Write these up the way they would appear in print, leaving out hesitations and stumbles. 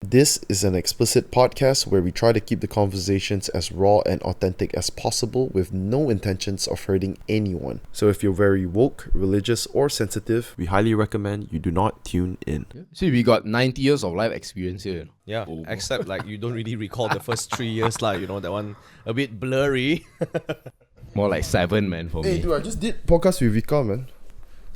This is an explicit podcast where we try to keep the conversations as raw and authentic as possible with no intentions of hurting anyone. So if you're very woke, religious, or sensitive, we highly recommend you do not tune in. See, we got 90 years of life experience here. Yeah, except like you don't really recall the first 3 years, like, you know, that one a bit blurry. More like 7, man, for Hey, me. dude, I just did podcast with Vika, man.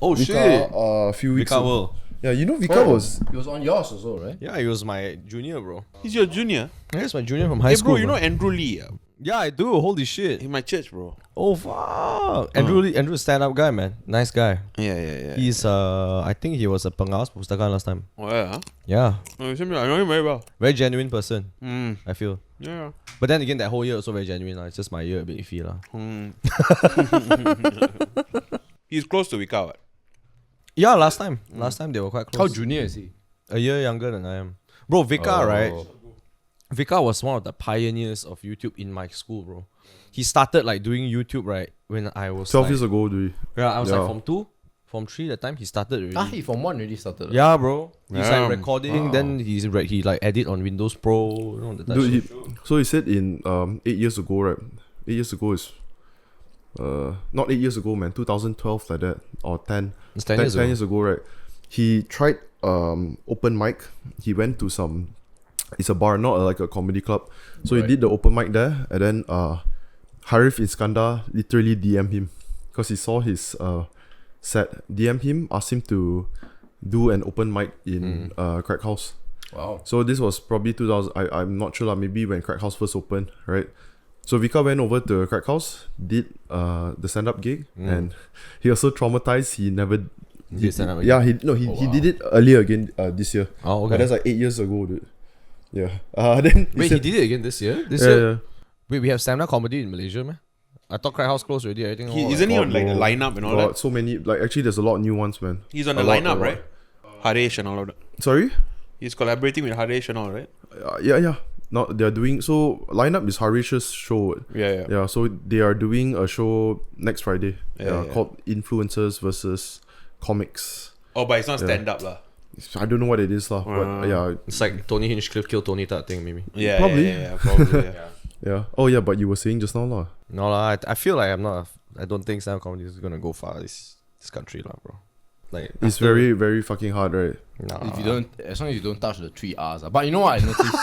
Oh Vika, shit! a few weeks Vika ago. World. Yeah, you know Vika was... It was on yours also, right? Yeah, he was my junior, bro. He's your junior. Yeah, he's my junior from high Hey, school. bro, you know Andrew Lee? Yeah, I do. Holy shit! In my church, bro. Oh fuck! Andrew's stand-up guy, man. Nice guy. Yeah. He's I think he was a pengawas pustakaan last time. Oh, yeah? Yeah, Oh, I know him very well. very genuine person. I feel. Yeah. But then again, that whole year also very genuine. It's just my year a bit iffy lah. He's close to Vika, what? Yeah, last time they were quite How close. junior is he? A year younger than I am. Bro, Vika, right? Vika was one of the pioneers of YouTube in my school, bro. He started like doing YouTube, right, when I was 12 like, years ago, dude. Yeah, I was Yeah. like Form 2, Form 3 that time. He started already. He from 1 already started. Yeah, bro. He's Yeah. like recording, then he like edit on Windows Pro, you know, that Dude, shit. so he said in 8 years ago, right? 8 years ago is... not 8 years ago, man. 2012 like that. Or 10. It's 10 years ago. years ago, right? He tried open mic. He went to some... It's a bar, not like a comedy club. So he did the open mic there. And then Harif Iskandar literally DM'd him. Because he saw his set. DM'd him, asked him to do an open mic in Crack House. Wow. So this was probably 2000. I'm not sure, maybe when Crack House first opened, right? So Vika went over to Crack House, did the stand-up gig, and he was so traumatized he never Did stand-up again? Yeah, he did it earlier again this year. Oh, okay. But that's like 8 years ago, dude. Yeah. Then Wait, he said- did it again this year? This yeah, year? yeah. Wait, we have stand-up comedy in Malaysia, man? I thought Crack House closed already. Everything. all Isn't he God, on like the bro. lineup and all God, that? so many. Like actually, there's a lot of new ones, man. He's on A the lot, lineup, a lot. right? Harish and all of that. Sorry. He's collaborating with Harish and all, right? Yeah. Now they're doing so. Lineup is Harish's show. Yeah. Yeah, so they are doing a show next Friday. Yeah. Called Influencers versus Comics. Oh, but it's not stand-up lah. I don't know what it is lah, but yeah, It's like Tony Hinchcliffe killed Tony that thing, maybe. Yeah, Probably. Yeah, probably. Yeah. yeah. Oh yeah, but you were saying just now lah. No lah, I feel like I don't think stand-up comedy is gonna go far this country lah, bro. Like It's very very fucking hard, right? nah. If you don't, as long as you don't touch the 3 R's. But you know what I noticed?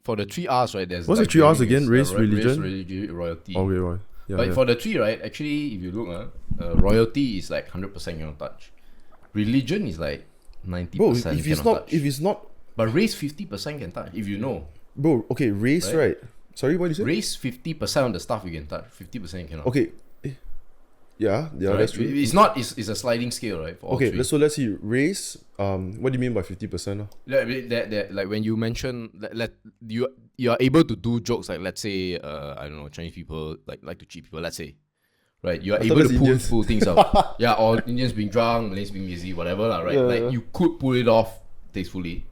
For the 3 R's, right, there's... What's the 3 R's again? Race, religion? Race, royalty. Okay, right. Yeah, But yeah. for the 3, right, actually, if you look, royalty is like 100% cannot touch. Religion is like 90% Bro, cannot touch. if it's not, But race 50% can touch, if you know. bro. Okay, race, right? Sorry, what did you say? Race 50% of the stuff you can touch, 50% you cannot. Okay. Yeah, Right? that's true. It's not. It's a sliding scale, right? For all Okay, three. so let's see. Race. What do you mean by 50%? Like when you mention you are able to do jokes like, let's say, I don't know, Chinese people like to cheat people, let's say, right? You are I able thought to it was Indians. pull things out. Yeah, or Indians being drunk, Malays being busy, whatever lah, right? Yeah, Like yeah. you could pull it off tastefully,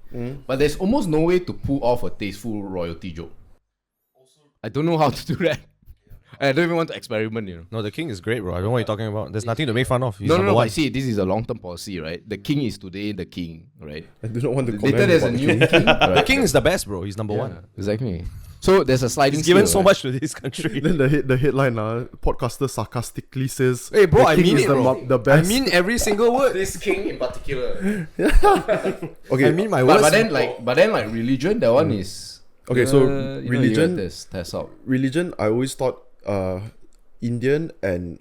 but there's almost no way to pull off a tasteful royalty joke. I don't know how to do that. I don't even want to experiment, you know. No, the king is great, bro. I don't know what you're talking about. There's nothing to make fun of. He's No, number one. but see, this is a long-term policy, right? The king is today the king, right? I do not want to comment. Later there's a about new the king. The right? king is the best, bro. He's number Yeah, one. exactly. So there's a sliding He's given scale, so right? much to this country. Then the headline, podcaster sarcastically says, Hey, bro, the I king mean is it, the, bro. the best. I mean every single word. This king in particular. okay, I mean my But words. then like religion, that one is okay. So you religion, test out. religion. I always thought Indian and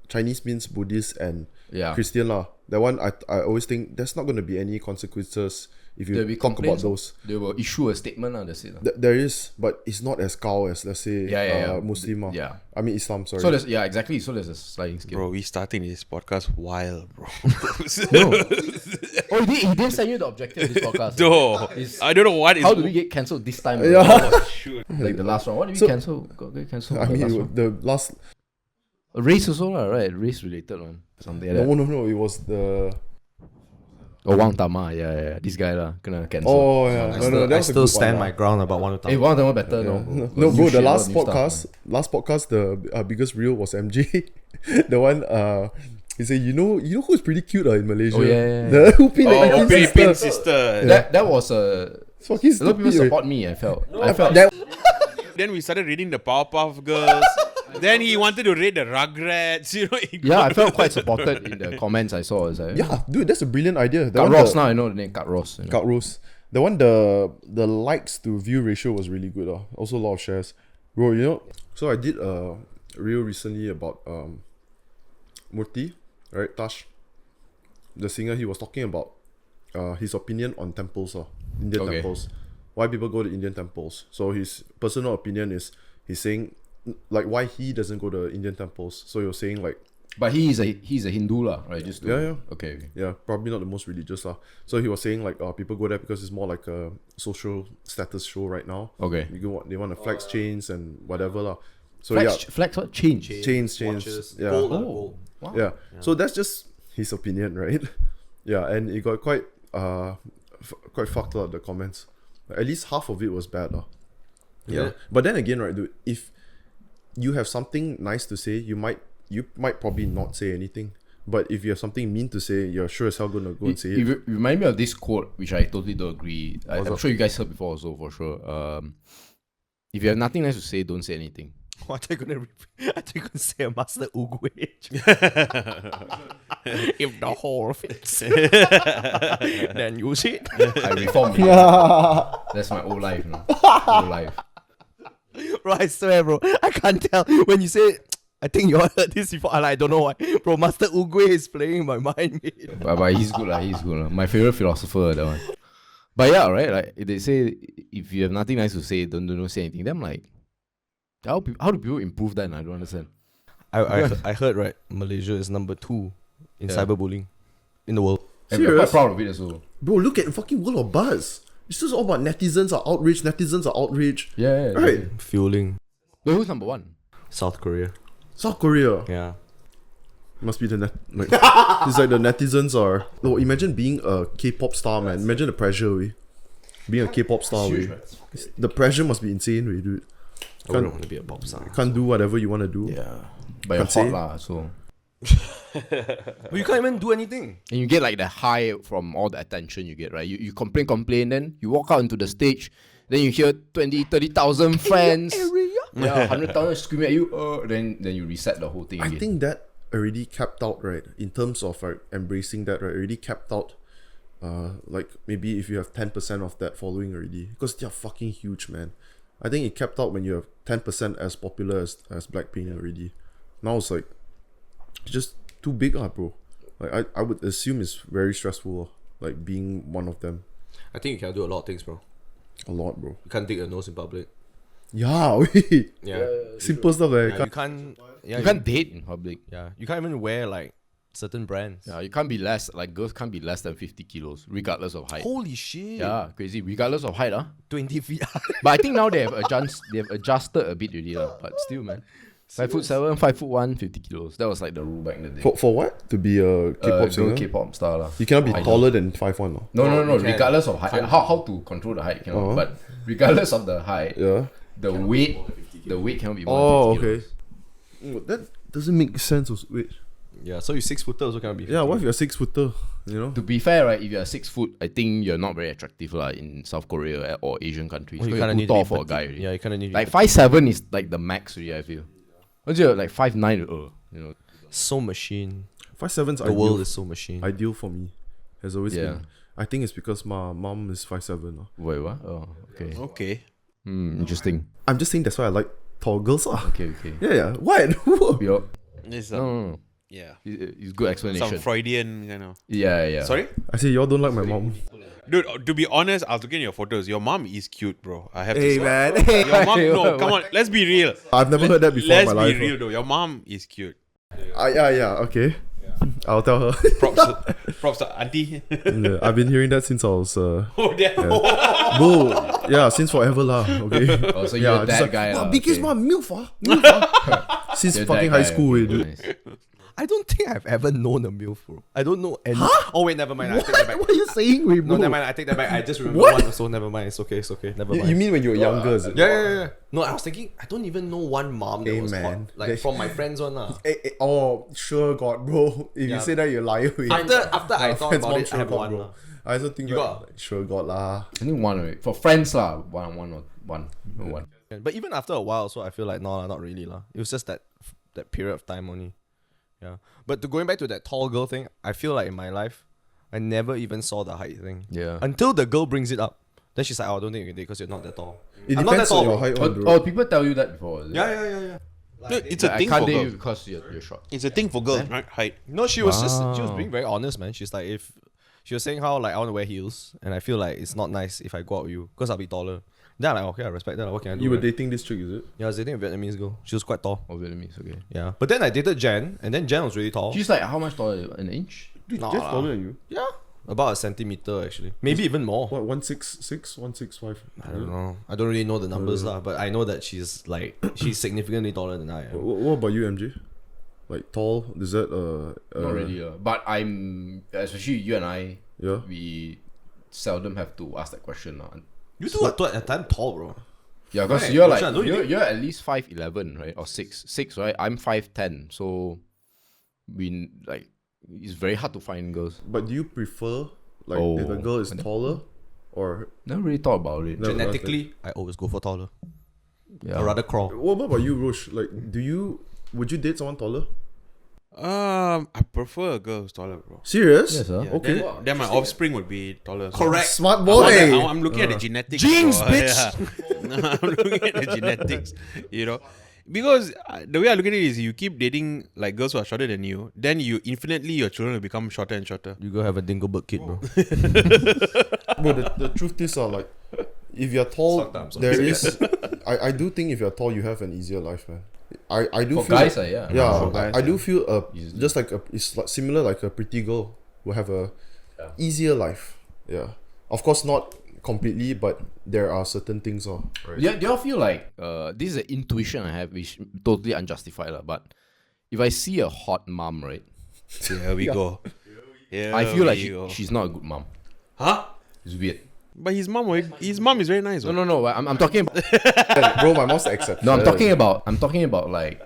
Chinese means Buddhist and Yeah. Christian lah. That one I always think there's not going to be any consequences if you There'll be talk about complaints. those. They will issue a statement, that's it. There is, but it's not as cow as let's say Yeah. Muslim lah. Yeah. I mean Islam. Sorry. So there's exactly. So there's a sliding scale. Bro, we starting this podcast wild, bro. Oh, he didn't send you the objective of this podcast. Duh. It's- I don't know what is... How do we get cancelled this time? Yeah. Shoot. Like the last one. What did we So- cancel? Get cancelled. I the last mean one? the last. Race also lah, right? Race related one. Something like that. No. It was the. Oh, Wang Tama, yeah. This guy lah, kena cancel. Oh yeah. I No, still, that I was a still good stand one, my lah. ground about one Hey, Wang Tama better, no? No, Got bro. new The shit, last got new stuff, podcast, the biggest reel was MJ. The one He said, you know who's pretty cute in Malaysia? Oh, yeah. The Upin Oh, Upin Philippine sister. sister. That was a Fucking lot of people stupid. support me. I felt. I felt That, Then we started reading the Powerpuff Girls. Then he wanted to read the Rugrats. You know. yeah, I felt quite supported in the comments I saw. It's like, yeah, dude, that's a brilliant idea. Cut Ross now. I know the name Cut Ross. You know. Cut Roast. The one, the likes to view ratio was really good. Also a lot of shares. Bro, you know, so I did a reel recently about Murthy, right? Tash, the singer. He was talking about his opinion on temples, Indian Okay. temples. Why people go to Indian temples. So his personal opinion is, he's saying, like, why he doesn't go to Indian temples. So you're saying, like, But he's a Hindu lah, right? Just to, Yeah. Okay. yeah, probably not the most religious. So he was saying, like, people go there because it's more like a social status show right now. Okay. They want to flex chains and whatever lah. So Flex what? Change. chains. Watches, Yeah. gold, Oh. gold. Wow. Yeah. So that's just his opinion, right? Yeah, and it got quite quite fucked up, the comments. Like, at least half of it was bad. Yeah. Yeah. But then again, right, dude, if you have something nice to say, you might probably not say anything. But if you have something mean to say, you're sure as hell gonna go and say it. It remind me of this quote, which I totally don't agree. I'm up? sure you guys heard before also, for sure. If you have nothing nice to say, don't say anything. What are you gonna say a Master Uguay? If the hole fits, then use it. I reformed. That's my old life, no? Old life. Bro, I swear, bro, I can't tell when you say. I think you all heard this before. I don't know why, bro. Master Uguay is playing in my mind. But he's good lah. He's good lah. My favorite philosopher, that one. But yeah, right. Like they say, if you have nothing nice to say, don't say anything. Then I'm like, how do people improve that? I don't understand. I heard right. Malaysia is number 2 in cyberbullying in the world. And we're quite Serious? proud of it as well. Bro, look at fucking World of Buzz. It's just all about netizens are outraged. Yeah. Right. Fueling Wait, who's number 1? South Korea. South Korea. Yeah. Must be the it's like the netizens are. No, imagine being a K-pop star, man. Imagine the pressure, being a K-pop star, the pressure must be insane, dude. I wouldn't want to be a pop star. Can't do whatever you want to do. Yeah. But you're Can't say. hot lah, so. But you can't even do anything. And you get like the high from all the attention you get, right? You complain, then you walk out into the stage, then you hear 20, 30,000 fans. Yeah, 100,000 screaming at you. Then you reset the whole thing again. I think that already capped out, right? In terms of like embracing that, right? Already capped out. Like maybe if you have 10% of that following already, because they're fucking huge, man. I think it capped out when you have 10% as popular as Blackpink already. Now it's like just too big, bro. Like I would assume it's very stressful, like being one of them. I think you can do a lot of things, bro. A lot, bro. You can't dig a nose in public. Yeah, wait. Yeah. Simple stuff, Yeah, like you can't. Yeah, you can't date in public. Yeah, you can't even wear like certain brands. Yeah, you can't be less, like girls can't be less than 50 kilos, regardless of height. Holy shit. Yeah, crazy. Regardless of height, 20 feet. But I think now they have adjusted a bit already, but still, man. 5'7", 5'1", 50 kilos. That was like the rule back in the day. for what? To be a K-pop singer? K-pop star lah. You cannot be I taller than 5'1", no? No. you can. Regardless of height, how to control the height? Cannot. But regardless of the height, Yeah. the weight cannot be more Oh, than 50 okay. kilos. That doesn't make sense. Wait. Yeah, so you 6-footer also cannot be. Yeah, what if you're 6', you know? To be fair, right, if you're 6 foot, I think you're not very attractive lah in South Korea or Asian countries. Well, you You're kind of too need tall to be for a petite. guy already. Yeah, you kind of need Like 5'7" is like the max already, I feel. Once you're like 5'9", you know. so machine. 5'7's The ideal. world is so machine. Ideal for me. Has always Yeah. been. I think it's because my mom is 5'7". Wait, what? Oh, okay. Okay. Interesting. I'm just saying that's why I like tall girls. Okay. Yeah. What? Yup. It's No. yeah. It's good explanation. Some Freudian kind of. Yeah. Sorry? I say y'all don't like my mom. Dude, to be honest, I was looking at your photos. Your mom is cute, bro. I have to say. man. Your mom, no, come on. Let's be real. I've never heard that before in Let's my be life. real, though. Your mom is cute. Yeah. Okay. I'll tell her. Props to auntie. Yeah, I've been hearing that since I was. Oh, damn. Bro, yeah, since forever lah. Okay. Oh, so you're just that like, guy "Wow, lah, biggest okay. mom, MILF. Since You're fucking that high guy, school, okay, dude. nice. I don't think I've ever known a MILF, bro. I don't know any. Oh wait, never mind. I take that back. What are you saying, wait, No, bro? never mind. I take that back. I just remember What? one. So never mind. It's okay. It's okay. Never mind. You mean when you were younger? Is it? Yeah. No, I was thinking. I don't even know one mom that Hey, was man. hot. Like from my friends one lah. Oh, sure, God, bro. If Yeah. you say that, you're lying. After I thought friend's about mom it, I sure have got, one bro. lah. I also think You that, got? like, sure, God lah. I think one, right? For friends lah, one. But even after a while, so I feel like no, not really lah. It was just that period of time only. Yeah. But going back to that tall girl thing, I feel like in my life, I never even saw the height thing. Yeah. Until the girl brings it up. Then she's like, oh, I don't think you can date because you're not that tall. It I'm not that depends on tall. your height, Oh, bro. people tell you that before. Is it? Yeah. No, it's a Like, I thing can't for date you girls. because you're short. It's a thing for girls, right? Height. No, she was she was Wow. being very honest, man. She's like, if she was saying how like I want to wear heels and I feel like it's not nice if I go out with you because I'll be taller. Then I'm like, okay, I respect that. What can I do? You were right? dating this chick, is it? Yeah, I was dating a Vietnamese girl. She was quite tall. Oh, Vietnamese, okay. Yeah. But then I dated Jen, and then Jen was really tall. She's like, how much taller? An inch? Dude, Nah Jeff lah. taller than you. Yeah. About a centimeter actually. Maybe even more. What, 166, 165? I don't know. I don't really know the numbers lah, but I know that she's like she's significantly taller than I am. What about you, MJ? Like tall? Is that Not really. But I'm, especially you and I, Yeah. we seldom have to ask that question. You two were at that time tall, bro. Yeah, because Right. you're like, Roeshan, don't you you're at least 5'11", right? Or 6'6", right? I'm 5'10", so we like, it's very hard to find girls. But do you prefer like Oh. if a girl is taller or Never really thought about it. No. Genetically, I always go for taller. Yeah. I'd rather crawl. what about you, Rosh? Like, would you date someone taller? I prefer a girl who's taller, bro. Serious? Yes, sir. Yeah, Okay. Then my offspring would be taller. so- Correct. Smart I'm, boy. I'm looking at the genetics. Jinx, bro. bitch. Yeah. I'm looking at the genetics, you know. Because the way I look at it is you keep dating like girls who are shorter than you, then your children will become shorter and shorter. You go have a Dingleberg kid, bro. Bro, the truth is, like, if you're tall, Sometimes. there is. I do think if you're tall, you have an easier life, man. I do For feel. guys, yeah. Yeah, For guys, I do feel Easily. just like it's like similar like a pretty girl will have a easier life. Yeah, of course not completely, but there are certain things. Right. Yeah, do y'all feel like this is an intuition I have, which totally unjustified, but if I see a hot mom, right, Here we go. Here I feel like we go. she's not a good mom. Huh? It's weird. But his mom is very nice. No, I'm talking about. Bro, my mom's the exception. No, I'm talking about like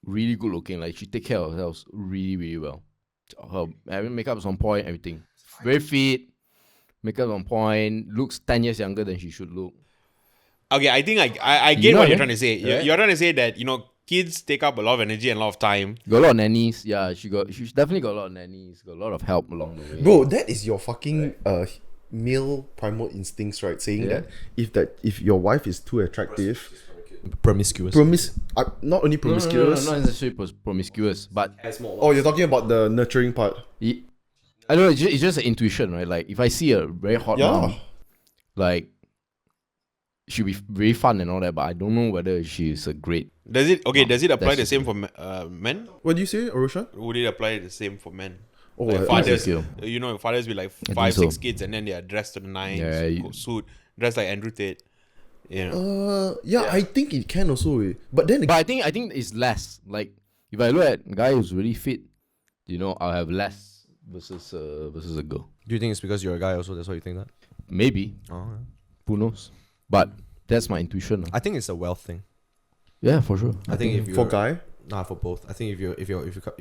really good looking. Like she take care of herself really, really well. Her makeup is on point, everything. Very fit, makeup on point. Looks 10 years younger than she should look. Okay, I think I get You know what what you're I trying mean? to say. Yeah. You're trying to say that kids take up a lot of energy and a lot of time. Got a lot of nannies. Yeah, she's definitely got a lot of nannies. Got a lot of help along the way. Bro, that is your fucking male primal instincts, right? Saying that if your wife is too attractive, Promiscuous. not only promiscuous. No, not necessarily promiscuous, but Oh, you're talking about the nurturing part. I don't know. It's just an intuition, right? Like if I see a very hot Yeah. mom, like she'll be very fun and all that, but I don't know whether she's a great. Does it apply That's the same for men? What do you say, Roshan? Would it apply the same for men? Oh, Like I- fathers, so. fathers with like think 5-6 so. kids, and then they are dressed to the nines, Yeah, suit, dressed like Andrew Tate. You know, I think it can also. But then But I think it's less. Like if I look at a guy who's really fit, I'll have less versus a girl. Do you think it's because you're a guy also? That's why you think that? Maybe, Oh, who knows? But that's my intuition. I think it's a wealth thing. Yeah, for sure. I think if you're for guy, nah, for both. I think if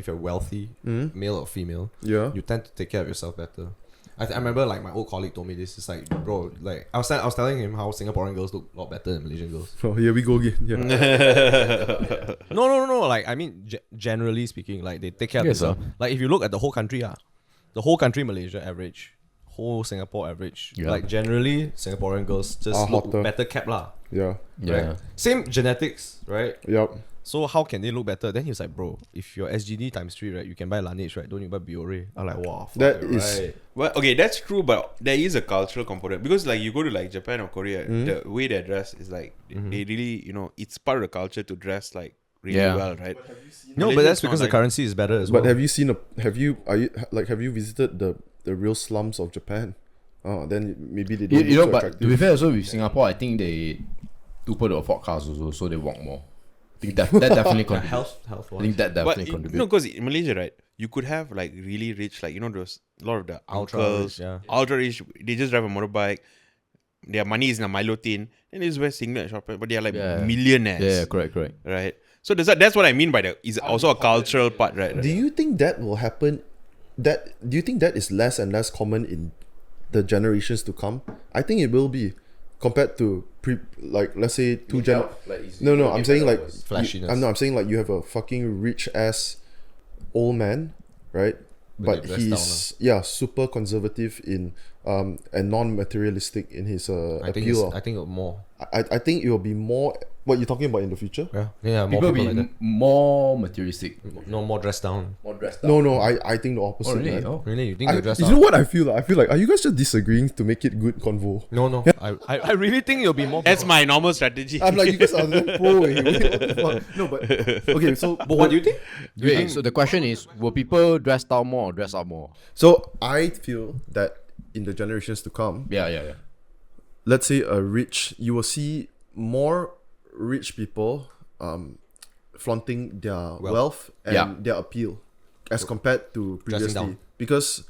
you're wealthy, male or female, yeah. you tend to take care of yourself better. I remember like my old colleague told me this. It's like, bro, like I was telling him how Singaporean girls look a lot better than Malaysian girls. Oh, here we go again. Yeah. No. Like I mean, generally speaking, like they take care of Yes, themselves. Like if you look at the whole country, the whole country Malaysia average, whole Singapore average. Yeah. Like generally, Singaporean girls just Are look hotter. better kept lah. Yeah. Yeah. Right? Same genetics, right? Yep. So how can they look better? Then he was like, bro, if you're SGD times 3, right, you can buy Laneige, right? Don't you buy Biore? I'm like, wow, fuck That it, is- right. well, okay, that's true, but there is a cultural component because, like, you go to like Japan or Korea, the way they dress is like they really, it's part of the culture to dress like really Yeah. well, right? No, Malaysians but that's not because the like- currency is better as But well. have you visited the real slums of Japan? Oh, then maybe they don't You know, look so but attractive. to be fair, also with Singapore, I think they do put a afford cars also, so they walk more. think that definitely contributes. Health I think that definitely But contributes. no, because in Malaysia, right, you could have like really rich, like those a lot of the Ultra uncles, rich, yeah. ultra rich. They just drive a motorbike. Their money is in a Milo tin, and they just wear singlet and short pants, but they are like millionaires. Yeah, correct. Right. So that's what I mean by is also a cultural part, right? Do you think that will happen? Do you think that is less and less common in the generations to come? I think it will be, compared to let's say No, I'm saying like Flashiness. I'm saying like you have a fucking rich ass old man, right? But they dress he's super conservative in and non-materialistic in his appeal. I think more. I think it will be more. What you're talking about in the future? Yeah, more People people be like that. more materialistic, No more dressed down. more dressed up. No, I think the opposite. Oh, really? man. Oh. Really, you think they're dressed You up? know what I feel like? I feel like, are you guys just disagreeing to make it good convo? No. I really think it'll be more. That's people. my normal strategy. I'm like, you guys are so pro. What the fuck? No, but okay. So, But what do you think? Wait, so the question is, will people dress down more or dress up more? so I feel that in the generations to come, Yeah. let's say you will see more rich people flaunting their wealth and their appeal as compared to Dressing previously. down. Because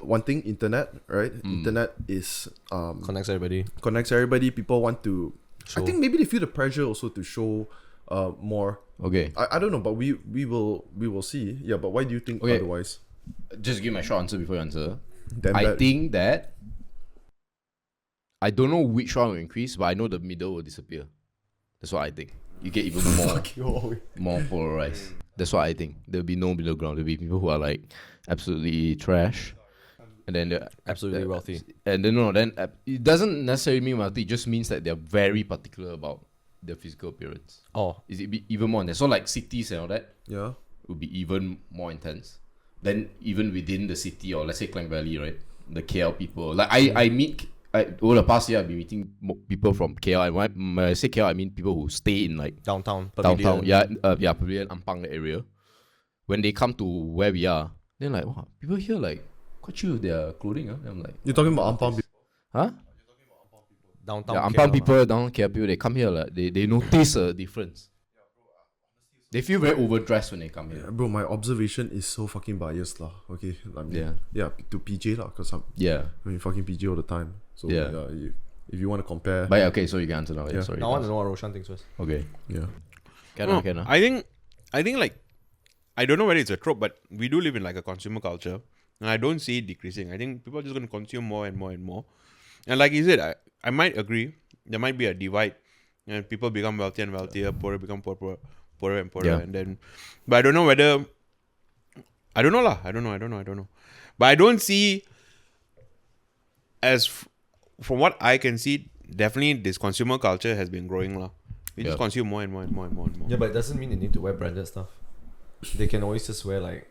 one thing, internet, right? Internet is Connects everybody. connects everybody. People want to. Show. I think maybe they feel the pressure also to show more. Okay. I don't know, but we will see. Yeah, but why do you think Okay. otherwise? Just give my short answer before you answer. Damn I bad. think that I don't know which one will increase, but I know the middle will disappear. That's what I think. You get even more polarized. That's what I think. There'll be no middle ground. There'll be people who are like absolutely trash, and then they're Absolutely wealthy. And then it doesn't necessarily mean wealthy. It just means that they're very particular about their physical appearance. Oh, Is it be even more intense? So like cities and all that Yeah. would be even more intense. Then even within the city, or let's say Klang Valley, right? The KL people, like over the past year, I've been meeting people from KL. And when I say KL, I mean people who stay in like downtown. downtown, Pavilion. Pavilion, Ampang area. When they come to where we are, they're like, wow, people here like quite chill with their clothing. And I'm like, You're talking about Ampang people. huh? Downtown. Yeah, KL, Ampang people, down KL people, they come here, like, they notice a difference. They feel very overdressed when they come here. Bro, my observation is so fucking biased lah. Okay, I mean, Yeah. to PJ lah, cause Yeah. I mean fucking PJ all the time. So Yeah. if you want to compare, But yeah, okay, so you can answer now. Yeah, Yeah. sorry. I want to know what Roshan thinks first. Okay. yeah. No, Can I think like I don't know whether it's a trope, but we do live in like a consumer culture, and I don't see it decreasing. I think people are just going to consume more and more and more. And like you said, I might agree. There might be a divide, and people become wealthier and wealthier, poorer become poorer and poorer, Yeah. and then. But I don't know whether. I don't know lah. I don't know. But I don't see. From what I can see, definitely this consumer culture has been growing lah. We just consume more and more and more and more and more. Yeah, but it doesn't mean they need to wear branded stuff. They can always just wear like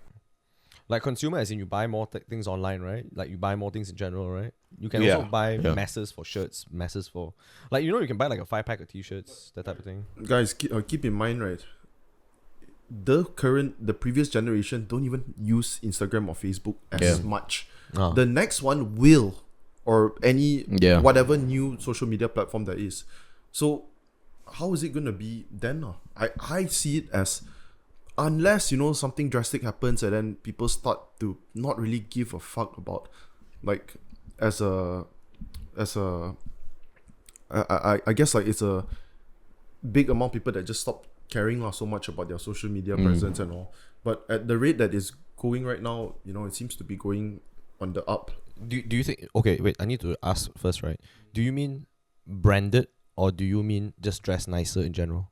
consumer, as in you buy more things online, right? Like you buy more things in general, right? You can also buy masses for shirts, masses for you can buy like a 5-pack of t-shirts, that type of thing. Guys, keep in mind, right? The previous generation don't even use Instagram or Facebook as much. The next one will, or any whatever new social media platform there is. So how is it gonna be then? I see it as, unless something drastic happens and then people start to not really give a fuck about, like, I guess like it's a big amount of people that just stop caring so much about their social media presence and all. But at the rate that is going right now, it seems to be going on the up. Do you think? Okay, wait. I need to ask first, right? Do you mean branded, or do you mean just dress nicer in general?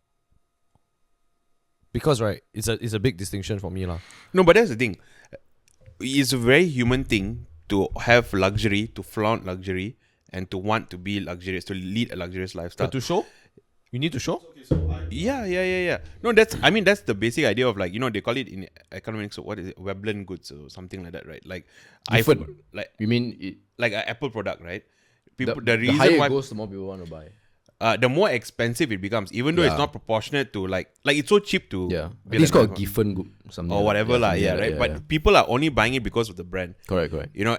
Because right, it's a big distinction for me lah. No, but that's the thing. It's a very human thing to have luxury, to flaunt luxury, and to want to be luxurious, to lead a luxurious lifestyle. But to show, you need to show. Yeah. No, that's the basic idea of, like, they call it in economics, what is it, Veblen goods or something like that, right? Like iPhone, like You mean it, like an Apple product, right? the The reason higher why it goes, the more people want to buy. the more expensive it becomes, even though it's not proportionate to like it's so cheap to Yeah. I build think it's an called iPhone Giffen something. or whatever lah. something Yeah, like right. that, But people are only buying it because of the brand. Correct.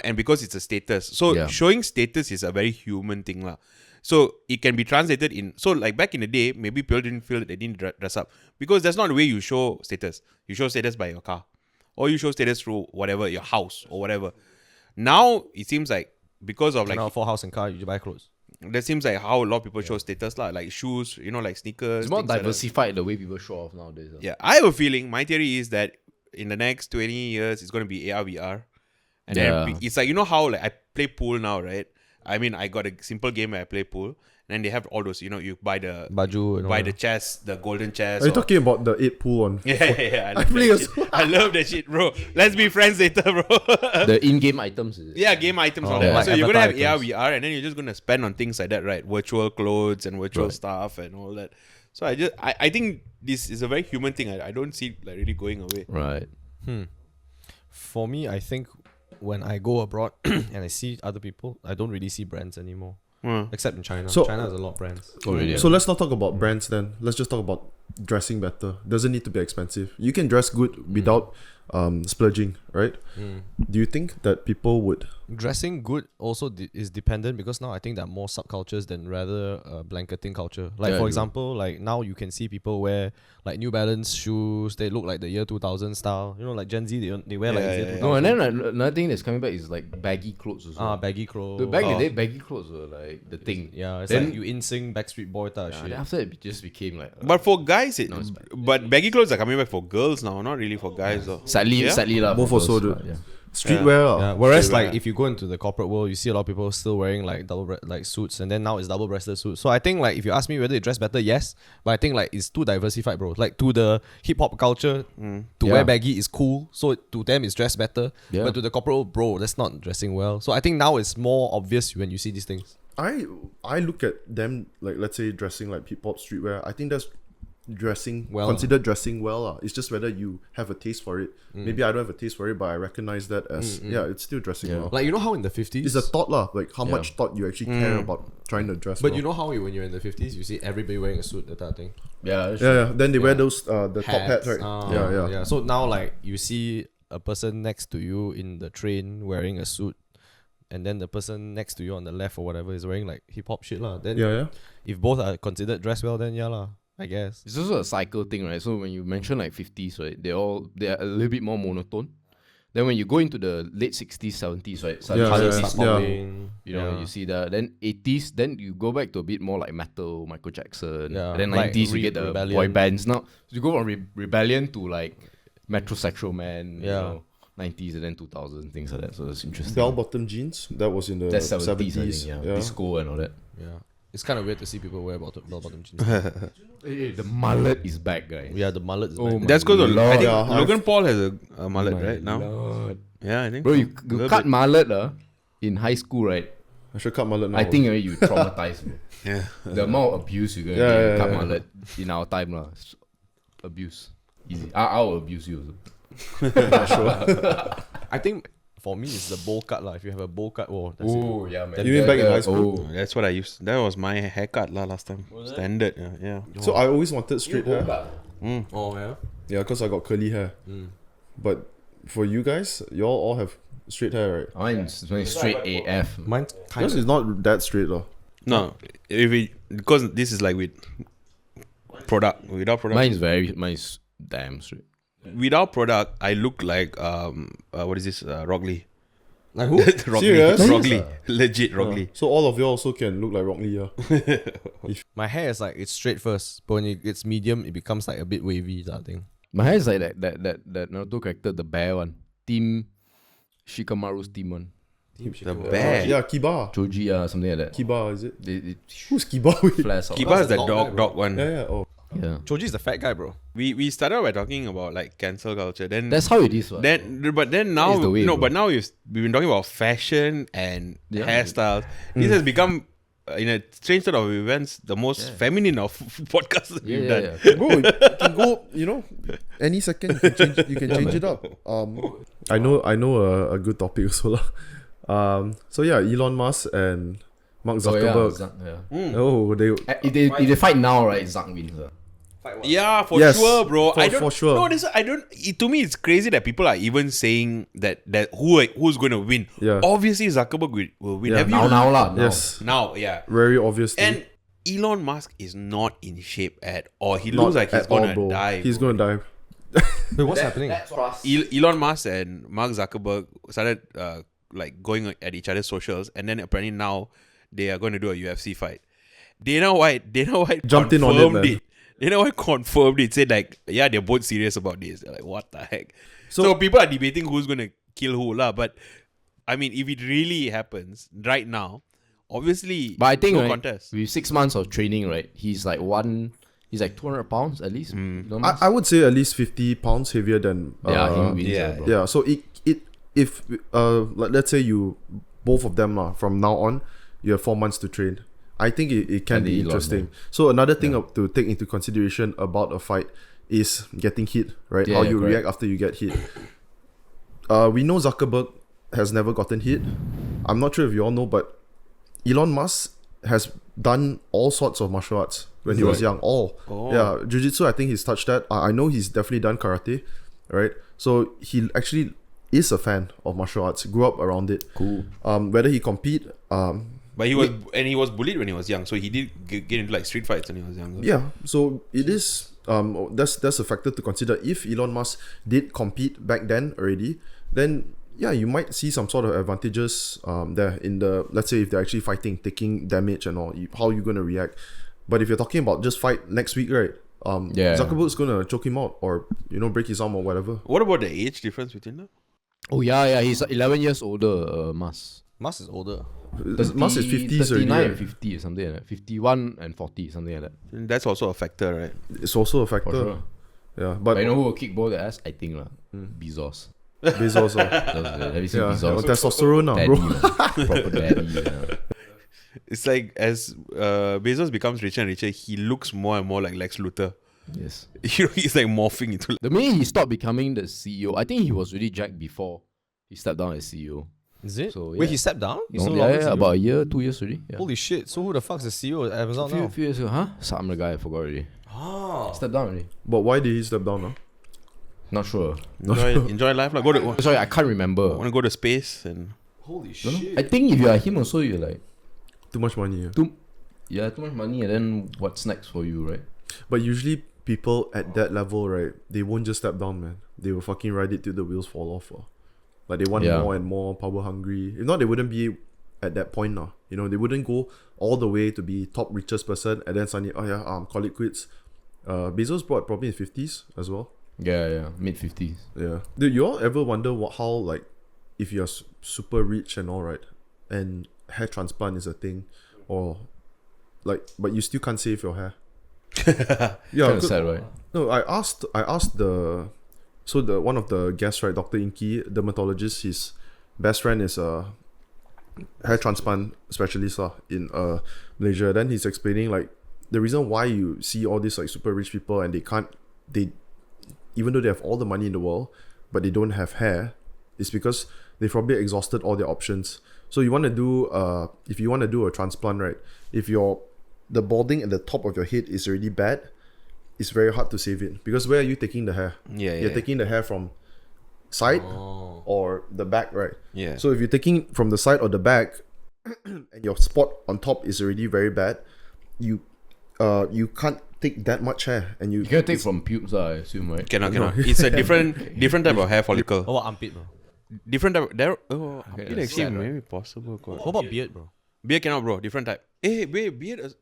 And because it's a status. So showing status is a very human thing lah. So it can be translated in. So like back in the day, maybe people didn't feel that they didn't dress up because that's not the way you show status. You show status by your car, or you show status through whatever your house or whatever. Now it seems like because of like Now for house and car, you buy clothes. that seems like how a lot of people show status lah, like shoes, like sneakers. It's more things like that. diversified the way people show off nowadays. Yeah, I have a feeling. My theory is that in the next 20 years, it's going to be AR VR, and then it's like how like I play pool now, right? I mean, I got a simple game where I play pool, and then they have all those. You buy the Baju and all the chest, the golden chest. Are you talking about the 8 pool one? Yeah. I love that shit. I love that shit, bro. Let's be friends later, bro. The in-game items. Is it? Yeah, game items. All yeah. that. Like So you're gonna have avatar AR items. VR, and then you're just gonna spend on things like that, right? Virtual clothes and virtual stuff and all that. So I think this is a very human thing. I don't see it like really going away. Right. For me, I think when I go abroad and I see other people, I don't really see brands anymore. Except in China. So- China has a lot of brands. Oh, really? So let's not talk about brands then. Let's just talk about dressing better. Doesn't need to be expensive. You can dress good without splurging, right? Do you think that people would? Dressing good also is dependent because now I think there are more subcultures than rather blanketing culture. Like Yeah, I for do. example, like now you can see people wear like New Balance shoes. They look like the year 2000 style. Like Gen Z, they wear like Yeah, the year yeah, 2000. No, and then another thing that's coming back is like baggy clothes also. Baggy clothes. The back in the day, baggy clothes were like the thing. Yeah, it's Then- like you in-sync Backstreet Boy type Yeah, shit. then after it just became like. But for guys, No, it's bad. but baggy clothes are coming back for girls now, not really for guys though. Sadly lah. Both for also girls, do. but yeah. Streetwear. Yeah, whereas Yeah. like if you go into the corporate world, you see a lot of people still wearing like like suits, and then now it's double-breasted suits. So I think like if you ask me whether they dress better, yes, but I think like it's too diversified, bro. Like to the hip hop culture, to wear baggy is cool, so to them it's dress better. Yeah. But to the corporate world, bro, that's not dressing well. So I think now it's more obvious when you see these things. I look at them like, let's say, dressing like hip hop streetwear. I think that's dressing Well. considered dressing well. It's just whether you have a taste for it. Maybe I don't have a taste for it, but I recognize that as it's still dressing well. Like you know how in the 50s, It's a thought lah, like how much thought you actually care about trying to dress. but well. you know how when you're in the 50s, you see everybody wearing a suit, that type of thing. Yeah, that's Yeah. Then they wear those the top hats, right? Yeah. So now like you see a person next to you in the train wearing a suit, and then the person next to you on the left or whatever is wearing like hip hop shit lah. Then Yeah. if both are considered dress well, then yeah lah, I guess. It's also a cycle thing, right? So when you mention like 50s, right, they are a little bit more monotone. Then when you go into the late 60s, 70s, right, suddenly Yeah, it's yeah, start yeah. popping, you see that. Then 80s, then you go back to a bit more like metal, Michael Jackson. Yeah, And then like 90s, you get the Rebellion. boy bands. Now you go from Rebellion to like Metrosexual Man. Yeah. 90s and then 2000s, things like that. So it's interesting. Bell bottom jeans. That was in the That's 70s. 70s, I think, yeah. Disco and all that. Yeah. It's kind of weird to see people wear bell-bottom jeans. The mullet is back, guys. Yeah, the mullet is Oh back. my That's because I Lord. think Yeah, Logan Paul has a mullet right now. Lord. Yeah, I think. Bro, so. you Little cut bit. mullet in high school, right? I should cut mullet now. I think you traumatized, bro. Yeah. The amount of abuse you're gonna Yeah, get yeah, in cut yeah. mullet in our time, lah. Abuse. Easy. I'll abuse you also. I think for me it's the bowl cut lah. If you have a bowl cut, that's it. Oh, yeah, man. You mean back in high school? Oh. That's what I used. That was my haircut last time. Standard. Yeah. So I always wanted straight hair. Oh yeah. Yeah, because I got curly hair. But for you guys, y'all all have straight hair, right? Mine's straight AF. Mine's kind Yours of. is not that straight though. No, because this is like with product. Without product, Mine's damn straight. without product, I look like what is this? Rock Lee. Like who? Rock Serious? Lee. Rock Lee. Legit Rock Lee. So all of you also can look like Rock Lee, yeah. My hair is like it's straight first, but when it's medium, it becomes like a bit wavy, that thing. My hair is like that Naruto character, the bear one. Team Shikamaru's team one. The bear. Yeah, Kiba. Choji, something like that. Kiba, is it? They Who's Kiba? Wait. flash out. Kiba is the That's the dog one. Yeah, oh. Yeah. Choji is the fat guy, bro. We started by talking about like cancel culture. Then That's how it is. What? but then now is the way, bro. but now we've been talking about fashion and hairstyles. This has become in a strange sort of events the most feminine of podcasts that we've done. Bro, you can go, any second you can change it up. I know a good topic also lah. So yeah, Elon Musk and Mark Oh, yeah, Zuckerberg. Zuck, yeah. Oh, they If they fight now, right, Zuck wins. Yeah, for Yes, sure, bro. for sure. No, I don't. To me, it's crazy that people are even saying that who's going to win. Yeah. Obviously, Zuckerberg will win. Yeah. Have you Now lah. Now. yes, now? Yeah. very obviously. And Elon Musk is not in shape at all. He Not looks like he's at all, gonna bro. die. He's bro. gonna die. Wait, what's happening? Elon Musk and Mark Zuckerberg started like going at each other's socials, and then apparently now they are going to do a UFC fight. Dana White Jumped in on it, confirmed man. it. Dana White confirmed it. Said like, yeah, they're both serious about this. They're like, what the heck? So people are debating who's going to kill who lah. But I mean, if it really happens right now, obviously, But I think no right, contest. with 6 months of training, right, he's like 200 pounds at least. Elon Musk. I would say at least 50 pounds heavier than. He wins, yeah. bro. Yeah. So if like, let's say you both of them from now on, you have 4 months to train. I think it can And be Elon, interesting. man. So another thing to take into consideration about a fight is getting hit, right? Yeah, How you correct. react after you get hit. We know Zuckerberg has never gotten hit. I'm not sure if you all know, but Elon Musk has done all sorts of martial arts when he was young. Yeah, jiu-jitsu, I think he's touched that. I know he's definitely done karate, right? So he actually is a fan of martial arts, grew up around it. Cool. Whether he compete, But he was bullied when he was young, so he did get into like street fights when he was younger. yeah, so it is that's a factor to consider. If Elon Musk did compete back then already, then yeah, you might see some sort of advantages there in the, let's say if they're actually fighting, taking damage and all, how you gonna react. But if you're talking about just fight next week, right? Zuckerberg's gonna choke him out or break his arm or whatever. What about the age difference between them? Oh yeah, he's 11 years older, Musk. Musk is older. Musk is 50s 39 already. and 50 or something like that. 51 and 40, something like that. That's also a factor, right? It's also a factor. For sure. Yeah, But but you know who will kick both the ass? I think Bezos. Bezos, Have you seen yeah, Bezos? testosterone now, Daddy, bro. man. Proper daddy. Yeah. It's like as Bezos becomes richer and richer, he looks more and more like Lex Luthor. Yes. He's like morphing into. The minute he stopped becoming the CEO, I think he was really jacked before he stepped down as CEO. Is it? So, Wait, yeah. he stepped down? He's No, no longer CEO? about a year, 2 years already. Yeah. Holy shit! So who the fuck's the CEO at Amazon few, now? few years ago, huh? Some the guy, I forgot already. Oh. Stepped down already. But why did he step down now? Not sure. enjoy life. Like Sorry, I can't remember. want to go to space and Holy Don't know. shit! I think if you are him also, you're like, Too much money. Yeah. too much money, and then what's next for you, right? But usually people at that level, right, they won't just step down, man. They will fucking ride it till the wheels fall off. Like they want Yeah. more and more, power hungry. If not, they wouldn't be at that point now. They wouldn't go all the way to be top richest person and then suddenly, call it quits. Bezos brought probably in 50s as well. Yeah, mid 50s. Yeah. Do you all ever wonder how, like, if you're super rich and all, right, and hair transplant is a thing, or like, but you still can't save your hair? Yeah. Kind of sad, right? No, I asked one of the guests, right, Dr. Inky, dermatologist, his best friend is a hair transplant specialist in Malaysia. Then he's explaining like the reason why you see all these like super rich people and they even though they have all the money in the world but they don't have hair is because they've probably exhausted all their options. So you want to do if you want to do a transplant, right, if the balding at the top of your head is already bad, it's very hard to save it because where are you taking the hair? You're taking the hair from side or the back, right? Yeah. So if you're taking from the side or the back and your spot on top is already very bad, you can't take that much hair and You can take from pubes, I assume, right? Cannot. It's a different type of hair follicle. What about armpit, bro? Different type. It that's actually sad, right? maybe possible. What about beard, bro? Beard cannot, bro. Different type. Wait, beard.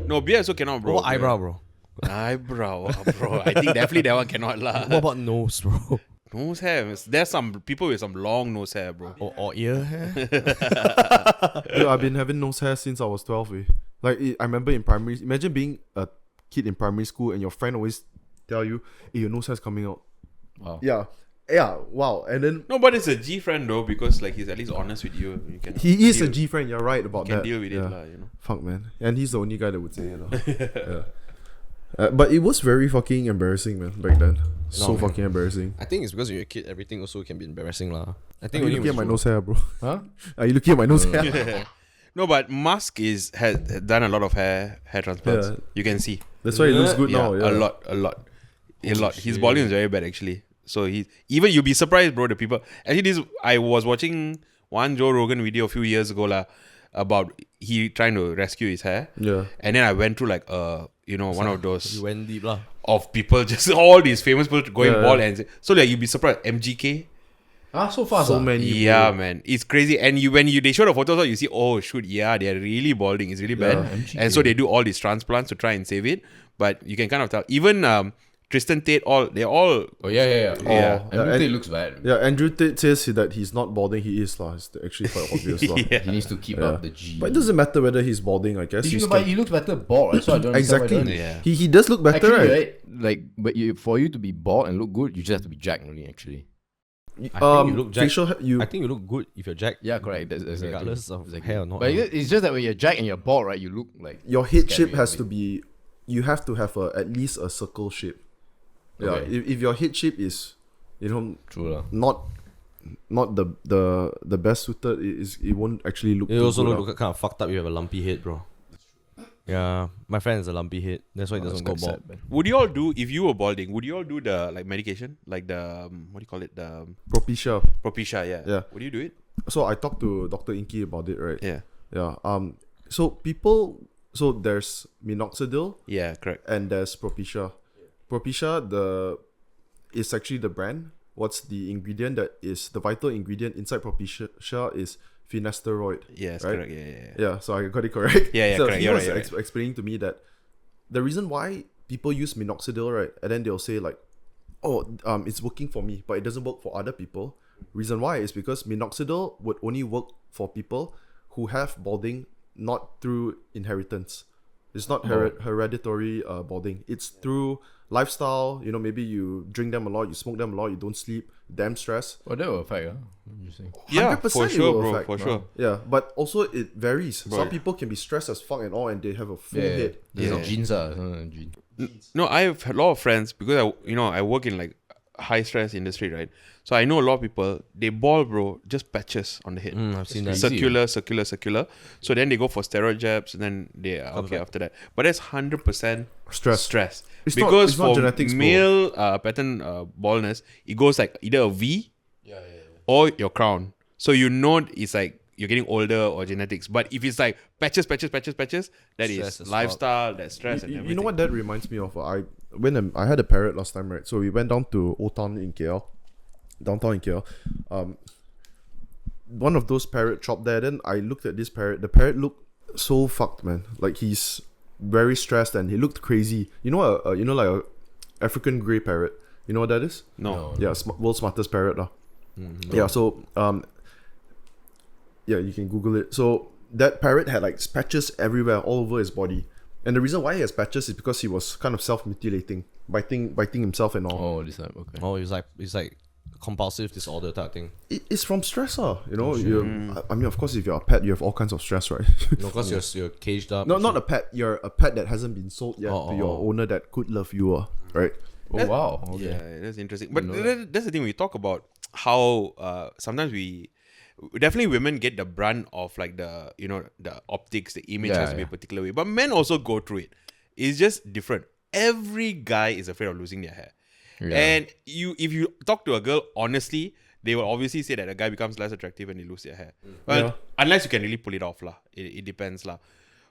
No, beard also cannot, bro. What about eyebrow, bro? Eyebrow, bro. I think definitely that one cannot lah. What about nose, bro? Nose hair. There's some people with some long nose hair, bro. Or ear hair? Dude, I've been having nose hair since I was 12. Like I remember in primary. Imagine being a kid in primary school and your friend always tell you, "Hey, your nose hair's coming out." Wow. Yeah. Wow. And then No, but it's a G friend though because like he's at least honest with you. You can. he is a deal- G friend. You're right about Can that. deal with yeah. it lah, you know. Fuck, man. And he's the only guy that would say it. Yeah. But it was very fucking embarrassing, man, back then. So man. fucking embarrassing. I think it's because you're a kid, everything also can be embarrassing, lah. I think Are you when looking at my was- nose hair, bro? Huh? Are you looking at my nose hair? No, but Musk has done a lot of hair transplants. Yeah. You can see. That's why he looks good Yeah, now. Yeah. a lot. His balding is very bad actually. So even you'll be surprised, bro. The people actually I was watching one Joe Rogan video a few years ago about he trying to rescue his hair. Yeah. And then I went through like one of those You went deep lah. of people, just all these famous people going Yeah. bald and so like you'll be surprised. MGK. So fast. So many. Yeah, bro. man, it's crazy. And when they show the photos, you see, oh shoot, yeah, they're really balding. It's really bad. MGK. And so they do all these transplants to try and save it. But you can kind of tell. Even Tristan Tate, they're all. Oh yeah. Yeah. Andrew Tate looks bad. Yeah, Andrew Tate says that he's not balding. He is lah. It's actually quite obvious lah. Yeah. He needs to keep up the G. But it doesn't matter whether he's balding. I guess he's But he looks better bald, right? So I don't understand why exactly. he doesn't. Yeah. He does look better, Actually, right? right? Like, but for you to be bald and look good, you just have to be jacked, really. Actually. I think you look jacked. facial I think you look good if you're jacked. Yeah, correct. That's Regardless of hair or not. But it's just that when you're jacked and you're bald, right? You look like your head scary shape has a to bit. be. You have to have at least a circle shape. Yeah, Okay. if your head shape is, true lah. not the best suited, it won't actually look. You too also good look kind of fucked up. You have a lumpy head, bro. Yeah, my friend has a lumpy head. That's why he doesn't go bald. Would you all do, if you were balding, would you all do the like medication, like the what do you call it, the Propecia. Propecia? Yeah. Yeah. Would you do it? So I talked to Dr. Inky about it, right? Yeah. Yeah. So there's minoxidil Yeah. Correct. and there's Propecia. Propecia is actually the brand. What's the ingredient that is the vital ingredient inside Propecia is finasteride. Yes. right? Correct. Yeah. Yeah, so I got it correct. Yeah, So correct. he You're was right, you're explaining to me that the reason why people use minoxidil, right, and then they'll say like, oh, it's working for me, but it doesn't work for other people. Reason why is because minoxidil would only work for people who have balding not through inheritance. It's not hereditary balding. It's through lifestyle. Maybe you drink them a lot, you smoke them a lot, you don't sleep, damn stress. Oh, that will affect. Interesting. Yeah. 100% For it sure, will bro. affect, For sure. Yeah, but also it varies. Bro. Some people can be stressed as fuck and all, and they have a full head. There's Yeah. genes. Genes. No, I have a lot of friends because I work in like high stress industry, right? So I know a lot of people, they bald, bro, just patches on the head. I've seen that. Circular. So then they go for steroid jabs and then they are okay after that. But that's 100% stress. It's Because not for genetics, bro. male pattern baldness, it goes like either a V or your crown. So it's like you're getting older or genetics. But if it's like patches, that Stress is as lifestyle, that's stress and everything. You know what that reminds me of? I had a parrot last time, right? So we went down to Old Town in KL, downtown in KL. One of those parrot shop there. Then I looked at this parrot. The parrot looked so fucked, man. Like he's very stressed and he looked crazy. Like a African grey parrot. You know what that is? No. Yeah, world's smartest parrot lah. Yeah, so yeah, you can Google it. So that parrot had like patches everywhere, all over his body. And the reason why he has patches is because he was kind of self-mutilating, biting himself and all. Oh, this time. Okay. Oh, it's like compulsive disorder type thing. It's from stress, I mean, of course, if you're a pet, you have all kinds of stress, right? Because you're caged up. No, not a pet. You're a pet that hasn't been sold yet to your owner that could love you, right? Oh wow. Okay. Yeah, that's interesting. But that's the thing, we talk about how sometimes definitely women get the brunt of like the optics, the image has to be a particular way. But men also go through it. It's just different. Every guy is afraid of losing their hair. Yeah. And if you talk to a girl honestly, they will obviously say that a guy becomes less attractive when they lose their hair. Well, unless you can really pull it off lah. It depends lah.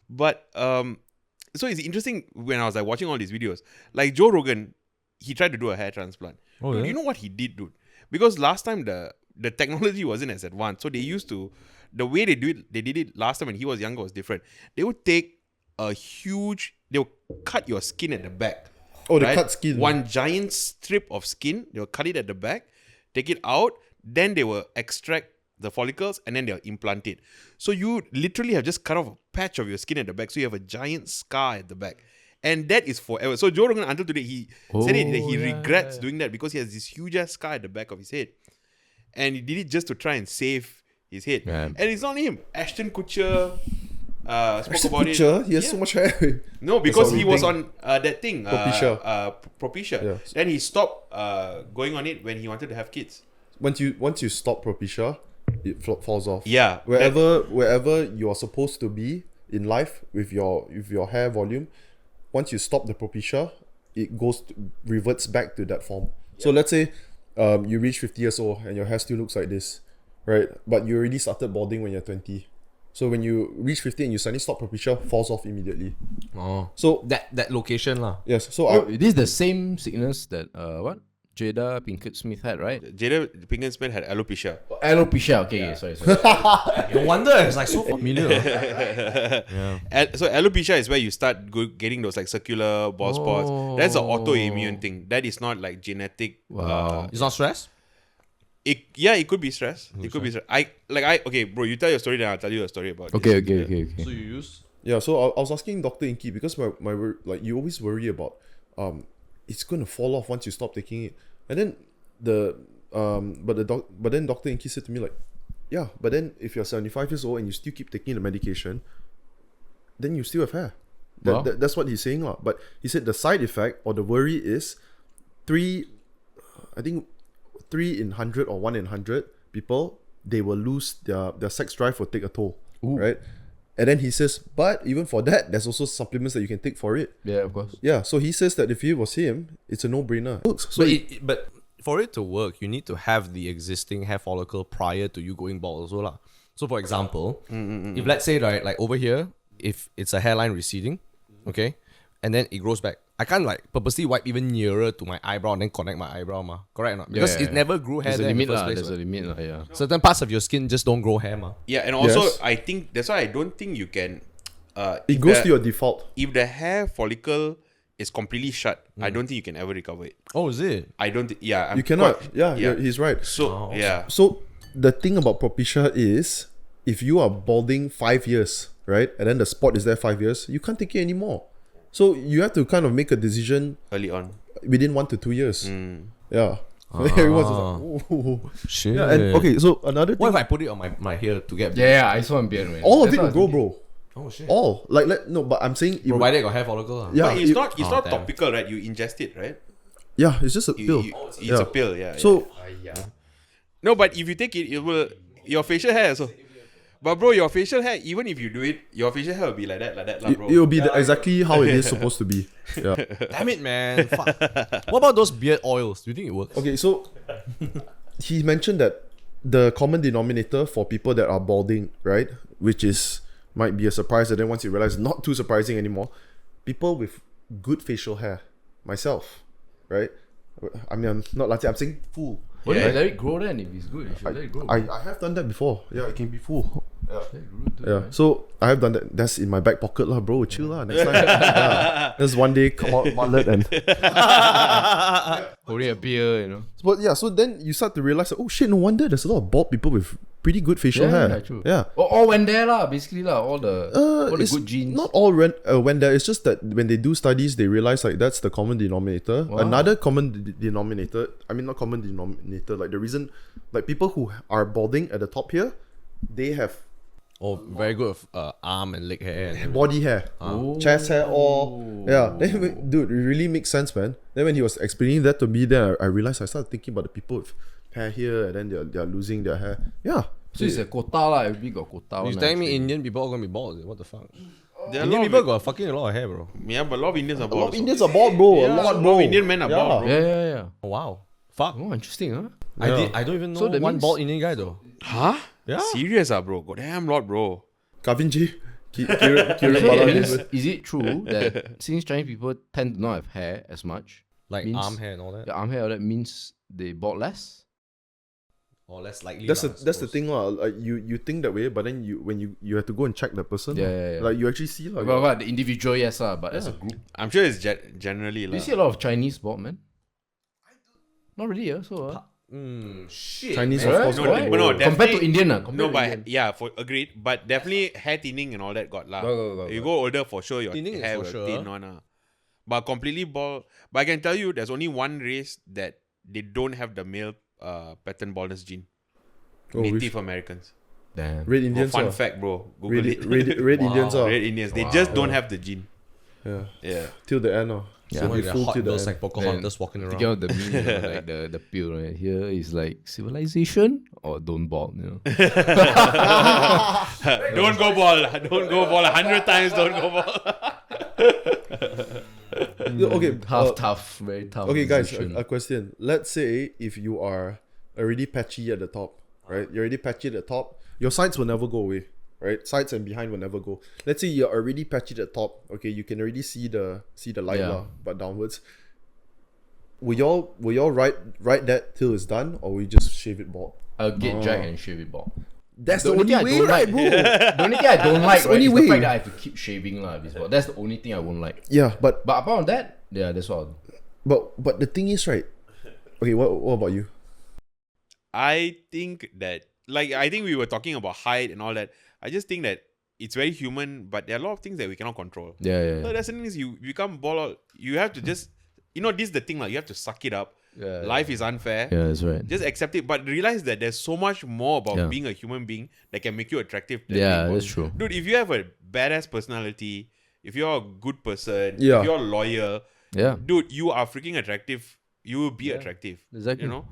But so it's interesting when I was like watching all these videos. Like Joe Rogan, he tried to do a hair transplant. Oh, Dude, yeah? you know what he did, dude? Because last time the technology wasn't as advanced. So they used to, the way they did it last time when he was younger was different. They would take they would cut your skin at the back. Oh, they cut skin. One giant strip of skin, they will cut it at the back, take it out, then they will extract the follicles and then they'll implant it. So you literally have just cut off a patch of your skin at the back. So you have a giant scar at the back. And that is forever. So Joe Rogan, until today, he said that he regrets doing that because he has this huge ass scar at the back of his head. And he did it just to try and save his head. Yeah. And it's not him. Ashton Kutcher spoke about Picture, it. he has so much hair. No, because That's he all we was think. on that thing. Propecia. Yeah. Then he stopped going on it when he wanted to have kids. Once you stop Propecia, it falls off. Yeah. Wherever you are supposed to be in life with your hair volume, once you stop the propecia, it reverts back to that form. So let's say you reach 50 years old and your hair still looks like this, right? But you already started balding when you're 20. So when you reach 50 and you suddenly stop propecia, falls off immediately. Oh. So That location lah. yes, so Oh, this is the same sickness that Jada Pinkett Smith had, right? Jada Pinkett Smith had alopecia. Alopecia. Okay, sorry. No wonder it's like so familiar. So alopecia is where you start getting those like circular bald spots. That's an autoimmune thing. That is not like genetic. Wow. It's not stress? It could be stress. It could be stress. Okay, bro. You tell your story, then I'll tell you a story about. Okay. So you use? yeah, so I was asking Dr. Inky because my like you always worry about it's gonna fall off once you stop taking it, and then but then Dr. Inky said to me like, yeah, but then if you're 75 years old and you still keep taking the medication, then you still have hair. That's what he's saying lah. But he said the side effect or the worry is 3 in 100 or 1 in 100 people, they will lose their sex drive, will take a toll. Right? And then he says, but even for that, there's also supplements that you can take for it. Yeah, of course. Yeah, so he says that if it was him, it's a no-brainer. So But for it to work, you need to have the existing hair follicle prior to you going bald also lah. So for example, if let's say right, like over here, if it's a hairline receding, okay, and then it grows back, I can't like purposely wipe even nearer to my eyebrow and then connect my eyebrow ma. Correct or not? Because it never grew hair There's a there in the limit first lah. place. There's a limit lah. Yeah. Certain parts of your skin just don't grow hair ma. Yeah, and also Yes. I think that's why I don't think you can. it goes to your default. If the hair follicle is completely shut, I don't think you can ever recover it. Oh, is it? I don't think. Yeah, You cannot. quite- Yeah, he's right. So yeah. So the thing about propecia is, if you are balding 5 years, right, and then the spot is there 5 years, you can't take it anymore. So you have to kind of make a decision Early on. within 1 to 2 years. Yeah. Everyone's just like, ooh. Shit. Yeah, and okay, so another What thing, if I put it on my hair to get Yeah, I saw him beard, man. all of That's it what will I was grow, bro. Oh shit. All no, but I'm saying it will, Provided I got hair follicle lah. yeah, But it's it- not. It's Oh, not damn. topical, right? You ingest it, right? yeah, it's just a pill. It's Yeah. a pill. Yeah. So no, but if you take it, it will your facial hair also. But bro, your facial hair, even if you do it, your facial hair will be like that, lah, bro. it will be exactly how it is supposed to be. Yeah. Damn it, man. Fuck. What about those beard oils? Do you think it works? Okay, so he mentioned that the common denominator for people that are balding, right, which is might be a surprise, and then once you realize not too surprising anymore, people with good facial hair, myself, right? I mean, I'm not like I'm saying full. Why don't you let it grow then? If it's good, you should let it grow. I have done that before. Yeah, it can be full. Let it grow too, Yeah, man. so I have done that. That's in my back pocket lah, bro. Chill lah. Next time, yeah. Just one day come out mullet and. Holding a beer, you know. But yeah, so then you start to realize, oh shit, no wonder there's a lot of bald people with pretty good facial hair. Yeah, true. Yeah. All went there lah, basically lah. All the It's good genes. not all when there. It's just that when they do studies, they realize like that's the common denominator. Wow. Another common denominator. I mean, not common denominator. Like the reason, like people who are balding at the top here, they have Oh, very good with arm and leg hair. And body hair, chest hair, all. Yeah, then, dude, it really makes sense, man. Then when he was explaining that to me, then I realized I started thinking about the people with hair here, and then they're losing their hair. Yeah. So it's a quota lah. Everybody got quota. you one, telling me actually. Indian people are gonna be bald? Is it? What the fuck? There are Indian a lot people of, got fucking a lot of hair, bro. yeah, but a lot of Indians are A bald. lot of also. Indians are bald, bro. Yeah, a lot, a bro. lot of Indian men are bald, bro. Yeah. Oh, wow. Fuck. Oh, interesting, huh? I don't even know So that one means- bald Indian guy though. Huh? Yeah. Serious, bro? God damn lot, bro. Kavinji. Is it true that since Chinese people tend to not have hair as much, Like means- arm hair and all that. the arm hair, all that means they bald less? Or less likely. That's lah, the I that's the suppose. thing lah. Like you think that way, but then when you have to go and check the person, Yeah. like you actually see like Well, the individual, yes, but as a group. I'm sure it's generally Do like. you see a lot of Chinese bald men? Not really, so. Shit. Chinese, man. of course. No, got, but bro. no, Compared to definitely- Indian, No, but yeah, for agreed. But definitely hair thinning and all that got lah. Go. You go older for sure, your Thinning is hair for will sure. thin one. But completely bald. But I can tell you, there's only one race that they don't have the male pattern baldness gene. Oh, which- Native Americans. Damn. Red Oh, Indians. fun ah. fact, bro. Google Red, it. red Indians are. Red Indians. They just don't have the gene. Yeah. Yeah. Till the end. Yeah. So much Full hot to the girls end. like Pocahontas walking Thinking around. of the meme, like the pill right here is like civilization or don't bald, Don't go ball. Don't go ball. 100 times don't go ball. Okay, Tough, very tough. okay, guys, decision. a question. Let's say if you are already patchy at the top, right? You're already patchy at the top. Your sides will never go away, right? Sides and behind will never go. Let's say you're already patchy at the top. Okay, you can already see the light Yeah. lah, but downwards. Will y'all ride that till it's done, or will you just shave it bald? I'll get jack and shave it bald. That's The the only only thing I way, don't right, like- bro? The only thing I don't like the right, only is way. the fact that I have to keep shaving lah. If it's bald. That's the only thing I won't like. Yeah, but But apart from that, yeah, that's all. the thing is, right? Okay, what about you? I think that, like, I think we were talking about height and all that. I just think that it's very human, but there are a lot of things that we cannot control. Yeah. So that's the thing is you become bald. You have to just, this is the thing, like, you have to suck it up. Yeah, Life is unfair. Yeah, that's right. Just accept it, but realize that there's so much more about Yeah. being a human being that can make you attractive. than Yeah, being that's bald. true. Dude, if you have a badass personality, if you're a good person, Yeah. if you're loyal, Yeah, dude, you are freaking attractive. You will be attractive. exactly. You know?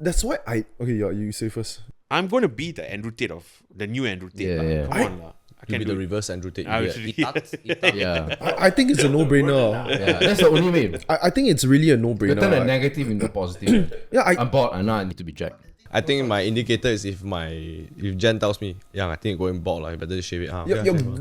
That's why okay, yeah, you say first. I'm going to be the Andrew Tate of the new Andrew Tate. Yeah, lah. yeah. Come on, lah. I You'll can be do the it. reverse Andrew Tate. I You'll was be really- like, "Itat." Yeah, I think it's a no-brainer. yeah. That's the only way. I think it's really a You no-brainer. turn a Like, negative into positive. yeah, I'm bored. I know I need to be jacked. I think my indicator is if Jen tells me, yeah, I think you're going bald, like, you better just shave it.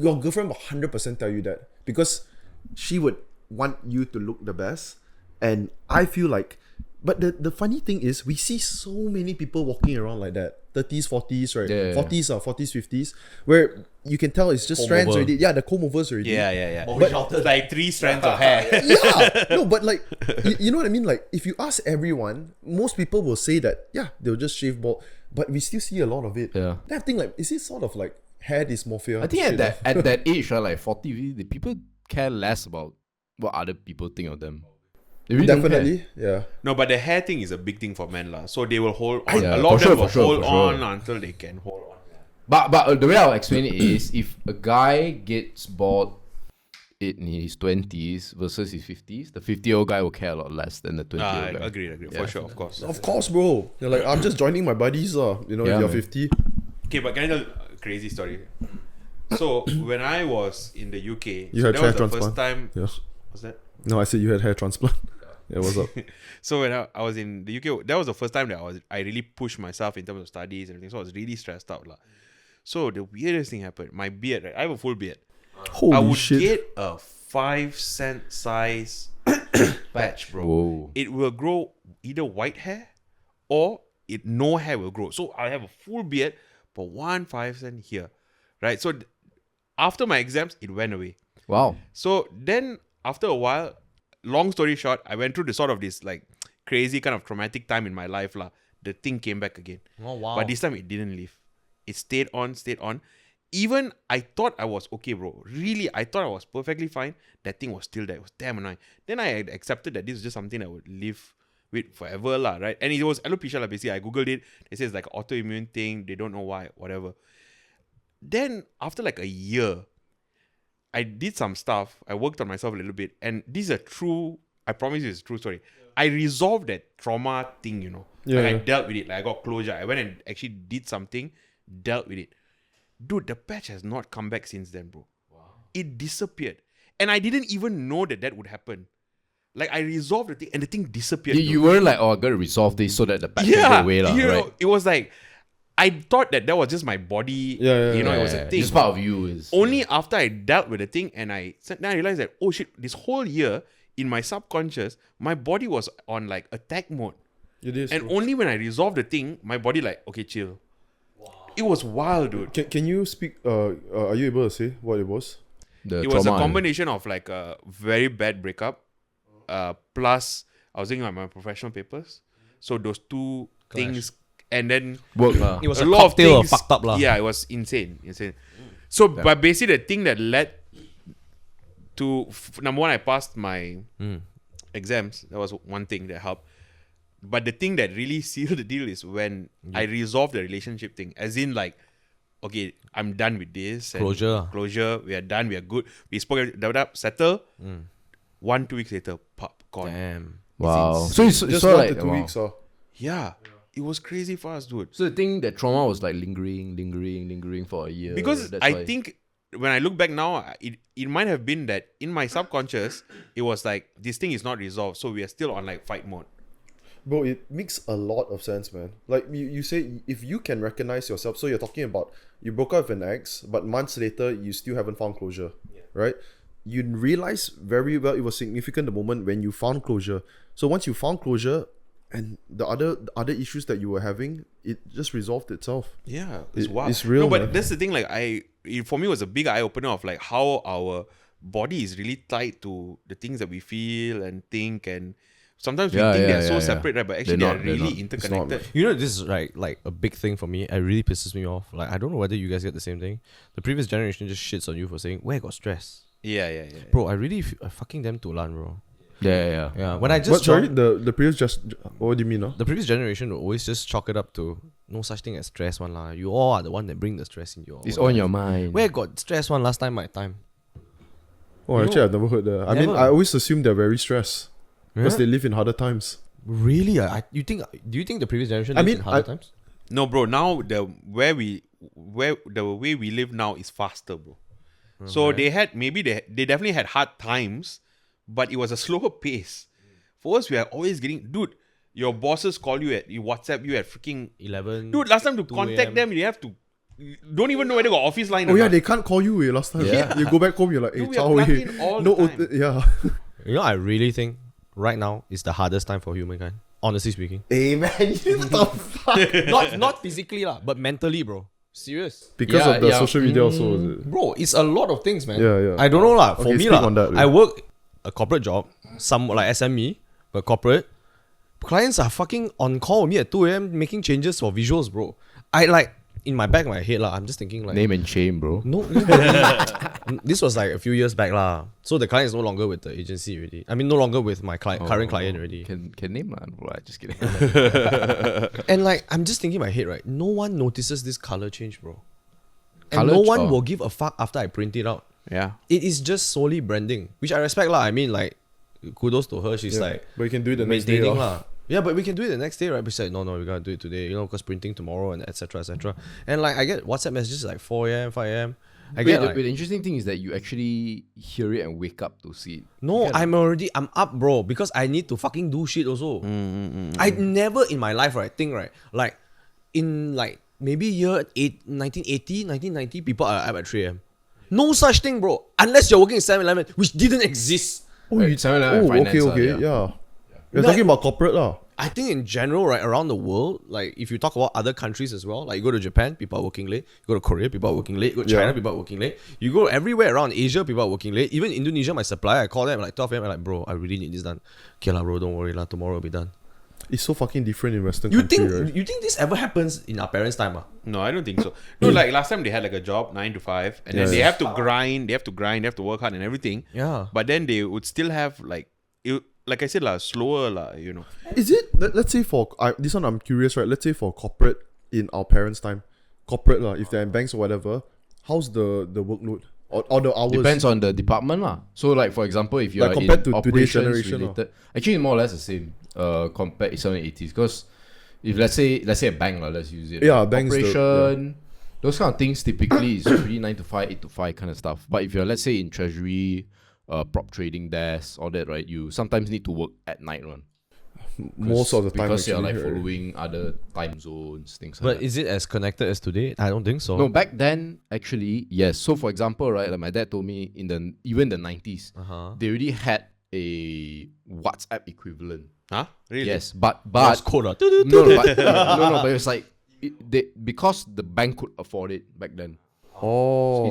your girlfriend will 100% tell you that because she would want you to look the best, and I feel like. But the funny thing is, we see so many people walking around like that, 30s, 40s, right? Yeah. 40s, 50s, where you can tell it's just Comb strands over. already. Yeah, the comb overs already. Yeah. But- But like 3 strands of hair. Yeah, no, but like, you know what I mean? Like, if you ask everyone, most people will say that, yeah, they'll just shave bald, but we still see a lot of it. Yeah. That thing, like, is it sort of like hair dysmorphia? I think Shit, at that age, right, like 40, the people care less about what other people think of them. They really don't care. definitely, yeah. No, but the hair thing is a big thing for men, lah. So they will hold on. Yeah, a lot of for them sure, will for sure, hold for sure. on until they can hold on. But the way I'll explain it is, if a guy gets bald in his 20s versus his 50s, the 50-year-old guy will care a lot less than the 20-year-old guy. Agreed. Yeah. For sure, of course. Of course, bro. You're like, I'm just joining my buddies, Yeah, you're man. 50. Okay, but can I tell a crazy story? So when I was in the UK, You so had that hair was the transplant? first time. Yeah. What's that? No, I said you had hair transplant. Yeah, what's up? So when I was in the UK, that was the first time that I really pushed myself in terms of studies and everything. So I was really stressed out, lah. So the weirdest thing happened. My beard, right? I have a full beard. I Holy would shit. get a 5-cent size patch, bro. Whoa. It will grow either white hair or no hair will grow. So I have a full beard, but 1 5 cent here, right? So after my exams, it went away. Wow. So then after a while, long story short, I went through this like crazy kind of traumatic time in my life, lah. The thing came back again. Oh, wow. But this time it didn't leave. It stayed on. Even I thought I was okay, bro. Really, I thought I was perfectly fine. That thing was still there. It was damn annoying. Then I had accepted that this is just something that would live with forever, lah, right? And it was alopecia, lah, basically. I googled it. They say it's like an autoimmune thing. They don't know why, whatever. Then after like a year, I did some stuff. I worked on myself a little bit. And this is I promise you it's a true story. I resolved that trauma thing, you know. Yeah, I yeah. dealt with it. Like I got closure. I went and actually did something, dealt with it. Dude, the patch has not come back since then, bro. Wow. It disappeared. And I didn't even know that would happen. Like I resolved the thing and the thing disappeared. You weren't like, oh, I gotta resolve this so that the patch can yeah, go away, lah, you know, right? it was like, I thought that was just my body. Yeah, you know, yeah, it was a thing. This part of you is Only after I dealt with the thing and then I realized that, oh shit, this whole year in my subconscious, my body was on like attack mode. It is. And bro. only when I resolved the thing, my body like, okay, chill. Wow. It was wild, dude. Can you speak? Are you able to say what it was? the It was a trauma. combination of like a very bad breakup, plus I was doing like my professional papers. So those two things, and then Work, lah. It was a a lot of cocktail of things. fucked up, lah. Yeah, it was insane. So, but basically the thing that led to number one, I passed my exams. That was one thing that helped. But the thing that really sealed the deal is when I resolved the relationship thing. As in like, okay, I'm done with this. And Closure. Closure. We are done. We are good. We spoke, settle. 1-2 weeks later, pop, gone. Damn. Wow. It's So it's Just so 1 like to 2 wow. weeks. Yeah. It was crazy fast, dude. So the thing that trauma was like lingering for a year. Because That's I why. think when I look back now, it might have been that in my subconscious, it was like this thing is not resolved, so we are still on like fight mode. Bro, it makes a lot of sense, man. Like you say, if you can recognize yourself, so you're talking about you broke up with an ex, but months later you still haven't found closure, right? You realize very well it was significant the moment when you found closure. So once you found closure, and the other issues that you were having, it just resolved itself. Yeah, it's It- wild. it's real, No, but man. that's the thing. Like for me, it was a big eye opener of like how our body is really tied to the things that we feel and think, and sometimes we Yeah, think yeah, they're so yeah, yeah. separate, right? But actually, They're they're not, they're really not. interconnected. It's You know, this is like a big thing for me. It really pisses me off. Like, I don't know whether you guys get the same thing. The previous generation just shits on you for saying, where got stress? Yeah. Bro, I really fucking them to learn, bro. Yeah. Yeah, when I What, just sorry, joined, the previous just what do you mean? the previous generation will always just chalk it up to no such thing as stress one lah. You all are the one that bring the stress in your It's life. on your mind. Where got stress one last time my time? Oh, actually, I've never heard that. I mean, Never. I always assume they're very stressed because Yeah? they live in harder times. Really? Do you think the previous generation I lives mean, in harder times? No, bro. Now the way we live now is faster, bro. So they definitely had hard times, but it was a slower pace. For us, we are always getting, dude. Your bosses call you you WhatsApp you at freaking 11. dude. Last time to 2 contact AM. them, you have to don't even know whether got office line. Oh or yeah, not. they can't call you last time. Yeah. You go back home, you're like, hey, Dude, we are chow, plugged hey. in all No, the time. yeah. You know, I really think right now is the hardest time for humankind. Honestly speaking. Hey man, what the fuck? not physically lah, but mentally, bro. Serious. Because Yeah, of the yeah. social media also. Is it? Bro, it's a lot of things, man. Yeah, yeah. I don't know lah. For Okay, me speak lah, on that, I dude. work a corporate job, some like SME, but corporate. Clients are fucking on call with me at 2 a.m. making changes for visuals, bro. I like in my back of my head lah. I'm just thinking like Name and shame, bro. no. This was like a few years back lah. So the client is no longer with the agency already. I mean, no longer with my current client already. Can name lah, bro. I just kidding. And like I'm just thinking in my head, right? No one notices this color change, bro. And Colour no ch- one oh. will give a fuck after I print it out. Yeah. It is just solely branding, which I respect lah. I mean, like, kudos to her. She's Yeah. like But you can do it the next day. maintaining lah. lah. Yeah, but we can do it the next day, right? But she's like, no, we gotta do it today, because printing tomorrow and etc. And like I get WhatsApp messages like 4 a.m., 5 a.m. I get like, But the interesting thing is that you actually hear it and wake up to see it. no, I'm up, bro, because I need to fucking do shit also. I never in my life, right, think, right, like in like maybe year 1980, 1990, people are up at 3 a.m. No such thing, bro, unless you're working in 7-Eleven, which didn't exist. Oh, you, 7-Eleven finance, okay, yeah. yeah. You're No, talking about corporate lah. I think in general, right, around the world, like if you talk about other countries as well, like you go to Japan, people are working late. You go to Korea, people are working late. You go to China, Yeah. people are working late. You go everywhere around Asia, people are working late. Even Indonesia, my supplier, I call them like 12 a.m. I'm like, bro, I really need this done. Okay lah, bro, don't worry lah, tomorrow will be done. It's so fucking different in Western You country, think right? you think this ever happens in our parents' time? No, I don't think so. No, like last time they had like a job 9 to 5, and then Yeah. they have to grind, they have to work hard and everything. Yeah. But then they would still have like I said slower Is it? Let's say for this one, I'm curious, right? Let's say for corporate in our parents' time, corporate lah, if they're in banks or whatever, how's the workload or the hours? Depends on the department lah. So like for example, if you're Like compared in to today's operations generation, related, actually it's more or less the same. Compared to 70s, because if let's say a bank lah, let's use it. Yeah, banks the- operation. Those kind of things typically is pretty 9 to 5, 8 to 5 kind of stuff. But if you're let's say in treasury, prop trading desk, all that, right? You sometimes need to work at night, one. Most of the time, because you're actually, like right? following other time zones, things like But that. is it as connected as today? I don't think so. No, back then actually, yes. So for example, right, like my dad told me even the 90s, they already had a WhatsApp equivalent. Huh? Really? Yes, but Morse code lah. no, but it was like because the bank could afford it back then. Oh,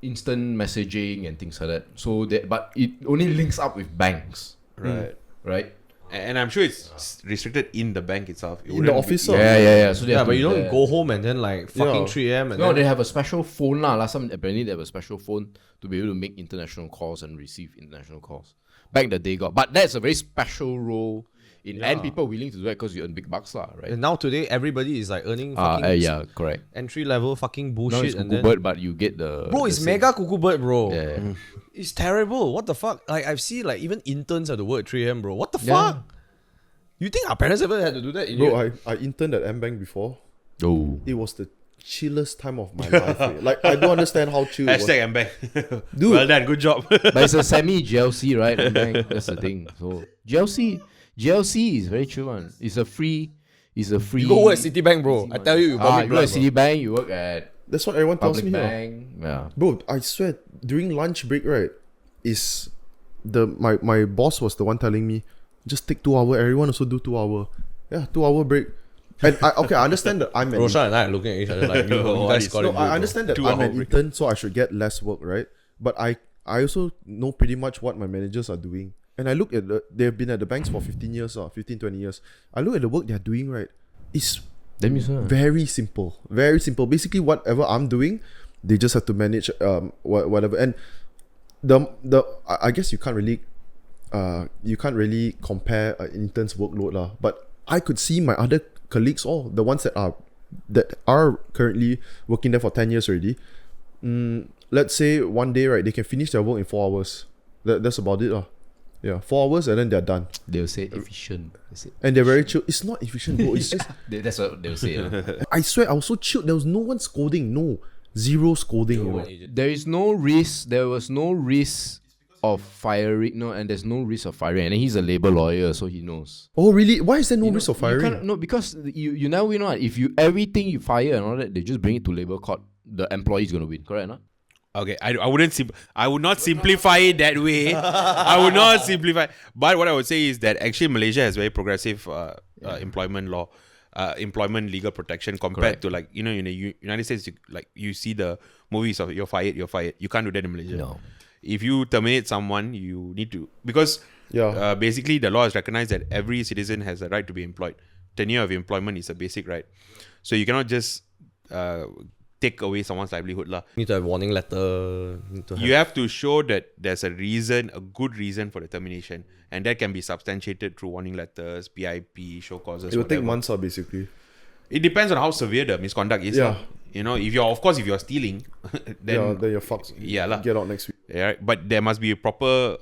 Instant messaging and things like that. So but it only links up with banks, right? And I'm sure it's restricted in the bank itself. It in the wouldn't be- office, lah. Yeah. So they Yeah, have but to you be don't there. go home and then like fucking Yeah. 3 a.m. and No, then they have a special phone lah. Last time apparently they have a special phone to be able to make international calls and receive international calls. Back in the day, but that's a very special role and people are willing to do that because you earn big bucks lah, right? And now today everybody is like earning fucking Yeah, correct. entry level fucking Now bullshit it's and Cuckoo then Bird, but you get the bro, the it's same- mega cuckoo bird, bro. Yeah. It's terrible. What the fuck? Like I've seen like even interns have to work at 3 a.m. bro. What the Yeah. fuck? You think our parents ever had to do that? Bro, I interned at M-Bank before. Oh. It was the chillest time of my life. Like, I don't understand how chill it was. Hashtag MBank. Dude. Well done, good job. But it's a semi-GLC, right? M-Bank, that's the thing. So GLC is very chill one. It's a free. You go work at Citibank, bro. I tell you, you got You work at Citibank, you work at That's what everyone tells Public me. Bank. Yeah. Bro, I swear, during lunch break, right, is my boss was the one telling me, just take 2 hour. Everyone also do 2 hour. Yeah, 2 hour break. And I understand that I'm an Roeshan and I are looking at each other like, you guys got it. No, I understand that 2 I'm hour an break. intern, so I should get less work, right? But I also know pretty much what my managers are doing. And I look at they've been at the banks for 15 years, 15, 20 years. I look at the work they're doing, right? It's very simple. Very simple. Basically, whatever I'm doing, they just have to manage whatever. And I guess you can't really compare an intern's workload lah. But I could see my other colleagues, all the ones that are currently working there for 10 years already. Let's say one day, right, they can finish their work in 4 hours. That's about it lah. Yeah, 4 hours and then they're done. They'll say efficient. And they're very chill. It's not efficient, bro. It's just That's what they'll say. I swear I was so chilled. There was no one scolding. No. Zero scolding. You know. There is no risk. There was no risk of firing. No, and there's no risk of firing. And he's a labor lawyer, so he knows. Oh really? Why is there no risk of You firing? can't- no, because you never win. If you everything you fire and all that, they just bring it to labor court. The employee is gonna win. Correct, no? Okay, I would not simplify it that way. I would not simplify. But what I would say is that actually Malaysia has very progressive employment law, employment legal protection compared to like in the United States. You see the movies of you're fired. You can't do that in Malaysia. No. If you terminate someone, you need to because basically the law has recognized that every citizen has a right to be employed. Tenure of employment is a basic right, so you cannot just take away someone's livelihood lah. Need to have warning letter. You have to show that there's a good reason for the termination, and that can be substantiated through warning letters, PIP, show causes. It will take whatever. months, basically. It depends on how severe the misconduct is. Yeah. lah. If you're stealing, then Then you're fucked. Yeah lah. Get out next week. Yeah, but there must be a proper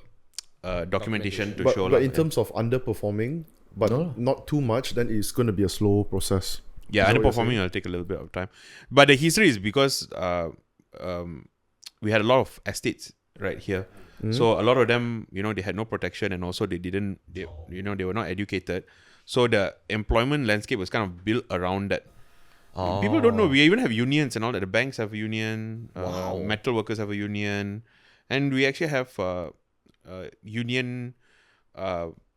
documentation to show. But lah. in terms of underperforming, but not too much, then it's going to be a slow process. Yeah, Is that what you're underperforming will take a little bit of time. But the history is because we had a lot of estates right here. So a lot of them, they had no protection, and also they were not educated. So the employment landscape was kind of built around that. People don't know. We even have unions and all that. The banks have a union. Metal workers have a union. And we actually have union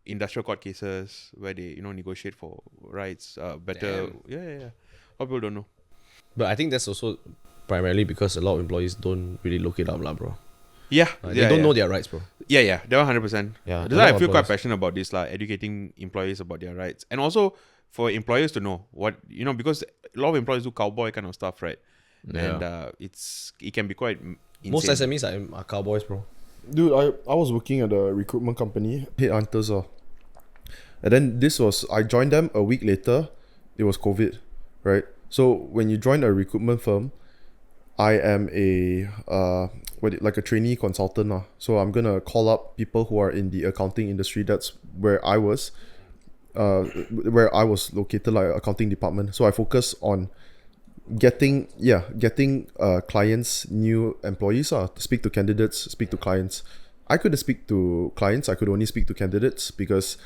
industrial court cases where they negotiate for rights better. Yeah. A lot of people don't know. But I think that's also primarily because a lot of employees don't really look it up lah, bro. They They don't know their rights, bro. Yeah, they're 100%. Yeah, That's a why lot I of feel quite employers. passionate about this, educating employees about their rights. And also for employers to know what, because a lot of employers do cowboy kind of stuff, right? And it can be quite insane. Most SMEs are cowboys, bro. Dude, I was working at a recruitment company, headhunters. And then I joined them a week later. It was COVID, right? So when you join a recruitment firm, I am like a trainee consultant. So I'm going to call up people who are in the accounting industry. That's where I was located, like accounting department. So I focus on getting clients, new employees to speak to candidates, speak to clients. I couldn't speak to clients. I could only speak to candidates because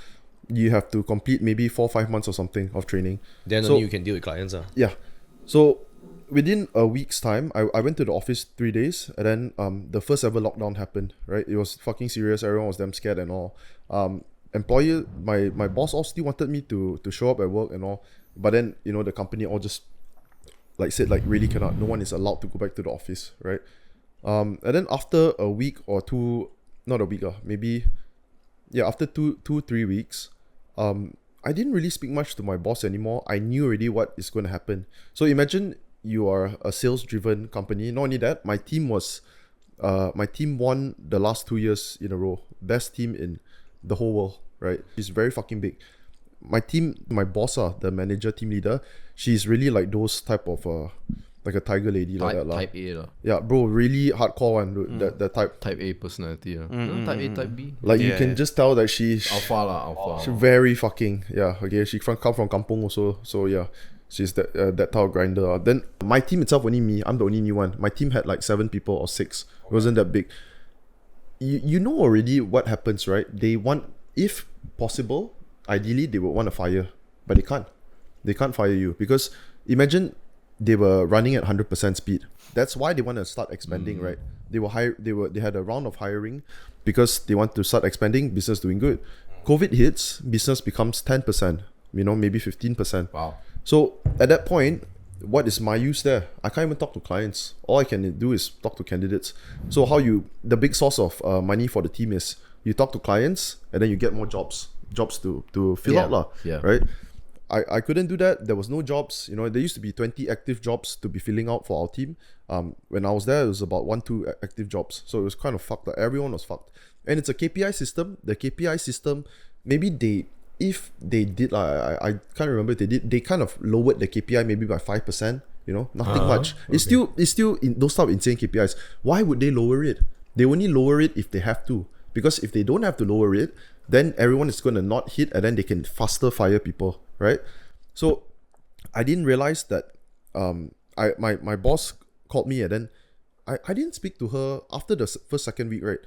you have to complete maybe 4 or 5 months or something of training. Then only you can deal with clients. Yeah. So within a week's time, I went to the office 3 days, and then the first ever lockdown happened, right? It was fucking serious. Everyone was damn scared and all. Employer, my boss all still wanted me to show up at work and all. But then, the company all just said really cannot. No one is allowed to go back to the office, right? And then after a week or two, not a week, maybe, after 2-3 weeks, I didn't really speak much to my boss anymore. I knew already what is going to happen. So imagine you are a sales-driven company. Not only that, my team won the last 2 years in a row. Best team in the whole world, right? It's very fucking big. My team, my boss, the manager, team leader, she's really like those type of like a tiger lady like that lah. Type A lah. Yeah, bro, really hardcore one. Dude, that type. Type A personality lah. Type A, Type B. Like you Yeah, can yeah. just tell that she's Alpha. very fucking okay. She come from kampong also, so yeah, she's that type of grinder. Then my team itself only me. I'm the only new one. My team had like 7 people or 6. It wasn't that big. You know already what happens, right? They want, if possible, ideally they would want to fire, but they can't. They can't fire you because imagine they were running at 100% speed. That's why they want to start expanding, right? They had a round of hiring because they want to start expanding, business doing good. COVID hits, business becomes 10%, maybe 15%. Wow. So at that point, what is my use there? I can't even talk to clients. All I can do is talk to candidates. So the big source of money for the team is you talk to clients and then you get more jobs to fill out lah, right? I couldn't do that. There was no jobs. There used to be 20 active jobs to be filling out for our team. When I was there, it was about 1-2 active jobs. So it was kind of fucked. Like, everyone was fucked. And it's a KPI system. The KPI system, maybe if they did, I can't remember if they did, they kind of lowered the KPI maybe by 5%, nothing much. It's still in those type of insane KPIs. Why would they lower it? They only lower it if they have to. Because if they don't have to lower it, then everyone is going to not hit and then they can faster fire people, right? So I didn't realize that my boss called me and then I didn't speak to her after the second week, right?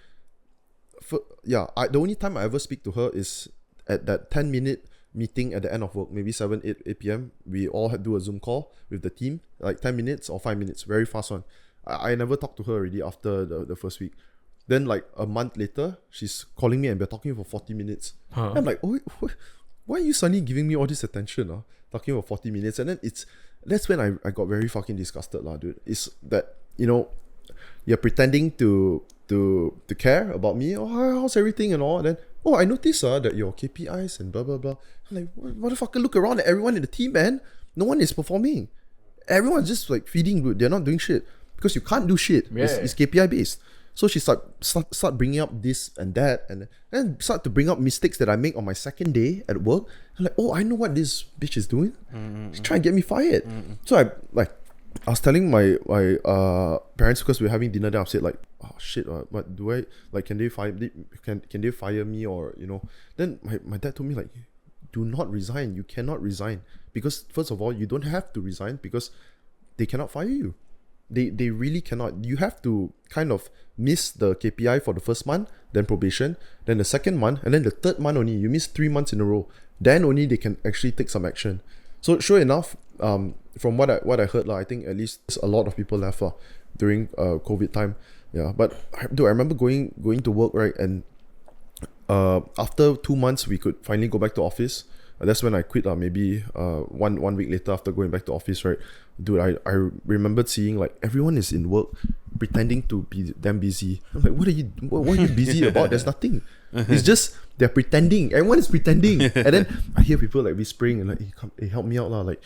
The only time I ever speak to her is at that 10-minute meeting at the end of work, maybe 8 p.m. We all had to do a Zoom call with the team, like 10 minutes or 5 minutes, very fast one. I never talked to her already after the first week. Then like a month later, she's calling me and we're talking for 40 minutes. I'm like, oh, why are you suddenly giving me all this attention? Talking for 40 minutes. And then that's when I got very fucking disgusted, dude. It's that, you're pretending to care about me. Oh, how's everything and all. And then, I noticed that your KPIs and blah, blah, blah. I'm like, motherfucker, look around at everyone in the team, man. No one is performing. Everyone's just like feeding, dude. They're not doing shit. Because you can't do shit. Yeah. It's KPI based. So she start bringing up this and that and then start to bring up mistakes that I make on my second day at work. I'm like, I know what this bitch is doing. She's trying to get me fired. So I was telling my parents because we were having dinner. Then I said like, oh shit, what do I like? Can they fire me or Then my dad told me like, do not resign. You cannot resign because first of all, you don't have to resign because they cannot fire you. They really cannot. You have to kind of miss the KPI for the first month, then probation, then the second month, and then the third month only. You miss 3 months in a row. Then only they can actually take some action. So sure enough, from what I heard, I think at least a lot of people left during COVID time. Yeah, but I remember going to work, right, and after 2 months we could finally go back to office. That's when I quit. Maybe 1 week later after going back to office, right, dude. I remembered seeing like everyone is in work, pretending to be damn busy. I'm like, what are you busy about? There's nothing. It's just they're pretending. Everyone is pretending, and then I hear people like whispering and like, hey, help me out lah, like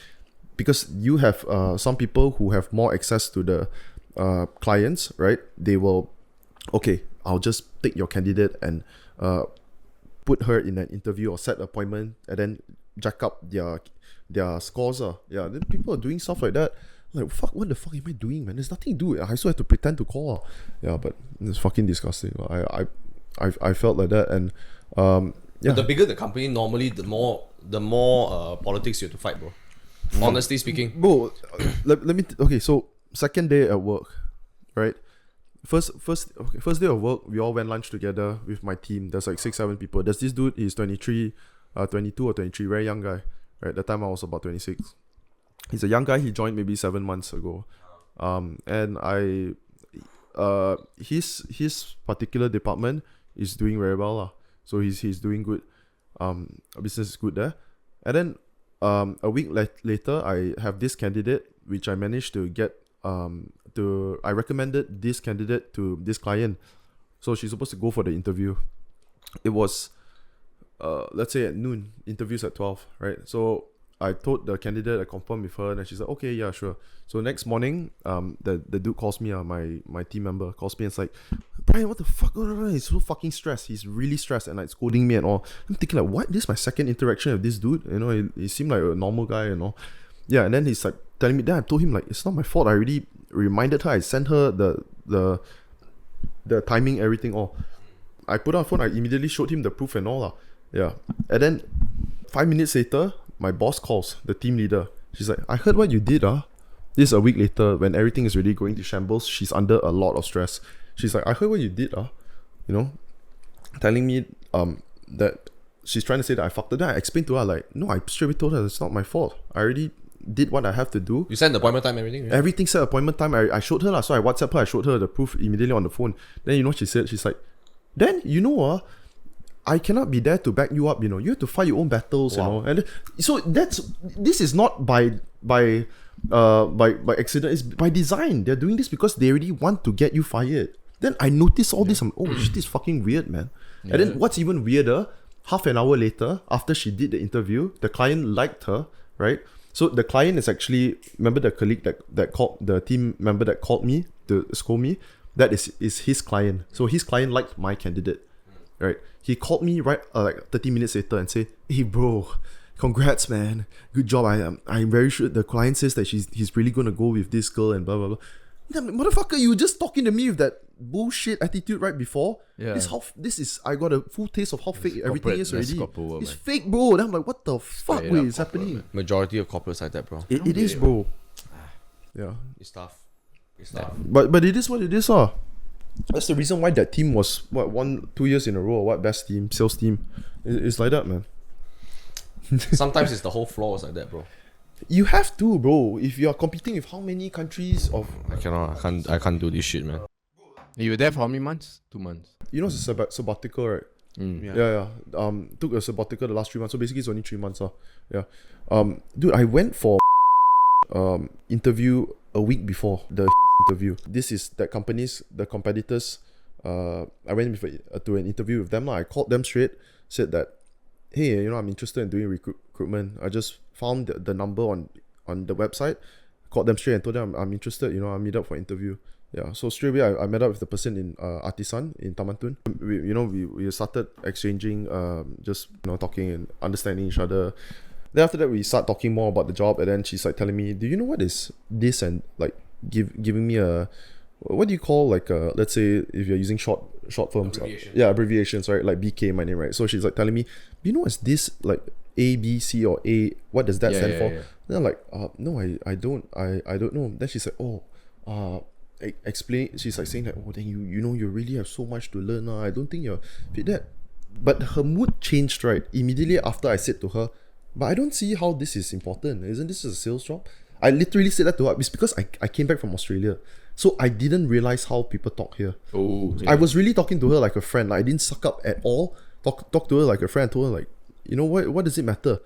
because you have some people who have more access to the clients, right? They will, okay, I'll just take your candidate and put her in an interview or set an appointment and then jack up their scores. Yeah, then people are doing stuff like that. Like, fuck, what the fuck am I doing, man? There's nothing to do. I still have to pretend to call. Yeah, but it's fucking disgusting. I felt like that, and yeah. But the bigger the company, normally the more politics you have to fight, bro. Honestly speaking, bro. Let me. Okay, so second day at work, right? First day of work, we all went lunch together with my team. There's like 6-7 people. There's this dude, he's 22 or 23, very young guy. Right, at the time I was about 26. He's a young guy. He joined maybe 7 months ago, and his particular department is doing very well lah. So he's doing good. Business is good there. And then a week later, I have this candidate which I managed to get. I recommended this candidate to this client, so she's supposed to go for the interview. It was let's say at noon, interviews at 12, right? So I told the candidate, I confirmed with her, and she's like, okay, yeah, sure. So next morning, the dude calls me, my team member calls me and it's like, Brian, what the fuck? He's so fucking stressed. He's really stressed and like scolding me and all. I'm thinking like, what? This is my second interaction with this dude. He seemed like a normal guy and all. Yeah, and then he's like, telling me. Then I told him like, it's not my fault. I already reminded her. I sent her the timing, everything all. I put on phone. I immediately showed him the proof and all lah. Yeah. And then 5 minutes later, my boss calls, the team leader. She's like, I heard what you did, This is a week later when everything is really going to shambles. She's under a lot of stress. She's like, I heard what you did, you know, telling me that she's trying to say that I fucked her. Then I explained to her like, no, I straight away told her it's not my fault. I already did what I have to do. You sent the appointment time, everything? Right? Everything set appointment time. I showed her lah. So I WhatsApp her. I showed her the proof immediately on the phone. Then you know what she said? She's like, then you know I cannot be there to back you up. You know, you have to fight your own battles. Wow. You know, and so this is not by accident. It's by design. They're doing this because they already want to get you fired. Then I noticed all this. I'm shit, this is fucking weird, man. Yeah. And then what's even weirder? Half an hour later, after she did the interview, the client liked her, right? So the client is actually, remember the colleague that called, the team member that called me to scold me? That is his client. So his client liked my candidate, right? He called me right like 30 minutes later and said, hey bro, congrats man, good job. I'm very sure the client says that he's really gonna go with this girl and blah blah blah. Yeah, motherfucker, you were just talking to me with that bullshit attitude right before. Yeah. I got a full taste of how fake everything is already. World, it's fake, bro. Then I'm like, what the fuck is happening? Man. Majority of corporates like that, bro. It is, bro. Yeah. It's tough. It's tough. But it is what it is, That's the reason why that team was 2 years in a row. What best team, sales team? It's like that, man. Sometimes it's the whole floor is like that, bro. You have to, bro. If you are competing with how many countries of, I can't do this shit, man. You were there for how many months? 2 months. you know, it's a sabbatical, right? Yeah. Took a sabbatical the last 3 months. So basically, it's only 3 months, Yeah. Dude, I went for interview a week before the interview. This is that companies, the competitors. I went to an interview with them. I called them straight, said that, hey, you know, I'm interested in doing recruitment. I just found the number on the website, called them straight and told them I'm interested, you know, I'll meet up for interview. Yeah, so straight away I met up with the person in Artisan in Taman Tun. We started exchanging, just, you know, talking and understanding each other. Then after that we start talking more about the job, and then she's like telling me, do you know what is this, and like giving me a, what do you call, like let's say if you're using short forms, abbreviations, right? Like BK, my name, right? So she's like telling me, do you know what's this, like A, B, C, or A? What does that stand for? Yeah. Then I'm like, no, I don't know. Then she's like, explain. She's like saying that, oh, then you know, you really have so much to learn. I don't think you're fit that. But her mood changed right immediately after I said to her, but I don't see how this is important. Isn't this a sales job? I literally said that to her. It's because I came back from Australia, so I didn't realize how people talk here. I was really talking to her like a friend. Like, I didn't suck up at all. Talk to her like a friend. Told her like, you know what does it matter?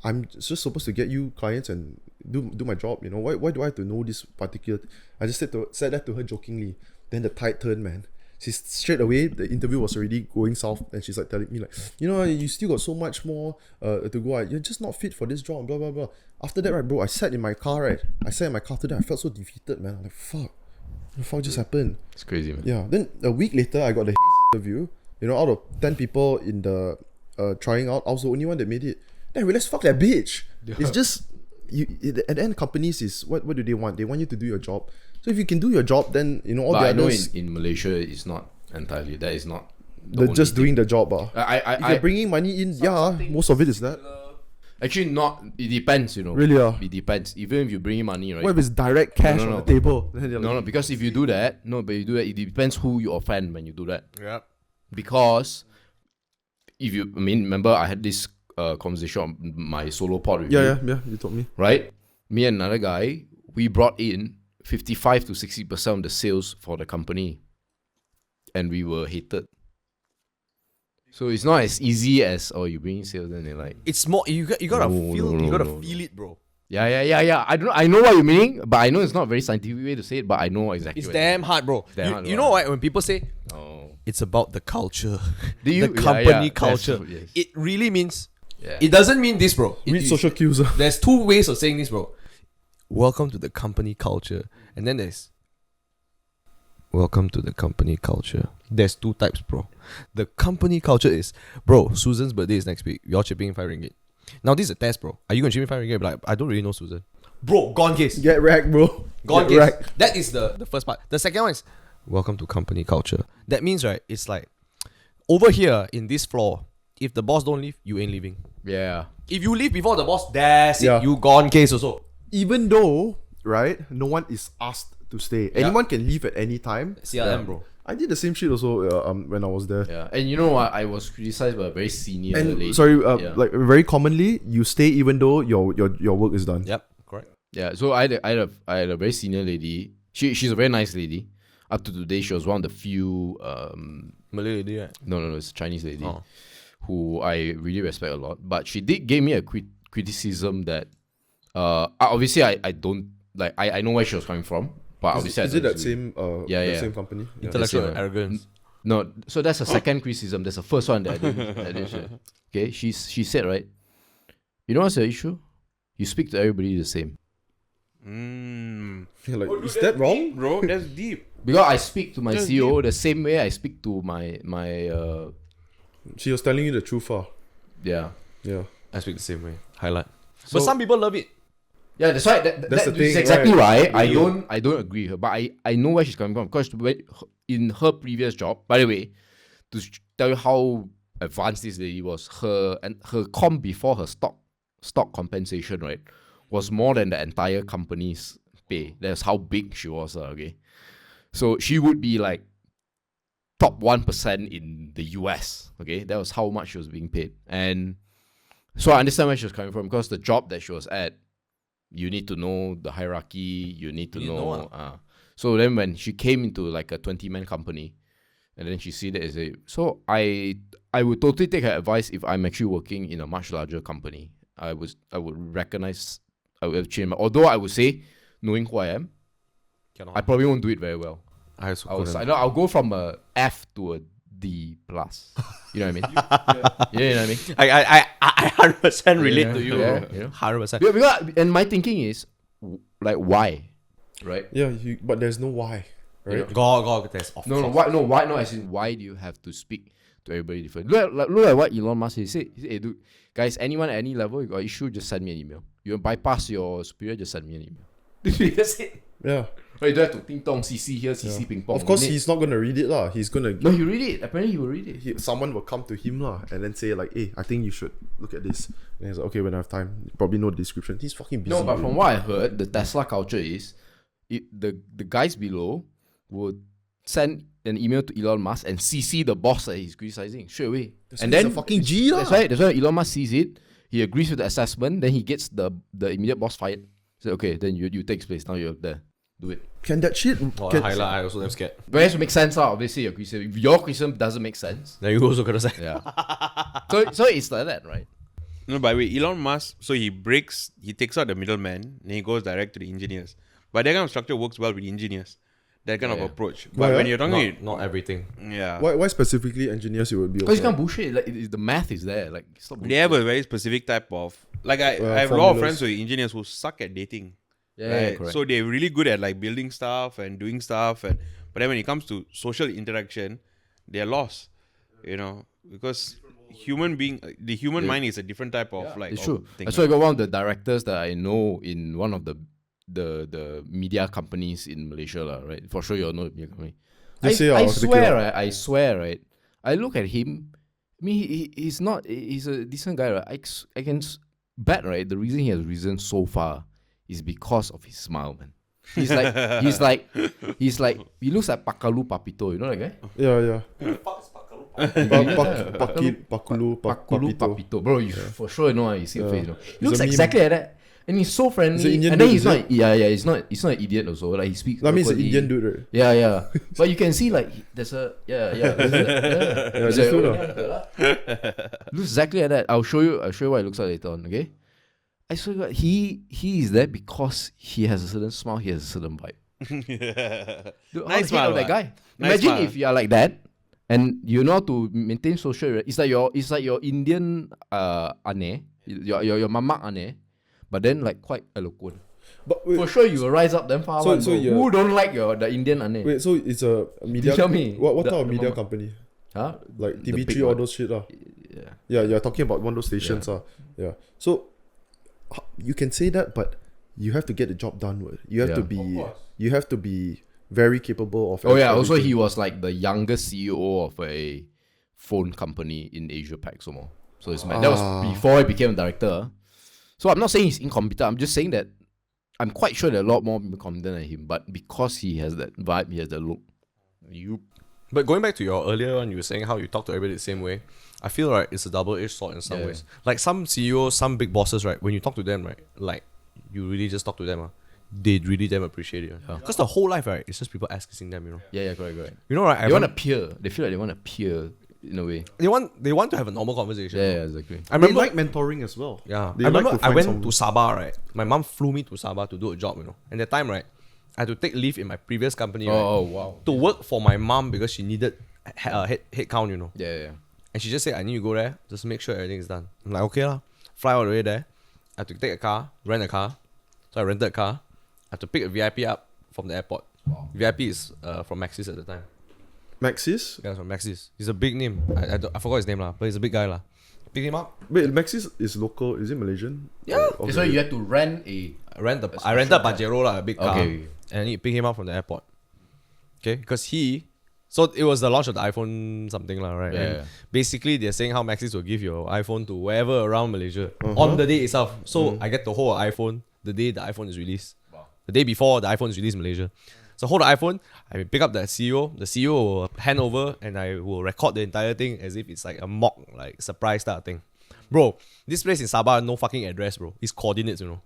I'm just supposed to get you clients and do my job. You know, why do I have to know this particular? I just said that to her jokingly. Then the tide turned, man. She's straight away, the interview was already going south, and she's like telling me like, you know, you still got so much more to go. You're just not fit for this job, blah blah blah. After that, right, bro, I sat in my car today. I felt so defeated, man. I'm like, fuck, what the fuck just happened? It's crazy, man. Yeah. Then a week later, I got the interview. You know, out of 10 people in the trying out, I was the only one that made it. Then I realized, fuck that bitch. Yeah. It's just at the end, companies is what do they want? They want you to do your job. So if you can do your job, then, you know, all but the I know others. in Malaysia, it's not entirely. That is not. They're just doing the job. If you're bringing money in, most of it is that. Actually, not. It depends, you know. Really? It depends. Even if you bring in money, right? What if it's direct cash on the table? No, because if you do that, it depends who you offend when you do that. Yeah. Because remember I had this conversation on my solo pod with you. Yeah, you told me. Right? Me and another guy, we brought in 55 to 60% of the sales for the company. And we were hated. So it's not as easy as, you bring in sales and they're like, it's more, you gotta feel it, bro. Yeah. I know what you mean, but I know it's not a very scientific way to say it, but I know exactly. It's damn hard, bro. You know what? When people say, it's about the culture, the company culture, yes. It really means. Yeah. It doesn't mean this, bro. Read social cues. There's two ways of saying this, bro. Welcome to the company culture, and then there's welcome to the company culture. There's two types, bro. The company culture is, bro, Susan's birthday is next week. You're chipping in 5 ringgit. Now this is a test, bro. Are you gonna chip in 5 ringgit? Like, I don't really know Susan. Bro, gone case. Get wrecked, bro. Gone Get case. wrecked. That is the first part. The second one is welcome to company culture. That means, right, it's like over here in this floor, if the boss don't leave, you ain't leaving. Yeah. If you leave before the boss, that's Yeah. it. You gone case also. Even though, right, no one is asked to stay. Anyone can leave at any time. CLM, bro. I did the same shit also when I was there. Yeah. And you know what? I was criticized by a very senior lady. And sorry, Yeah. like very commonly, you stay even though your work is done. Yep, correct. Yeah, so I had a very senior lady. She's a very nice lady. Up to today, she was one of the few Malay lady, right? no, it's a Chinese lady Oh. who I really respect a lot. But she did give me a criticism that obviously I don't like. I know where she was coming from, but obviously Is I it don't that same Yeah, the yeah. same company? Yeah. Intellectual Yes, arrogance. No, so that's a second criticism. There's a first one that I didn't share. Okay, she said, right, you know what's the issue? You speak to everybody the same. You're like, is that wrong? Bro, that's deep. Because I speak to my Just CEO the same way I speak to my She was telling you the truth, yeah. Yeah. I speak the same way. Highlight. So- But some people love it. Yeah, that's why. That's the That's thing, exactly right? right. I don't agree with her, but I know where she's coming from because in her previous job. By the way, to tell you how advanced this lady was, her comp before her stock compensation, right, was more than the entire company's pay. That's how big she was. Okay, so she would be like top 1% in the US. Okay, that was how much she was being paid, and so I understand where she was coming from because the job that she was at, you need to know the hierarchy, you need to know. So then when she came into like a 20-man company, and then she see that as a, so I would totally take her advice if I'm actually working in a much larger company. I would recognize, I would change. Although I would say, knowing who I am, I probably won't do it very well. I'll go from a F to a D plus. You know what I mean? You know what I mean? I 100% relate to you, Yeah, bro. you know? 100%. Because, and my thinking is, like, why? Right? Yeah, but there's no why, right? God, there's of No, course. why? No, as in, why do you have to speak to everybody different? Look at what Elon Musk said. He said, hey, dude, guys, anyone at any level, you got issue, just send me an email. You bypass your superior, just send me an email. That's it. Yeah. Right, you don't have to ting tong, CC here, CC ping pong. Of course, he's not gonna read it lah. He's gonna. No, he read it. Apparently, he will read it. Someone will come to him lah, and then say like, "Hey, I think you should look at this." And he's like, "Okay, when I have time." Probably know the description. He's fucking busy. No, but from what I heard, the Tesla culture is, the guys below would send an email to Elon Musk and CC the boss that he's criticizing straight away. And then a fucking G lah. That's why Elon Musk sees it. He agrees with the assessment. Then he gets the immediate boss fired. So okay, then you take space. Now you're there. Do it. Can that shit? Oh, can, highlight, I also am scared. But it has to make sense, obviously. Your criticism. If your criticism doesn't make sense, Then you also gotta say. yeah. so it's like that, right? No, by the way, Elon Musk, so he takes out the middleman and he goes direct to the engineers. But that kind of structure works well with engineers. That kind of approach. But Why, when you're talking Not everything. yeah. Why specifically engineers you would be? Because you also- can't bullshit. Like the math is there. Like stop They have a very specific type of I have a lot of friends with engineers who suck at dating. yeah, Right? correct. So they're really good at like building stuff and doing stuff, but then when it comes to social interaction, they're lost. You know, because the human mind is a different type of like. It's of true. thing, So I got one of the directors that I know in one of the media companies in Malaysia, right? For sure, you all know the media company. Just say, I'll stick it out. I swear, right? I look at him. I mean, he's a decent guy, right? I can bet, right? The reason he has risen so far is because of his smile, man. He looks like Pakalu Papito, you know that guy? Yeah. Pakulu Pakulu Papito. Papito, bro. You for sure know. You see the face, you know. He looks a meme. exactly like that, and he's so friendly. He's an Indian and then dude, he's is not. Yeah. He's not an idiot also. Like he speaks. That means an locally. Indian dude, right? Yeah. But you can see like there's a this dude looks exactly like that. I'll show you what it looks like later on. Okay. I swear to God, he is there because he has a certain smile. He has a certain vibe. Dude, Nice how the hell smile, that guy. Nice Imagine smile. if you are like that, and you know how to maintain social. It's like your Indian ane, your mamak ane, but then like quite eloquent. But wait, For sure, you will rise up then far. So- one, so bro. you're- Who don't like the Indian ane? wait, so it's a media. tell me. What The- type of the media mama- company? Huh? Like The big TV3, all one. those shit lah. Yeah. Yeah, you're talking about one of those stations. Yeah. So you can say that, but you have to get the job done with. You have Yeah. to be you have to be very capable of. Oh yeah, also everything. he was like the youngest CEO of a phone company in Asia Pac so more. So it's that was before he became a director. So I'm not saying he's incompetent. I'm just saying that I'm quite sure there are a lot more people competent than him. But because he has that vibe, he has that look. But going back to your earlier one, you were saying how you talk to everybody the same way. I feel like it's a double-edged sword in some ways. Like some CEOs, some big bosses, right? When you talk to them, right, like you really just talk to them, they really damn appreciate it. Because the whole life, right, it's just people asking them, you know. Yeah, correct. You know, right? They want to peer. They feel like they want to peer in a way. They want to have a normal conversation. Yeah, exactly. I They remember. like mentoring as well. Yeah, They I like remember to I find went someone. to Sabah, right? My mom flew me to Sabah to do a job, you know. And that time, right, I had to take leave in my previous company, right, Oh wow. to work for my mom because she needed head count, you know. Yeah. And she just said, I need to go there, just make sure everything is done. I'm like, okay lah. Fly all the way there. I had to take a car, rent a car. So I rented a car. I had to pick a VIP up from the airport. Wow. VIP is from Maxis at the time. Maxis? Yeah, from Maxis. He's a big name. I forgot his name lah, but he's a big guy lah. Pick him up. Wait, Maxis is local. Is it Malaysian? Yeah. Or That's why you had to rent a. I rented a Pajero lah, a big car. Okay. And I need to pick him up from the airport. Okay, because so it was the launch of the iPhone something lah, right? Yeah. And basically, they're saying how Maxis will give your iPhone to wherever around Malaysia on the day itself. So I get to hold an iPhone the day the iPhone is released. Wow. The day before the iPhone is released in Malaysia. So hold the iPhone, I will pick up the CEO. The CEO will hand over and I will record the entire thing as if it's like a mock, like surprise type of thing. Bro, this place in Sabah, no fucking address, bro. It's coordinates, you know.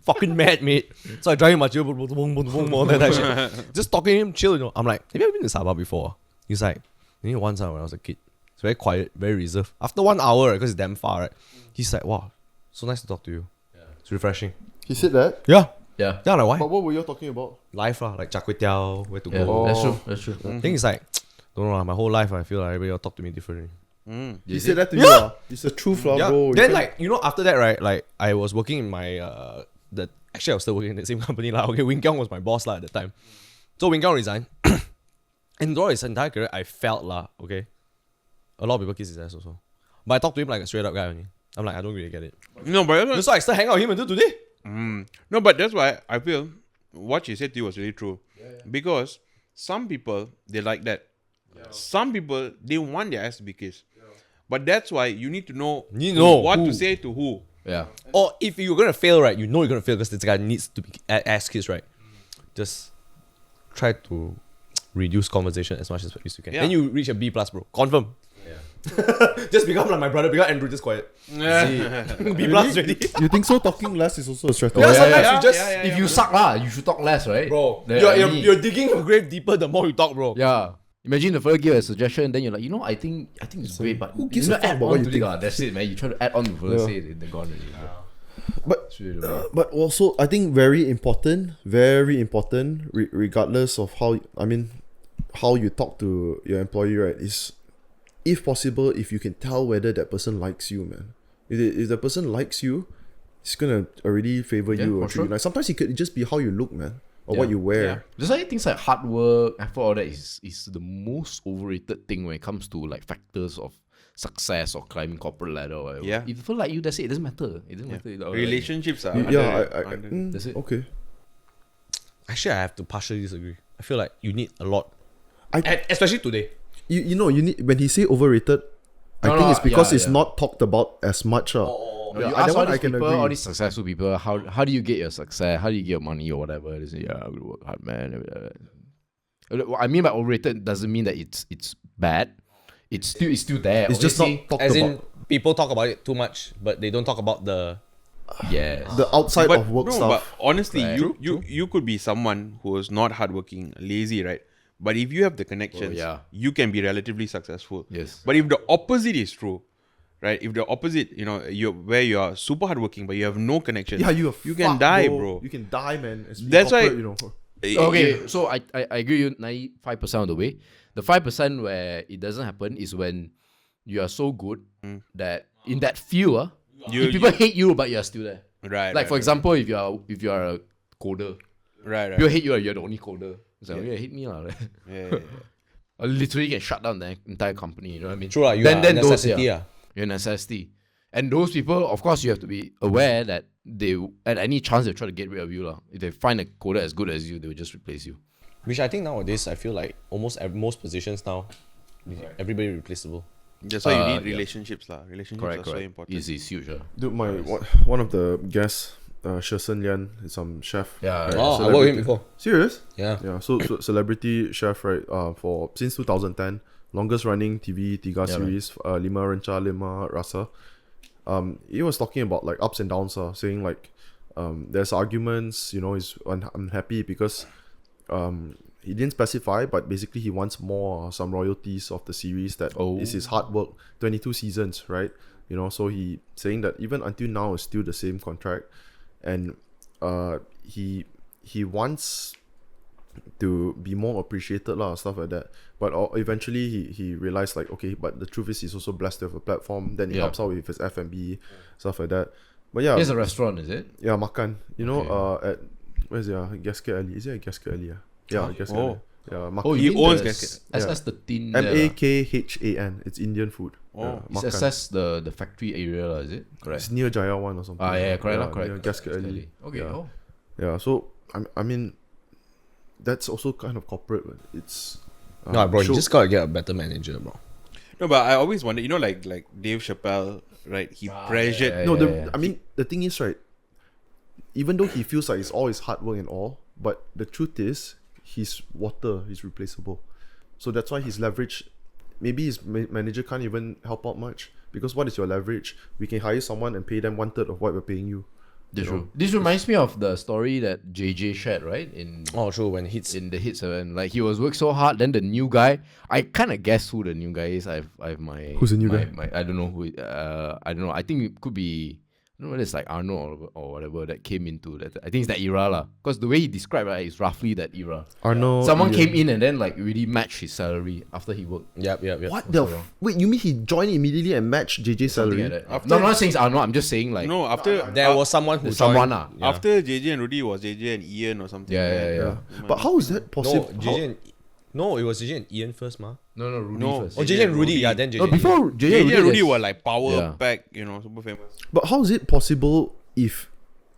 Fucking mad, mate. So I drive him my chill, all that shit. Just talking to him, chill, you know. I'm like, have you ever been to Sabah before? He's like, maybe once when I was a kid. It's very quiet, very reserved. After 1 hour, because it's damn far, right? He's like, wow, so nice to talk to you. Yeah. It's refreshing. He said that? Yeah. Yeah. Yeah, like why? But what were you talking about? Life lah, like char kway teow, where to Yeah. go. That's true. I think it's like, don't know lah, my whole life I feel like everybody will talk to me differently. He said that to you, ah. It's a truth, lah, Yeah. bro. You Then can't- like, you know, after that, right, like I was working in my actually I was still working in the same company lah. Okay, Wing Kyong was my boss lah at the time. So Wing Kyong resigned. And throughout his entire career, I felt lah, okay, a lot of people kiss his ass also. But I talked to him like a straight up guy only. I'm like, I don't really get it. No, but That's why I still hang out with him until today. no, but that's why I feel what she said to you was really true. Because some people they like that. Some people they want their ass to be kissed. But that's why you need to know, what to say to who. Yeah. Or if you're gonna fail, right, you know you're gonna fail because this guy needs to be ass kissed, right? Just try to reduce conversation as much as you can. Yeah. Then you reach a B plus, bro. Confirm. Just become like my brother, become Andrew, just quiet. B plus already. You think so? Talking less is also a strategy. Yeah, sometimes yeah, you just yeah, If you suck lah, you should talk less, right? bro. Then You're digging your grave deeper the more you talk, bro. Yeah. Imagine the fella give a suggestion, then you're like, I think it's great, but who gives you a know, fuck add about on what you to think? it. That's it, man. You try to add on to the fella say it, they're gone already. But also, I think very important, regardless of how you talk to your employee, right, is if possible, if you can tell whether that person likes you, man. If the person likes you, he's gonna already favor you or for treat you. sure. Like sometimes it could just be how you look, man, or what you wear. That's why things like hard work, effort, all that is the most overrated thing when it comes to like factors of success or climbing corporate ladder or whatever. Yeah. If you feel like you, that's it. It doesn't matter. It doesn't matter. Like, Relationships are That's it. Okay. Actually, I have to partially disagree. I feel like you need a lot, I especially today. you need when he say overrated, I think it's because it's not talked about as much. You that ask one all I these can people, agree. all these successful people, how do you get your success? How do you get your money or whatever? They say, yeah, I will work hard, man. What I mean by overrated doesn't mean that it's bad. It's still there. It's just not talked As about. in, people talk about it too much, but they don't talk about the. yes. The outside but of work no, stuff. but honestly, Right. you could be someone who is not hardworking, lazy, right? But if you have the connections, yeah. you can be relatively successful. Yes. But if the opposite is true, right? If the opposite, you are super hardworking, but you have no connections, Yeah, you can die, bro. You can die, man. That's why- Okay, so I agree with you 95% of the way. The 5% where it doesn't happen is when you are so good that in that field, if people hate you, but you're still there. Right. Like for example, if you are a coder, right. people hate you, you're the only coder. It's like, hate me lah. Yeah. Or literally can shut down the entire company. You know what I mean? True lah, you then are then a those, necessity yeah. You're a necessity. And those people, of course, you have to be aware that they, at any chance, they try to get rid of you. If they find a coder as good as you, they will just replace you. Which I think nowadays, I feel like most positions now, everybody replaceable. That's why you need yeah. relationships lah. Relationships Correct, are so correct. important. It's huge. Dude, one of the guests, Shesen Lian, is some chef. Yeah. right? Oh, I worked with him before. Serious? Yeah. Yeah. So celebrity chef, right? For since 2010, longest running TV Tiga series. Lima Renca Lima Rasa. He was talking about like ups and downs. Saying like, there's arguments. You know, he's unhappy because, he didn't specify, but basically he wants more some royalties of the series that is his hard work. 22 seasons, right? You know, so he saying that even until now it's still the same contract, and he wants to be more appreciated lah, stuff like that. But eventually he realized like, okay, but the truth is he's also blessed to have a platform. Then he helps out with his F&B, stuff like that. But yeah, Here's a restaurant, is it? yeah, makan. You know, at where's Gasket Alley? Is it a Gasket Alley? Yeah, Gasket Alley. Yeah, makan. He owns SS the tin. Makhan. It's Indian food. Oh. It's makan. SS the factory area, is it? Correct. It's near Jaya One or something. Correct. Near Gasket Alley. Okay. Yeah. Oh. Yeah, so I mean, that's also kind of corporate. But it's No, bro, you show- just gotta get a better manager, bro. No, but I always wonder, you know, like Dave Chappelle, right? He pressured. yeah, no. yeah. I mean, the thing is, right. Even though he feels like it's all his hard work and all, but the truth is, he's water. He's replaceable. So that's why his leverage. Maybe his manager can't even help out much because what is your leverage? We can hire someone and pay them 1/3 of what we're paying you. True. This reminds me of the story that JJ shared, right? In True. When it hits, in the hits, and like he was worked so hard. Then the new guy, I kind of guess who the new guy is. I've my Who's the new guy? I don't know who. I don't know. I think it could be. I don't know whether it's like Arnold or whatever that came into that. I think it's that era lah. Because the way he described is roughly that era. Arnold. Someone came in and then like really matched his salary after he worked. yep. What the? Wait, you mean he joined immediately and matched JJ's Something salary? like that. No, I'm not saying it's Arnold. I'm just saying like No, after There was someone who someone joined. after JJ and Rudy was JJ and Ian or something. Yeah. But how is that No, possible? it was JJ and Ian first, ma. No, Rudy No. first. Oh, JJ and Rudy, yeah, then JJ. No, before JJ and Rudy there's- were like power Yeah. pack, you know, super famous. But how is it possible if,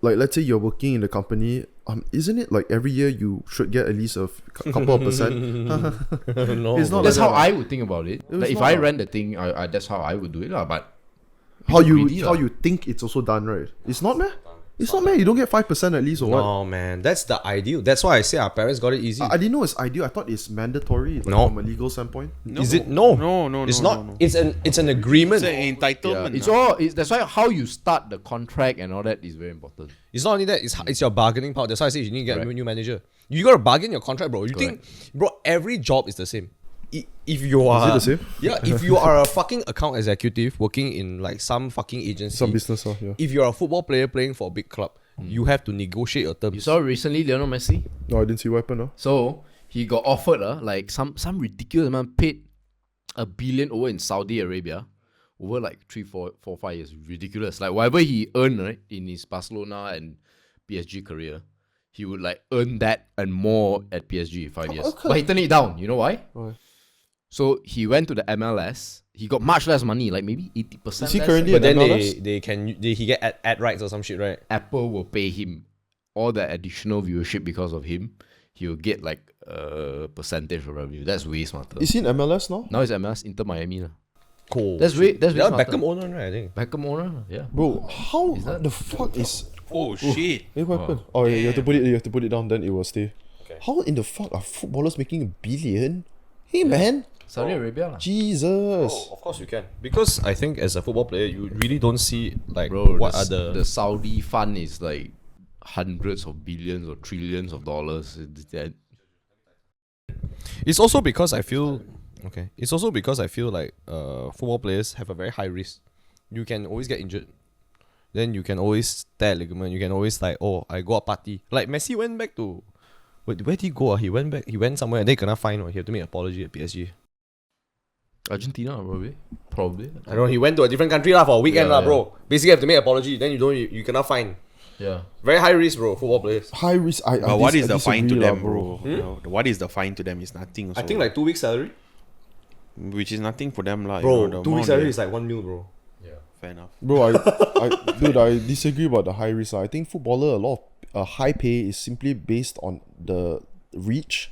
like, let's say you're working in the company, isn't it like every year you should get at least a couple of percent? No, It's not That's like how that. I would think about it. was Like if not I lah. ran the thing, I that's how I would do it lah. But How you greedy how lah. you think it's also done, right? It's not, man. It's not, man. You don't get 5% at least or what? No, man, that's the ideal. That's why I say our parents got it easy. I didn't know it's ideal. I thought it's mandatory, like, No. from a legal standpoint. Is it? No, No, It's no, not. no. It's an agreement. It's an entitlement. it's all. That's why how you start the contract and all that is very important. It's not only that. It's your bargaining power. That's why I say you need to get a Correct. new manager. You gotta bargain your contract, bro. You think, bro? Every job is the same. If you are, the same? Yeah. If you are a fucking account executive working in like some fucking agency, Some business, yeah. if you're a football player playing for a big club, you have to negotiate your terms. You saw recently Lionel Messi. No, I didn't see what happened. So he got offered like some ridiculous amount, paid $1 billion over in Saudi Arabia over like 5 years. Ridiculous. Like whatever he earned, right, in his Barcelona and PSG career, he would like earn that and more at PSG in 5 years. okay. But he turned it down. You know why? Why? So he went to the MLS. He got much less money, like maybe 80%. Is he less, currently But in then MLS? he get ad rights or some shit, right? Apple will pay him all the additional viewership because of him. He will get like a percentage of revenue. That's way smarter. Is he in MLS now? Now it's MLS Inter Miami lah. Cool. That's way smarter. Beckham owner, right? I think. Beckham owner, yeah. Bro, how that- the fuck is... Oh shit. Hey, what happened? Oh, yeah, you have to put it down, then it will stay. Okay. How in the fuck are footballers making $1 billion? Hey, man. Saudi Arabia lah. Jesus. Of course you can. Because I think as a football player, you really don't see like Bro, what the Saudi fund is like hundreds of billions or trillions of dollars. It's also because I feel like football players have a very high risk. You can always get injured. Then you can always tear ligament. You can always like, oh, I go out party. Like Messi went back to where did he go? He went back. He went somewhere and they gonna fine. He had to make an apology at PSG. Argentina probably. I don't know. He went to a different country lah for a weekend Yeah, bro. Basically, have to make an apology. Then you cannot fine. Yeah. Very high risk, bro. Football players. High risk. But what is the fine to disagree lah, them, bro? You know, what is the fine to them is nothing. Also, I think like 2 weeks salary. which is nothing for them, lah. Bro, you know, the 2 weeks amount salary they- is like 1 mil, bro. Yeah. Fair enough. Bro, dude, I disagree about the high risk. I think footballer, a lot of high pay is simply based on the reach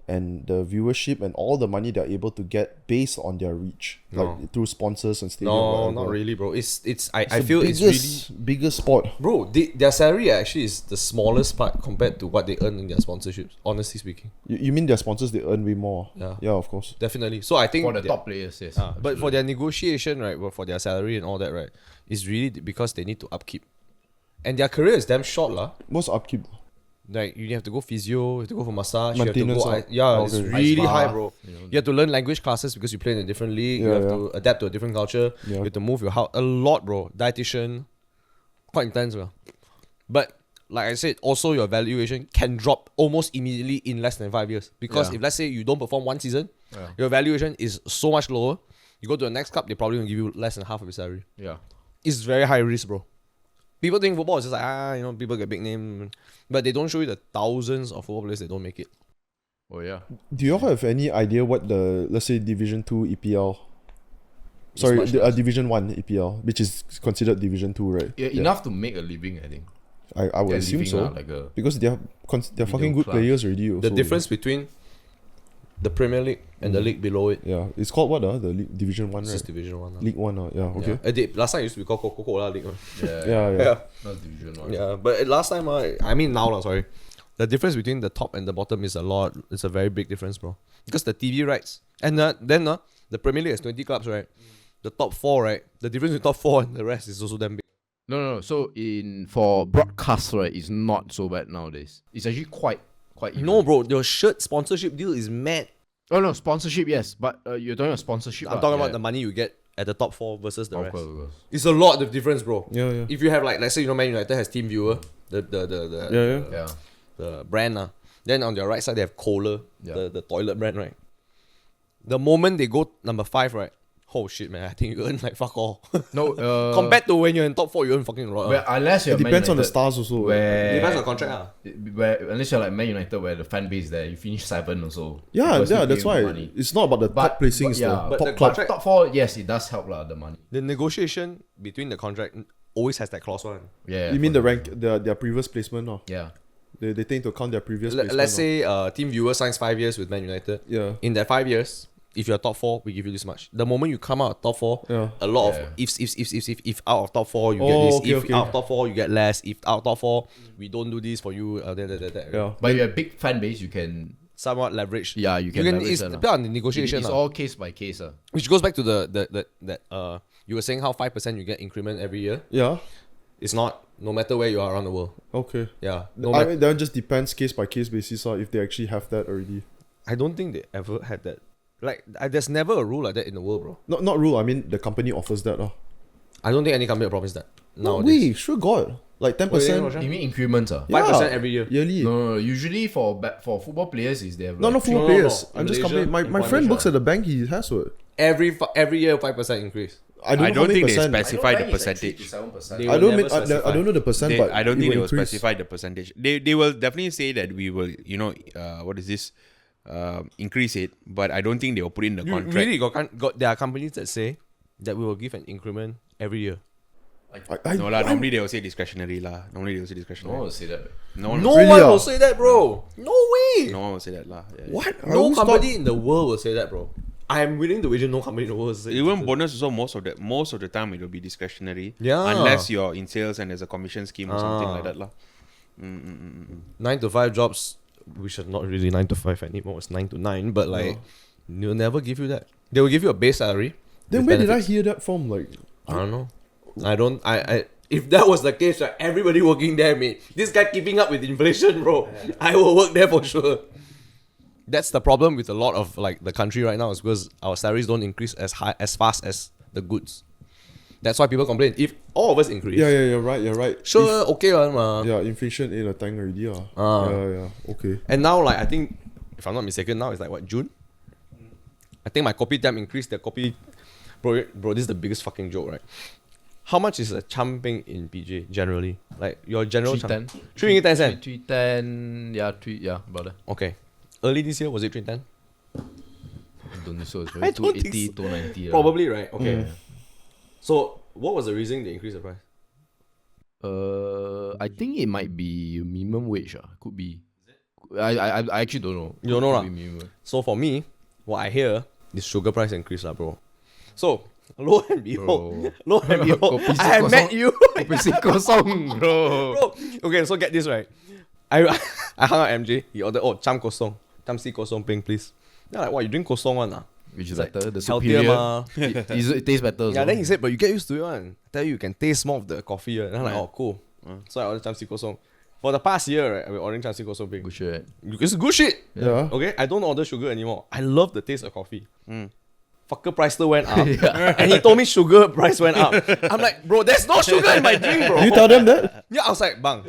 and the viewership and all the money they're able to get based on their reach, like through sponsors and stadium. No, whatever. not really, bro. I the feel it's really, biggest sport. bro. Their salary actually is the smallest part compared to what they earn in their sponsorships. Honestly speaking, You mean their sponsors they earn way more? Yeah. Yeah, of course. definitely. So I think For the they- top players, yes. but for their negotiation, right, well, for their salary and all that, right, is really because they need to upkeep, and their career is damn short, lah. What's upkeep? Like you have to go physio, you have to go for massage, you have to Maintenance, go. ah. Yeah, it's Okay. really Ice high, bath, bro. you know. You have to learn language classes because you play in a different league. You Yeah, have yeah. to adapt to a different culture. Yeah. You have to move your house a lot, bro. Dietitian, quite intense, bro. But like I said, also your valuation can drop almost immediately in less than 5 years because Yeah. if let's say you don't perform one season, Yeah. your valuation is so much lower. You go to the next club, they probably gonna give you less than half of your salary. Yeah. It's very high risk, bro. People think football is just like, people get big name, but they don't show you the thousands of football players that don't make it. Oh yeah. Do you all have any idea what the, let's say, Division 2 EPL? Sorry, much Division 1 EPL, which is considered Division 2, right? Yeah, enough to make a living, I think. I would They're assume living so. out like a Because they're fucking middle good class. players already. The also. difference between the Premier League and the league below it Yeah, it's called what? The league, Division 1, is right? just Division 1. League 1, yeah, okay. Last time it used to be called Coca-Cola League. Yeah. not Division 1. Yeah, but last time, I mean now, sorry. The difference between the top and the bottom is a lot. It's a very big difference, bro. Because the TV rights. And then the Premier League has 20 clubs, right? The top 4, right? The difference between top 4 and the rest is also damn big. No. So for broadcast, right, it's not so bad nowadays. It's actually quite even. No, bro. Your shirt sponsorship deal is mad. Oh no, sponsorship, yes. But you're talking about sponsorship. I'm talking about the money you get at the top 4 versus the Of rest. course, of course. It's a lot of difference, bro. Yeah. If you have like, let's say, Man United has Team Viewer, the Yeah. the brand, then on their right side they have Kohler, Yeah. the toilet brand, right? The moment they go number 5, right? Oh shit, man! I think you earn like fuck all. No, Compared to when you're in top 4, you earn fucking a lot. where, unless you're It depends Man on the United, stars also. Where Depends on contract, where unless you're like Man United, where the fan base there, you finish 7 also. Yeah, People still that's pay why. money. It's not about the top placing, it's yeah, the but top the club. contract- Top 4, yes, it does help the money. The negotiation between the contract always has that clause one. Yeah. You mean the rank, their previous placement? No? Yeah. They take into account their previous placement. Let's say Team Viewer signs 5 years with Man United. Yeah. In that 5 years, if you're top 4, we give you this much. The moment you come out of top 4, Yeah. a lot Yeah. of if out of top 4 you get Oh, this, okay, if okay. out of top 4 you get less, if out of top 4 we don't do this for you, Yeah. But if you have a big fan base, you can. somewhat leverage. Yeah, you can. leverage It's that, depend on the negotiation. It's lah. all case by case. Which goes back to the you were saying how 5% you get increment every year. Yeah. It's not, no matter where you are around the world. Okay. Yeah. No I matter, mean, that just depends case by case basis if they actually have that already. I don't think they ever had that. Like, there's never a rule like that in the world, bro. Not rule, I mean the company offers that. I don't think any company will promise that. No Nowadays. way, sure got. Like 10%. Roeshan? You mean increments? 5% every year. Yearly. No. Usually for football players, is there? No, like not football No, players. in I'm just Malaysia, complaining. My in friend Malaysia. works at the bank, he has what? Every year 5% increase. I don't know I how don't many think they percent. specify the percentage. 7%. They I will don't never mean, I specify. don't know the percent, but I don't it think they will increase. specify the percentage. They will definitely say that we will, what is this? Increase it, but I don't think they will put in the You contract. really got there are companies that say that we will give an increment every year. No lah, normally they will say discretionary lah. Normally they will say No discretionary. one will say that. No one, No Really, one ah? will say that, bro. No way. no one will say that lah. Yeah, yeah. What? I No always company in the world will say that, bro. I am willing to wager no company in the world will say Even that. bonus also most of the time it will be discretionary. Yeah. Unless you're in sales and there's a commission scheme or something Ah. like that lah. 9 to 5 jobs, which are not really 9 to 5 anymore. It's 9 to 9, but like, they'll never give you that. They will give you a base salary. Then with where did I benefits. hear that from? Like, I don't know. I if that was the case, right, everybody working there, mate, this guy keeping up with inflation, bro, I will work there for sure. That's the problem with a lot of like the country right now, is because our salaries don't increase as fast as the goods. That's why people complain. If all of us increase, yeah, you're right. sure, okay, ma. Yeah, inflation in a tank already. Ah. Yeah, okay. And now, like, I think, if I'm not mistaken, now it's like what, June? I think my kopitiam increased their kopi. Bro, this is the biggest fucking joke, right? How much is a champing in PJ generally? Like your general 310. 3.10 cents. 310. Yeah, brother. Okay. Early this year was it 3.10? I don't think so. It's I probably don't think 280, so. 290. Probably, right? Okay. So What was the reason they increased the price? I think it might be minimum wage. Could be. I actually don't know. You don't know, Could lah. be minimum. So for me, what I hear is sugar price increase, lah, bro. So lo and behold, Kopi I kosong. met you. Kopi kosong, bro. Bro, okay, so get this right. I hung out MJ. He ordered cham kosong, cham si kosong peng, please. Then I'm like, what, you drink kosong one? Which is It's like better. The healthier, superior. ma. It tastes better. Yeah, also. then he said, but you get used to it one. I tell you can taste more of the coffee. And I'm like, oh, cool. So I ordered cham si kosong. For the past year, right, I've been ordering cham si kosong peng. Good shit. It's good shit. Yeah. Okay, I don't order sugar anymore. I love the taste of coffee. Fucker price still went up. Yeah. And he told me sugar price went up. I'm like, bro, there's no sugar in my drink, bro. You tell them that? Yeah, I was like, bang.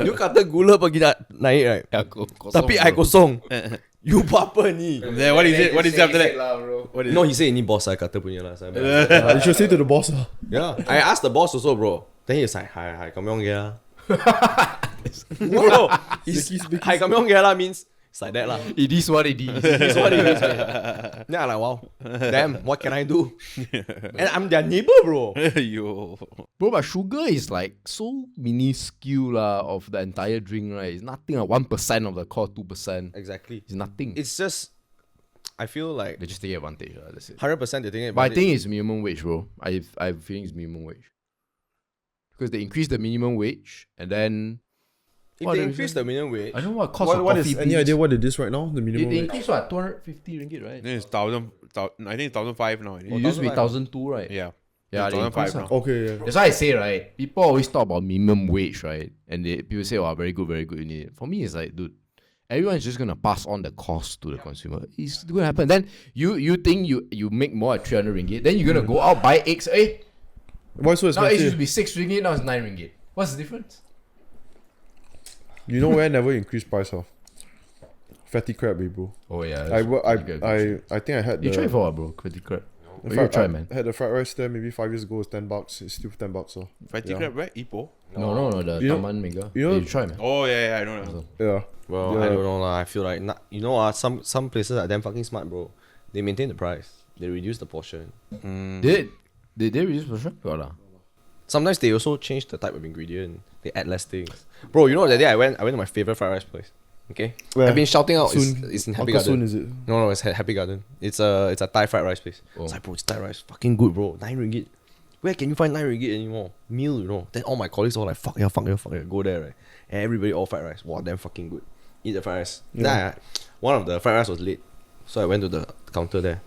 You kata gula pergi naik, right? Yeah, kosong, Tapi I bro. kosong. You apa ni? Then what is it? What is it after that? What is No, it? he said ini boss I kata punya lah. Saya You should say to the boss. yeah, I asked the boss also, bro. Then he's like, hi, kami orang gaya. Bro, hi, kami orang gaya lah means it's like that lah. It is what it is. It's what it is, man. Then I'm like, wow, damn, what can I do? And I'm their neighbor, bro. Yo. Bro, but sugar is like so minuscule of the entire drink, right? It's nothing. 1% of the core, 2%. Exactly. It's nothing. It's just, I feel like They just take advantage. That's it. 100% they're taking it. But I think it's minimum wage, bro. I have feeling it's minimum wage. Because they increase the minimum wage and then if what they the increase reason? the minimum wage, I don't know what cost of What coffee is any beans. idea what it is right now? The minimum It wage? increased what 250 ringgit, right? Then it's 1,000. I think 1,005 now. I think. It used to be 1,005. 1,002, right? Yeah. Yeah, they 1,005 increased now. Okay, yeah. That's why I say, right? People always talk about minimum wage, right? And people say, oh, very good, you need it. For me, it's like, dude, everyone's just gonna pass on the cost to the consumer. It's gonna happen. Then you think you make more at 300 ringgit, then you're gonna go out buy eggs. Why so Now eggs used to expensive? be 6 ringgit, now it's 9 ringgit. What's the difference? You know where I never increase price of? Fatty crab, bro. Oh yeah. I think I had You the. try for what, bro? Pretty crap. the You fried- try, I man. had the fried rice there maybe 5 years ago. It was $10. It's still $10. So Fatty yeah. crab, where? Ipoh? No, the You know- Taman Mega. you know- You try, man. Oh, yeah, I don't know. yeah. well, Yeah. I don't know lah. I feel like some places are damn fucking smart, bro. They maintain the price. They reduce the portion. Did they reduce portion? Got lah. Sometimes they also change the type of ingredient. They add less things. Bro, you know that day I went to my favorite fried rice place. Okay, Where? I've been shouting out. Soon. It's in Happy Uncle Garden. Soon, is it? No, it's Happy Garden. It's a Thai fried rice place. Oh. It's like, bro, it's Thai rice, fucking good, bro. 9 ringgit. Where can you find 9 ringgit anymore? Meal, you know. Then all my colleagues all like, fuck yeah. Go there, right? And everybody all fried rice. Wow, damn fucking good. Eat the fried rice. Yeah. Then one of the fried rice was late, so I went to the counter there.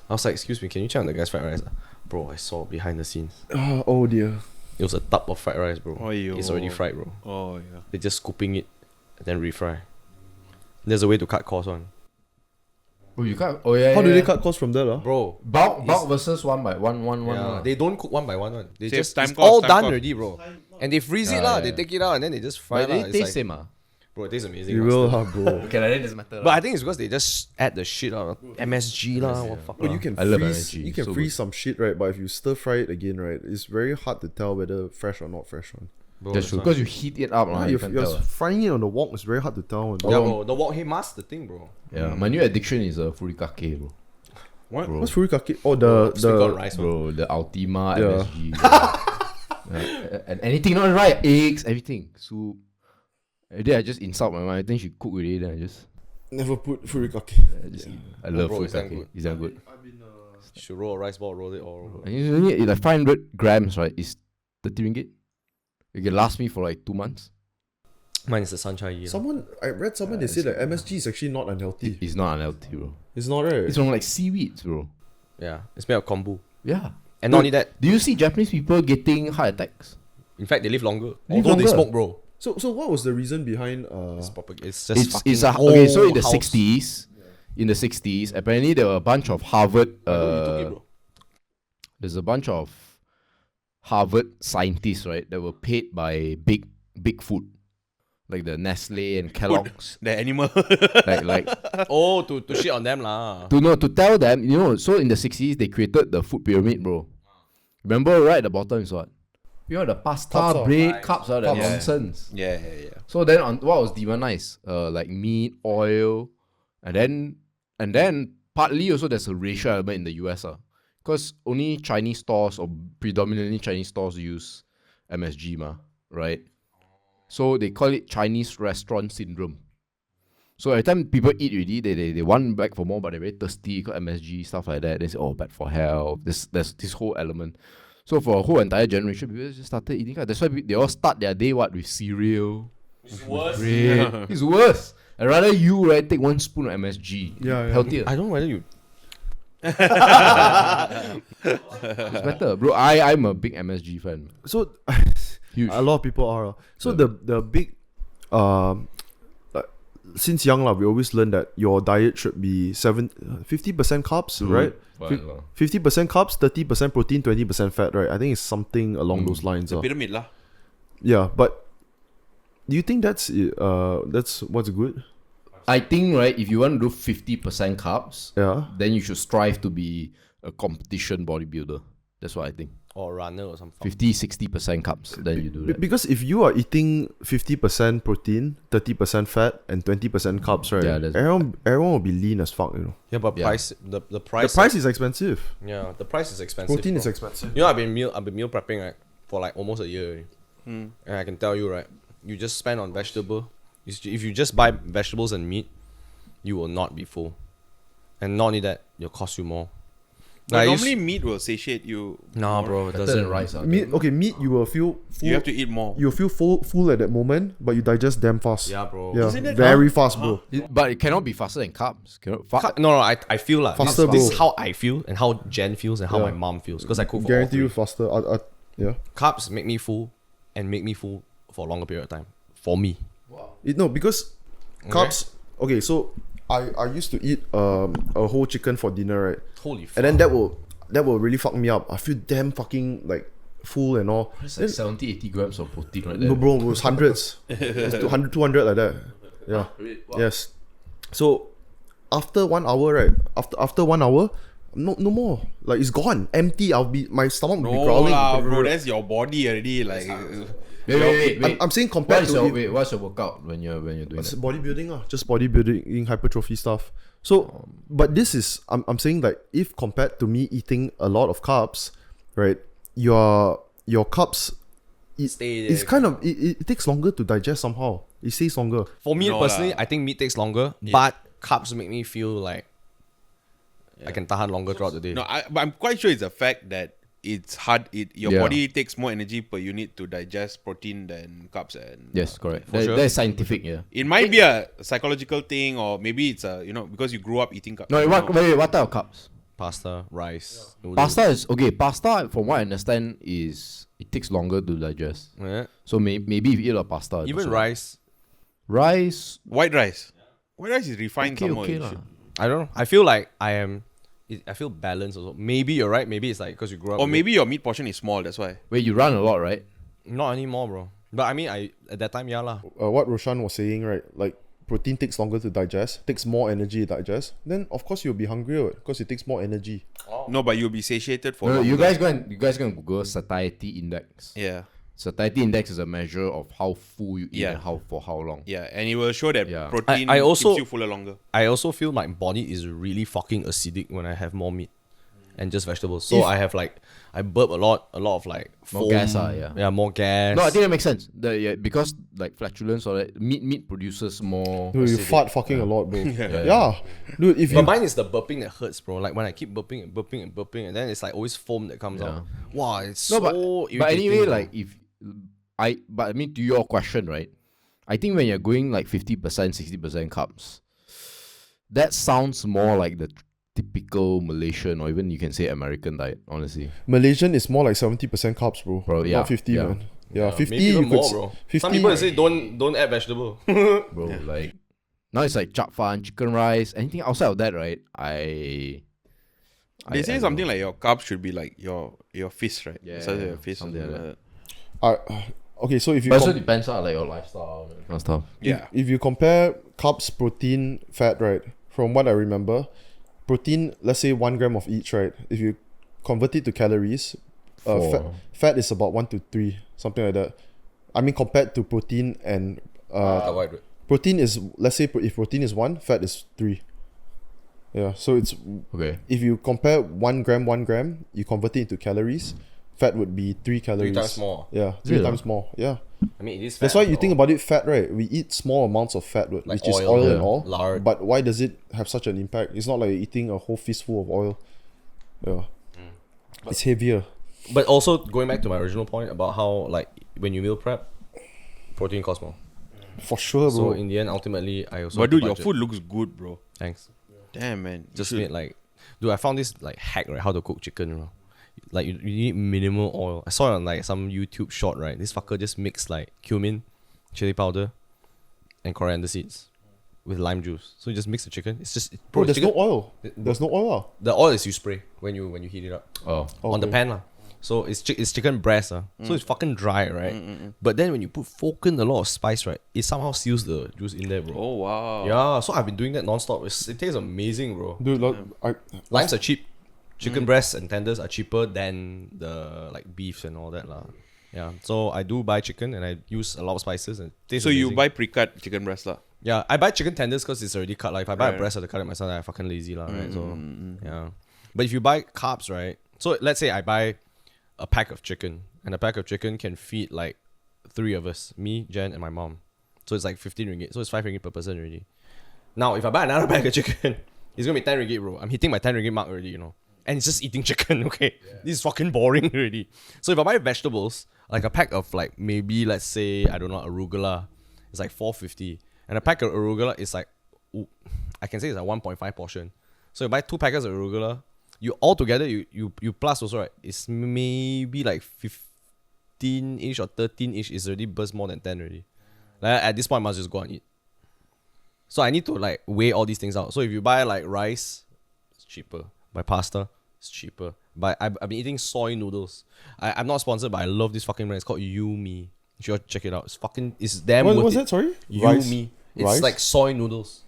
I was like, excuse me, can you check on the guy's fried rice? Bro, I saw behind the scenes. Oh dear. It was a tub of fried rice, bro. Aiyo. It's already fried, bro. Oh, yeah. They're just scooping it and then refry. There's a way to cut costs on. Oh, you can't. Oh yeah. How do yeah. they cut costs from there, Bro, bulk versus one by one? yeah, they don't cook one by one. They Save just time it's cost, all time done cost. already, bro. And they freeze it Yeah, lah. yeah, They yeah. take it out and then they just fry But it. they It's taste like, same bro, it tastes amazing. You lah will, still. bro. Okay, that doesn't matter. But I think it's because they just add the shit out of MSG lah. What fuck But lah. you can I love freeze. MSG, You can so freeze good. some shit, right? But if you stir fry it again, right, it's very hard to tell whether fresh or not fresh one. Bro, That's true. why. Because you heat it up, you can't You're tell. frying it on the wok. It's very hard to tell. Yeah, bro. The wok hey mask the thing, bro. Yeah, my new addiction is furikake, bro. What? Bro. What's furikake? Oh, the Still got rice, one. Bro, the Ultima Yeah. MSG. And anything not right, eggs, everything. So, then I just insult my mom. I think she cook already. Then I just never put furikake. eat. I love bro, it's damn furikake. good. It's damn good. Should roll a rice ball, roll it all. And it's only like 500 grams, right? It's 30 ringgit. It can last me for like 2 months. Mine is the sunshine. I read someone they said that MSG is actually not unhealthy. It's not unhealthy, bro. It's not, right? It's from like seaweeds, bro. Yeah, it's made of kombu. Yeah. And not only that, Do you see Japanese people getting heart attacks? in fact, they live longer. Live Although they longer. smoke, bro. So what was the reason behind It's just fucking It's whole okay. So in the house. 60s, apparently there were a bunch of Harvard. I know you took it, bro. There's a bunch of Harvard scientists, right, that were paid by big food, like the Nestle and Kellogg's, The animal. like Oh, to shit on them lah. to tell them, you know. So in the 60s, they created the food pyramid, bro. Remember, right at the bottom is what? You know, the pasta, Cups, bread, cups, that Yeah. nonsense. yeah. So then on what was demonized? Like meat, oil, and then partly also there's a racial element in the US, because only Chinese stores or predominantly Chinese stores use MSG, right? So they call it Chinese restaurant syndrome. So every time people eat already, they want back for more, but they're very thirsty, got MSG, stuff like that. They say, oh, bad for health. There's this whole element. So for a whole entire generation, people just started eating. That's why they all start their day with cereal. It's worse. Bread. It's worse. I'd rather you, right, take 1 spoon of MSG. Yeah. Healthier. I don't know whether you. It's better. Bro, I'm a big MSG fan. So Huge. a lot of people are. So the big since young we always learn that your diet should be 50% carbs, right? 50% carbs, 30% protein, 20% fat, right? I think it's something along those lines. The pyramid lah. Yeah, but do you think that's what's good? I think, right, if you want to do 50% carbs, Yeah. then you should strive to be a competition bodybuilder. That's what I think. Or runner or something. 50-60% carbs, then you do that. Because if you are eating 50% protein, 30% fat, and 20% carbs, right? Yeah, that's- everyone will be lean as fuck, you know. Yeah, but Yeah. price the The price. price is expensive. Yeah, the price is expensive. Protein is bro. expensive. You know, I've been meal prepping right for like almost a year, already. And I can tell you, right, you just spend on vegetable. If you just buy vegetables and meat, you will not be full, and not only that, it'll cost you more. But Like, normally meat will satiate you. nah, bro, it Better doesn't. than rice. Meat, you will feel full. You have to eat more. You'll feel full at that moment, but you digest damn fast. Yeah, bro. Yeah, Isn't it? very fast, bro. But it cannot be faster than carbs. No, I feel like Faster, this is bro. how I feel and how Jen feels and how Yeah. my mom feels because I cook for Guarantee all you three. faster. Yeah. Carbs make me full and make me full for a longer period of time. For me, No, because carbs. Okay, so I used to eat a whole chicken for dinner, right? holy fuck. And then that will really fuck me up. I feel damn fucking like full and all. It's like 70-80 grams of protein right there. No, bro, it was hundreds. It's 200 like that. Yeah. Wow. Yes. So after 1 hour, right? After 1 hour, no more. Like it's gone, empty. My stomach will be No growling. lah, bro. That's your body already. Like, Wait. I'm saying compared to What's your workout when you're doing it's that? bodybuilding, just bodybuilding, hypertrophy stuff. So, but this is I'm saying like if compared to me eating a lot of carbs, right? Your carbs, Stay it's there. kind of it takes longer to digest somehow. It stays longer. For me No personally, lah. I think meat takes longer, but carbs make me feel like I can tahan longer throughout the day. no, but I'm quite sure it's a fact that it's hard. Your Yeah. body takes more energy per unit to digest protein than carbs. And Yes, correct. sure. That's scientific, yeah. it might be a psychological thing, or maybe it's a because you grew up eating carbs. No, what type of carbs? Pasta, rice, noodles. Pasta is okay. Pasta, from what I understand, it takes longer to digest. Yeah. So maybe if you eat a lot of pasta, it's Even also- rice. White rice. White rice is refined Okay, somehow. okay you lah. should- I don't know. I feel like I feel balanced also. Maybe you're right. Maybe it's like because you grew up. Or with maybe your meat portion is small. That's why. Wait, you run a lot, right? it. Not anymore, bro. But I mean, at that time, yeah lah. What Roeshan was saying, right? Like protein takes longer to digest, takes more energy to digest. Then of course you'll be hungrier because it takes more energy. No, but you'll be satiated for. No, you longer. guys go and Google satiety index. Yeah, Satiety index is a measure of how full you eat Yeah. and for how long. yeah, and it will show that Yeah. protein I also- keeps you fuller longer. I also feel my body is really fucking acidic when I have more meat and just vegetables. So I have like I burp a lot of like More foam. gas, yeah. Yeah, more gas. No, I think that makes sense. Because like flatulence or that, meat produces more. Dude, you acidic. fart fucking a lot, bro. Yeah. Dude, if you But mine is the burping that hurts, bro. Like when I keep burping and then it's like always foam that comes out. Wow, it's No, so but irritating, anyway, bro. like but I mean to your question, right? I think when you're going like 50%, 60% carbs, that sounds more like the typical Malaysian or even you can say American diet, honestly. Malaysian is more like 70% carbs, bro. Yeah, Not 50, yeah. man. Yeah, 50 maybe even you could more, s- bro. 50 Some people say don't add vegetable. Bro, like now it's like chap fan, chicken rice, anything outside of that, right? They say something like your carbs should be like your fist, right? Yeah, Size of your fist, something like that. Okay, so if you But also com- depends on like your lifestyle and that kind of stuff. Yeah. if you compare carbs, protein, fat, right? From what I remember, protein, let's say 1 gram of each, right? If you convert it to calories, fat is about 1 to 3, something like that. I mean, compared to protein and Carbohydrate. protein is, let's say if protein is 1, fat is 3. Yeah, so it's Okay. if you compare 1 gram, you convert it into calories. Fat would be 3 calories. 3 times more. Yeah, Is 3 it, times more. Yeah. I mean, it is. That's fat, why you though. think about it, fat, right? We eat small amounts of fat, which Like is oil, oil yeah. and all. Lard. But why does it have such an impact? It's not like you're eating a whole fistful of oil. Yeah. It's heavier. But also going back to my original point about how like when you meal prep, protein costs more. For sure, So bro. in the end, ultimately, I also. But have to dude, your budget. food looks good, bro. Thanks. Damn, man. You Just should- made like, dude, I found this like hack, right? How to cook chicken, bro. Like you need minimal oil. I saw it on like some YouTube short, right? This fucker just mixed like cumin, chili powder, and coriander seeds with lime juice. So you just mix the chicken. It's just Bro, it's there's no chicken. oil. There's no oil. The oil is you spray when you heat it up Oh. on the Okay. pan lah. So it's chicken breast so it's fucking dry, right? But then when you put a lot of spice, right, it somehow seals the juice in there, bro. Oh, wow. Yeah, so I've been doing that non-stop. It tastes amazing, bro. Dude, Limes are cheap. Chicken breasts and tenders are cheaper than the like beefs and all that lah. Yeah, so I do buy chicken and I use a lot of spices and it tastes So you amazing. buy pre-cut chicken breast lah. Yeah, I buy chicken tenders because it's already cut. Like if I buy a Right. breast, I have to cut it myself. I'm fucking lazy lah, right? So yeah, but if you buy carbs, right? So let's say I buy a pack of chicken, and a pack of chicken can feed like 3 of us, me, Jen, and my mom. So it's like 15 ringgit. So it's 5 ringgit per person already. Now if I buy another pack of chicken, it's gonna be 10 ringgit, bro. I'm hitting my 10 ringgit mark already, you know. And it's just eating chicken, okay? This is fucking boring already. So if I buy vegetables, like a pack of like maybe let's say I don't know arugula, it's like 450, and a pack of arugula is like I can say it's like 1.5 portion. So you buy 2 packets of arugula, you all together you plus also right. It's maybe like 15-ish or 13-ish. Is already burst more than 10 already. Like at this point, I must just go and eat. So I need to like weigh all these things out. So if you buy like rice, it's cheaper. Buy pasta, it's cheaper. But I've been eating soy noodles. I'm not sponsored, but I love this fucking brand. It's called Yumi. You should check it out. It's damn What worth was it. that? Sorry? Yumi. It's Rice? like soy noodles.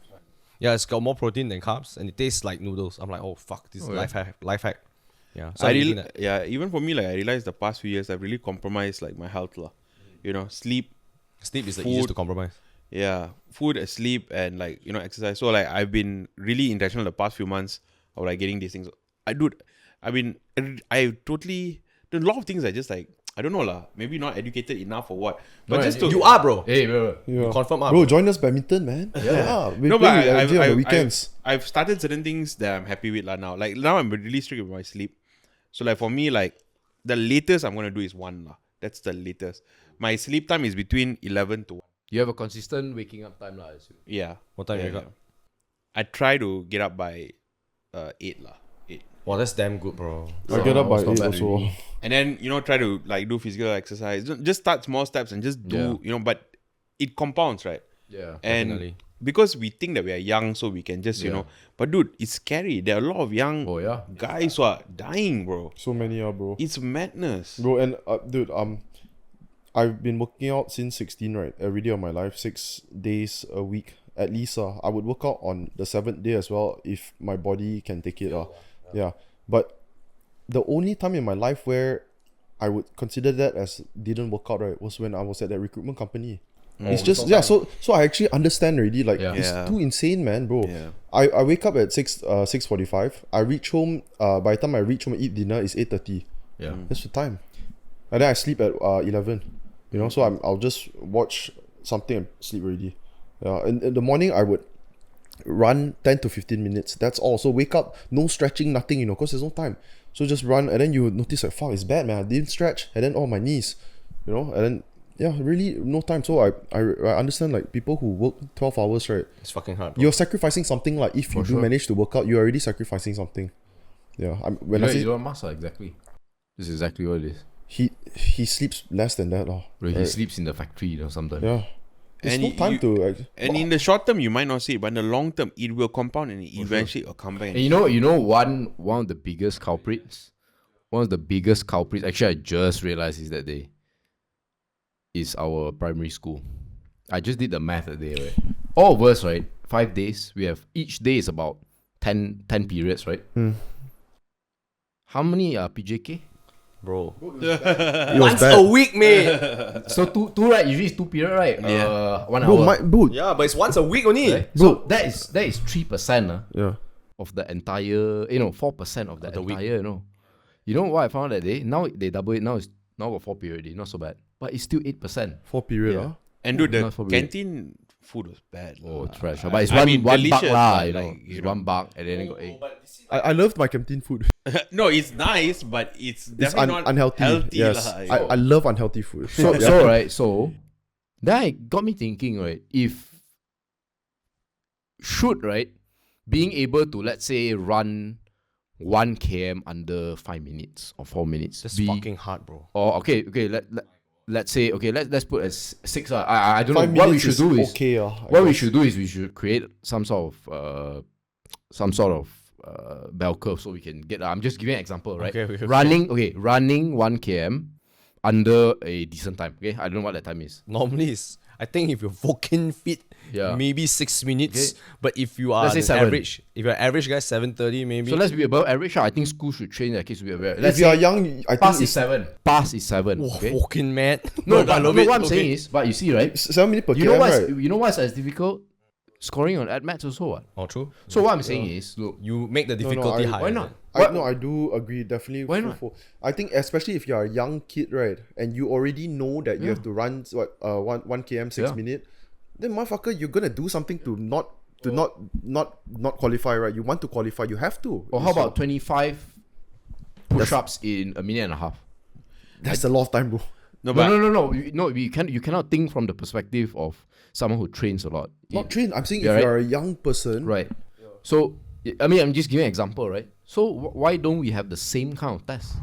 Yeah, it's got more protein than carbs, and it tastes like noodles. I'm like, oh fuck, this is life hack. Yeah, so I I'm eating really, that. yeah, even for me, like I realized the past few years I've really compromised like my health lah. You know, sleep, Sleep is the food. easiest to compromise. yeah, food, sleep, and like exercise. So like I've been really intentional the past few months of like getting these things. I totally a lot of things I just like I don't know lah. Maybe not educated enough or what. But No, just to You are, bro. Hey, bro. Yeah. You confirm up. Bro, join us badminton, man. Yeah. We no, play but on the weekends. I've started certain things that I'm happy with lah now. Like now I'm really strict with my sleep. So like for me, like the latest I'm gonna do is 1 lah. That's the latest. My sleep time is between 11 to 1. You have a consistent waking up time, lah. I assume. Yeah. What time yeah, you wake up? I try to get up by 8 lah. 8. Wow, that's damn good, bro. I get up by it's not 8 bad also. already. And then try to like do physical exercise. Just start small steps and just do but it compounds, right? Yeah. And Definitely. because we think that we are young, so we can just but dude, it's scary. There are a lot of young Oh yeah. guys who are dying, bro. So many are, bro. It's madness. Bro, and dude, I've been working out since 16, right? Every day of my life, 6 days a week at least. I would work out on the 7th day as well if my body can take it. Yeah. But the only time in my life where I would consider that as didn't work out, right, was when I was at that recruitment company. It's just so I actually understand already. Like it's Yeah. too insane, man, bro. Yeah. I wake up at 6:45. I reach home. By the time I reach home and eat dinner, it's 8:30. Yeah. That's the time. And then I sleep at 11. So I'll just watch something and sleep already. Yeah. In the morning I would run 10 to 15 minutes. That's all. So wake up, no stretching, nothing, because there's no time. So just run, and then you notice like, fuck, it's bad, man. I didn't stretch, and then my knees, and then really no time. So I understand like people who work 12 hours, right? It's fucking hard, bro. You're sacrificing something. Like if you do manage to work out, you're already sacrificing something. Yeah. When I say Elon Musk, exactly. This is exactly what it is. he sleeps less than that, Bro, he sleeps in the factory or something. Yeah. There's And no time to. And in the short term, you might not see it, but in the long term, it will compound and eventually it'll come back. And you know one of the biggest culprits? One of the biggest culprits, actually I just realized is that day, is our primary school. I just did the math that day, right? All of us, right? 5 days. We have each day is about 10 periods, right? How many are PJK? Bro. It was Once bad. a week, mate. So two right? Usually it's 2 period, right? Yeah. 1 Bro, hour. bro. Yeah, but it's once a week only. Right? So that is 3%. Yeah. of the entire, 4% of the the week. entire, You know what I found that day? Now they double it. Now got 4 period already. Not so bad. But it's still 8%. 4 period, Yeah. huh? And dude, the Not for real. canteen food was bad. Oh, lah. trash. But it's I mean, one buck delicious, lah, but It's $1 and then it got 8. I loved my canteen food. No, it's nice, but it's It's definitely not unhealthy. healthy. Yes, lah. I love unhealthy food. So, Yeah. so right, so that got me thinking, right? If right, being able to, let's say, run 1 km under 5 minutes or 4 minutes, That's fucking hard, bro. or okay, let's say, let's put as 6. I don't know 5 what we minutes should is do is okay. what we should do is we should create some sort of bell curve so we can get. I'm just giving an example, right? Okay. Running 1 km under a decent time. Okay, I don't know what that time is. Normally, I think if you're fucking fit, Yeah. maybe 6 minutes. Okay. But if you are Let's say an 7. average, if you're an average guy, 7:30 maybe. So let's be above average. I think school should train their kids to be above. If Let's you are say young, I think pass is it's 7. Pass is 7. Oh, Okay. fucking mad. No, but I love no, it. what I'm Okay. saying is, but you see, right? 7 minutes per You know km, what's right? you know what's as difficult? Scoring on AdMats also what? Oh, true. So what I'm saying is, look, You make the no, difficulty I- higher. why not? I do agree, definitely. Why not? I think especially if you're a young kid, right, and you already know that you have to run 1 km 6 Yeah. minutes, then motherfucker, you're gonna do something to not qualify, right? You want to qualify, you have to. or how about 25 push-ups in a minute and a half? That's a lot of time, bro. No, but No. You cannot think from the perspective of someone who trains a lot. Not trained. I'm saying Yeah, if right. you're a young person, Right. So, I mean, I'm just giving an example, right? So, why don't we have the same kind of test?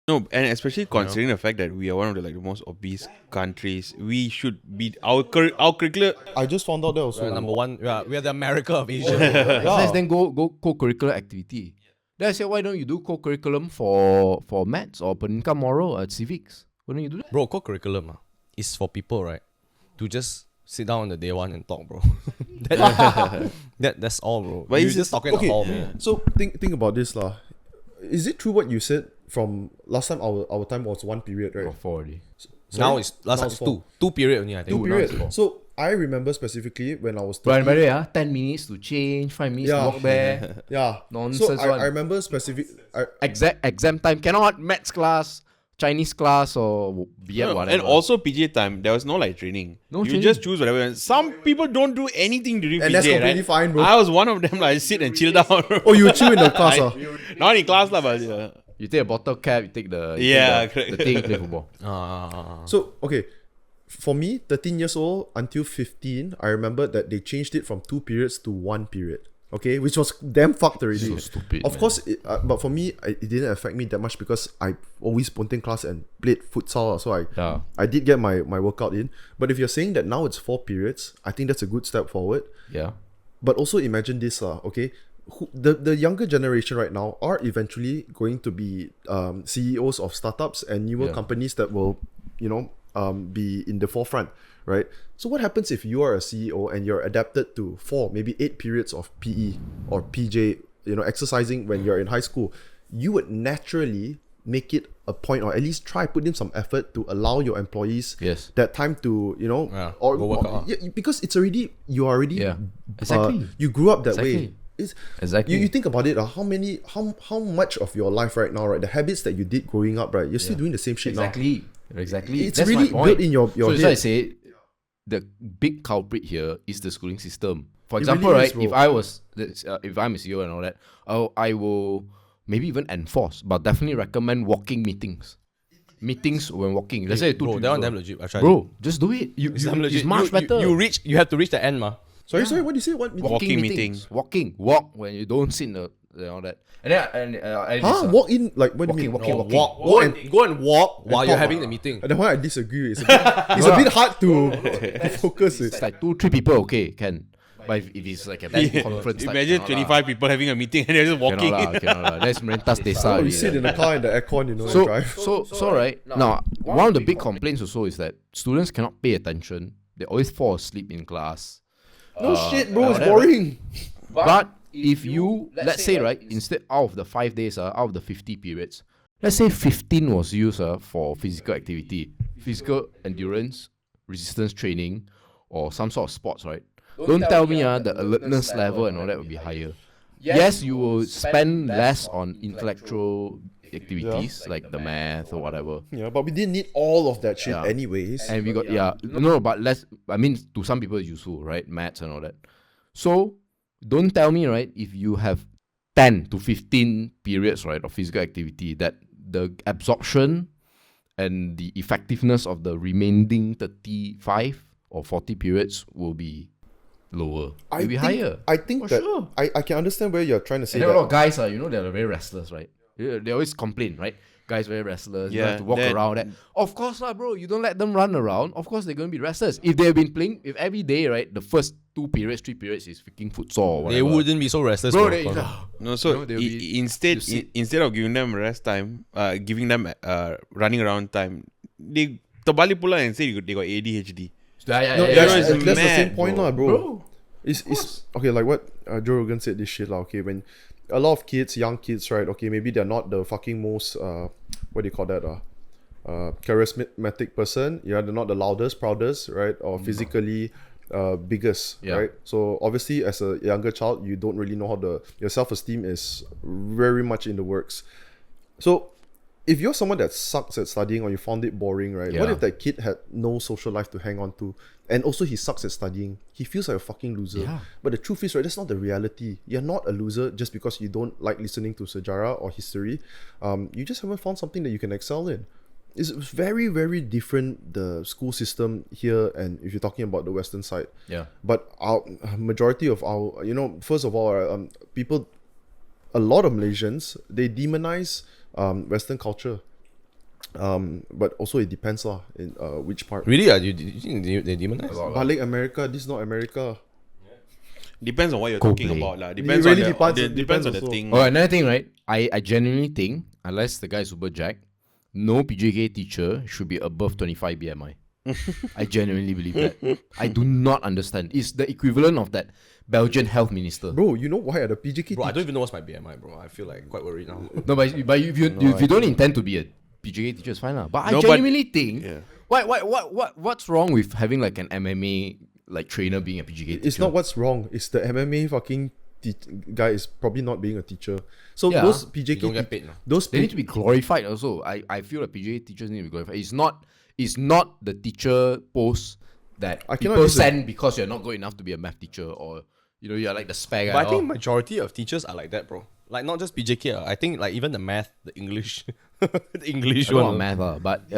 no, and especially considering the fact that we are one of the most obese countries, we should be our curricular. I just found out that also. Number one, we are the America of Asia. Let's then go co-curricular activity. Then I said, why don't you do co-curriculum for maths or pendidikan moral or civics? Why don't you do that? Bro, co-curriculum is for people, right? To just sit down on the day one and talk, bro. that's all, bro. But You're it's just talking okay. the hall, man. So think about this, lah. Is it true what you said from last time? Our time was 1 period, right? Or 4 already. Now it's last Now time it's it's two period only, I think. 2 period. So I remember specifically when I was But 13, by the way, 10 minutes to change, 5 minutes Yeah. to walk there. yeah, Nonsense So one. I remember specific. Exam time cannot maths class, Chinese class or whatever. And also PJ time, there was no training. No you training. just choose whatever. And some people don't do anything during And PJ, that's completely right? fine, bro. I was one of them. I sit and chill down. Oh, you chill in the class, Not in class, but you take a bottle cap, you take the Yeah, take the correct. thing, play football. So okay, for me, 13 years old until 15, I remember that they changed it from 2 periods to 1 period. Okay, which was damn fucked already. So stupid, Of man. course, but for me, it didn't affect me that much because I always spontaneous class and played futsal, so Yeah. I did get my workout in. But if you're saying that now it's 4 periods, I think that's a good step forward. Yeah. But also imagine this, okay. The younger generation right now are eventually going to be CEOs of startups and newer Yeah. companies that will, be in the forefront, right? So what happens if you are a CEO and you're adapted to 4, maybe 8 periods of PE or PJ, exercising when you're in high school? You would naturally make it a point, or at least try put in some effort to allow your employees Yes. that time to Yeah, go work out. because it's already you are already Yeah. Exactly. you grew up that Exactly. way. It's, Exactly. you think about it, how much of your life right now, right, the habits that you did growing up, right, you're still doing the same shit now. Exactly. It's That's really my point. built in your So that's why I head. say the big culprit here is the schooling system. For It example, really is, right, bro. if I'm a CEO and all that, I will maybe even enforce, but definitely recommend walking meetings. Meetings when walking. Let's say 2 Bro, three that one people. damn legit. I tried. Bro, just do it. It's damn legit. It's much better. You have to reach the end, ma. Sorry, what do you say? What? Walking meeting. Walk when you don't sit in the and all that. And then Walk in, like, what do you mean? walking. Go and walk while you're talk, having the meeting. That one I disagree. It's a bit hard to focus. It's like 2-3 people, okay, can. But if it's like a big conference, Imagine like, 25 people having a meeting and they're just walking. Cannot lah. That's Merentas Desa. Oh, already, you sit in the car in the aircon, and So, drive. so right now, one of the big complaints also is that students cannot pay attention. They always fall asleep in class. No shit, bro. It's whatever. boring. But if you, let's say, right, instead out of the 5 days, out of the 50 periods, let's say 15 was used for physical activity, physical endurance, resistance training, or some sort of sports, right? Don't tell me the alertness level and all that will be higher. Yes, you will spend less on intellectual activities like the math or whatever. Yeah, but we didn't need all of that shit Yeah. anyways. And we got no, but less. I mean, to some people it's useful, right? Maths and all that. So don't tell me, right? If you have 10 to 15 periods, right, of physical activity, that the absorption and the effectiveness of the remaining 35 or 40 periods will be lower. Will be higher. I think For that sure. I can understand where you're trying to say And there are a lot that. of guys, they're very restless, right? They always complain, right? Guys very restless. You Yeah, have to walk that- around. That. Of course, bro. You don't let them run around. Of course, they're going to be restless. If they've been playing, if every day, right, the first 2 periods, 3 periods is freaking futsal or whatever. They wouldn't be so restless. Bro, bro. No, so they'll be- instead you sit- instead of giving them rest time, giving them running around time, they terbalik pula and say they got ADHD. No, yeah, that's, it's that's the mad, same point, bro. bro. It's okay, like what Joe Rogan said this shit, okay, when a lot of kids, young kids, right, okay, maybe they're not the fucking most what do you call that, charismatic person, yeah, they're not the loudest, proudest, right, or physically biggest, Yeah. right? So obviously as a younger child, you don't really know how your self-esteem is very much in the works. So if you're someone that sucks at studying or you found it boring, right? What Yeah. if that kid had no social life to hang on to? And also he sucks at studying. He feels like a fucking loser. Yeah. But the truth is, right, that's not the reality. You're not a loser just because you don't like listening to sejarah or history. You just haven't found something that you can excel in. It's very, very different, the school system here, and if you're talking about the Western side. Yeah. But our majority of our, first of all, people, a lot of Malaysians, they demonize Western culture. But also it depends in which part. Really? You think they demonize? Balik America, this is not America. Depends on what you're Coldplay. talking about, lah. Depends really on depends- depends depends on the also. thing. Oh, another thing, right? I genuinely think, unless the guy is super jack, no PJK teacher should be above 25 BMI. I genuinely believe that. I do not understand. It's the equivalent of that Belgian health minister. Bro, you know why at the PJK Bro, I don't even know what's my BMI, bro. I feel like quite worried now. No, but if you don't intend to be a PJK teacher, it's fine lah. But I No, but- genuinely think, Yeah. what's wrong with having like an MMA like trainer being a PJK teacher? It's not what's wrong. It's the MMA fucking guy is probably not being a teacher. So Yeah. those You PJK don't get paid now. those They need to be glorified also. I feel like PJK teachers need to be glorified. It's not the teacher post that I cannot people disagree. send because you're not good enough to be a math teacher, or you're like the spare guy. But I think oh. majority of teachers are like that, bro. Like not just PJK. I think like even the math, the English, the English I don't one. know math, but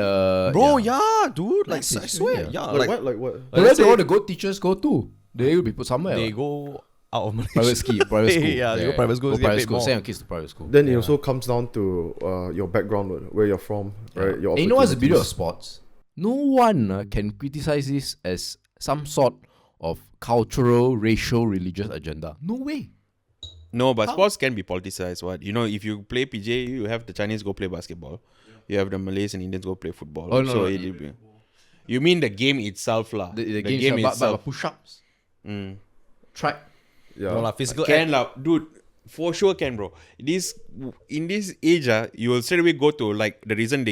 Bro, yeah, dude. Like Math I is- swear, yeah. yeah. like, Like, what? like where let's do say all the good teachers go to? They will be put somewhere. they They go out of Malaysia. private school. Yeah, they go private school. Go They get private paid school. more. Send your kids to private school. Then it also comes down to your background, where you're from, right? Your And you know what's the beauty of opportunities. sports? No one can criticize this as some sort of cultural, racial, religious agenda. No way. No, but sports can be politicized. What if you play PJ, you have the Chinese go play basketball, you have the Malays and Indians go play football. Oh, no, so no, it'll be- you mean the game itself, lah? The game itself. But push-ups, track. Yeah. No, like physical. Can lah, dude. For sure can, bro. In this age, you will straight away go to like the reason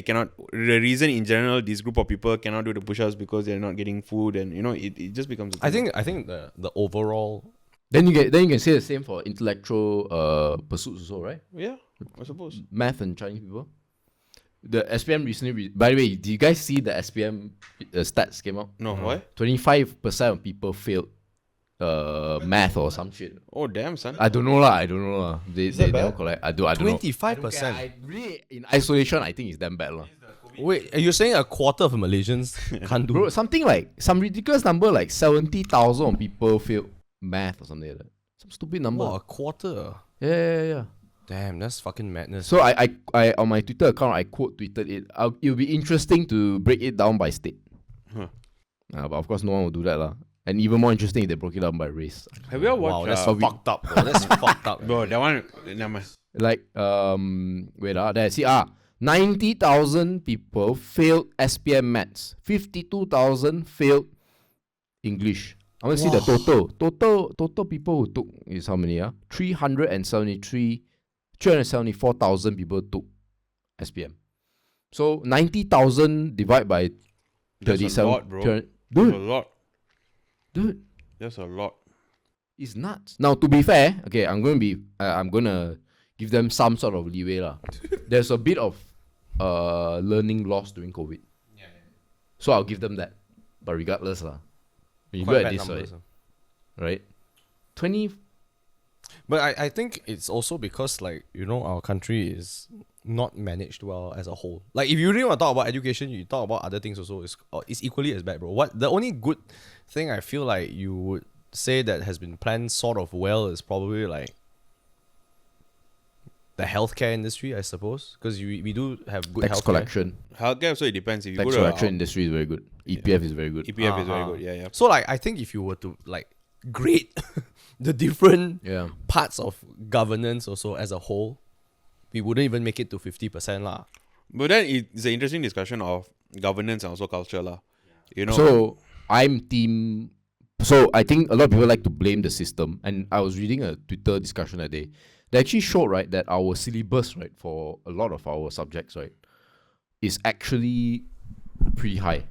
in general this group of people cannot do the push-ups because they're not getting food, and it just becomes. I think the overall. Then you can say the same for intellectual pursuits also, right? yeah, I suppose. Math and Chinese people. The SPM recently. By the way, did you guys see the SPM stats came out? No, why? 25% of people failed math or some shit. Oh damn, son. I don't know lah. They that never bad? collect. I don't know. 25%. I really, in isolation, I think it's damn bad lah. Wait, you're saying a quarter of Malaysians can't do? Bro, something like some ridiculous number like 70,000 people failed math or something like that. Some stupid number. Wow, a quarter. Yeah. Damn, that's fucking madness. So I on my Twitter account I quote tweeted it. It'll be interesting to break it down by state. Huh. But of course no one will do that lah. And even more interesting if they broke it down by race. Have you ever Wow, watched? that's fucked up, bro. That's fucked up. Bro, that one. Never mind. Like there see 90,000 people failed SPM maths. 52,000 failed English. I want to see the total. Total people who took is how many? 374,000 people took SPM. So 90,000 divided by That's a 37. lot, bro. Dude, That's a lot. Dude, That's a lot. it's nuts. Now, to be fair, okay, I'm gonna give them some sort of leeway lah. There's a bit of learning loss during COVID. So I'll give them that. But regardless lah, when you Quite look at bad this, numbers, right? 20. But I think it's also because like, you know, our country is not managed well as a whole. Like if you really want to talk about education, you talk about other things also. It's equally as bad, bro. What the only good thing I feel like you would say that has been planned sort of well is probably like the healthcare industry, I suppose, because we do have good Tax healthcare. collection. Healthcare also it depends. If you Tax go to collection industry is very good. EPF is very good. EPF is very good. Yeah. So like I think if you were to like grade the different Yeah. parts of governance also as a whole, we wouldn't even make it to 50% lah. But then it's an interesting discussion of governance and also culture lah. You know. So I'm team. So I think a lot of people like to blame the system, and I was reading a Twitter discussion that day. They actually showed, right, that our syllabus, right, for a lot of our subjects, right, is actually pretty high.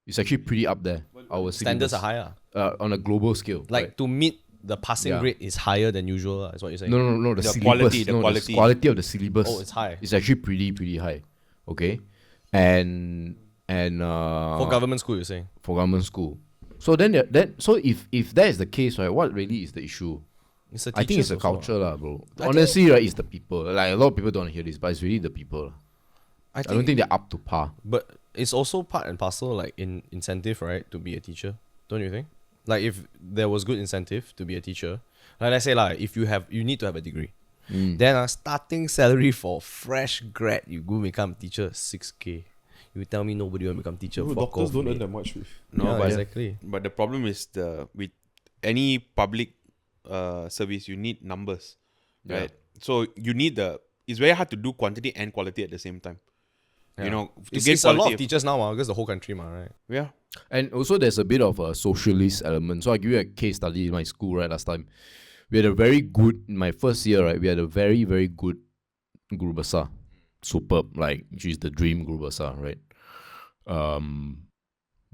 It's actually pretty up there. Our Standards syllabus, are higher. on a global scale. Like right? to meet the passing Yeah. rate is higher than usual, is what you're saying. No. The The syllabus, quality, the no, quality. quality of the syllabus. Oh, it's high. It's actually pretty high. Okay, and For government school, you're saying? for government school. So then if that is the case, right, what really is the issue? It's the I think it's the teachers also. culture lah, bro. I Honestly, right, it's the people. Like a lot of people don't hear this, but it's really the people lah. I I don't think they're up to par. But it's also part and parcel, like in incentive, right, to be a teacher. Don't you think? Like if there was good incentive to be a teacher, like let's say like if you need to have a degree, then a starting salary for fresh grad, you go become teacher 6K. You tell me nobody will become teacher. Bro, Fuck doctors off, don't earn mate. that much with. No, Yeah, but exactly. But the problem is with any public service, you need numbers, right? So you need it's very hard to do quantity and quality at the same time. Yeah. You know, to It's get a lot quality. of teachers now, because the whole country, right? Yeah. And also there's a bit of a socialist element. So I give you a case study in my school, right, last time. We had a very good, in my first year, right, we had a very, very good guru besar. Superb, like she's the dream guru besar, right?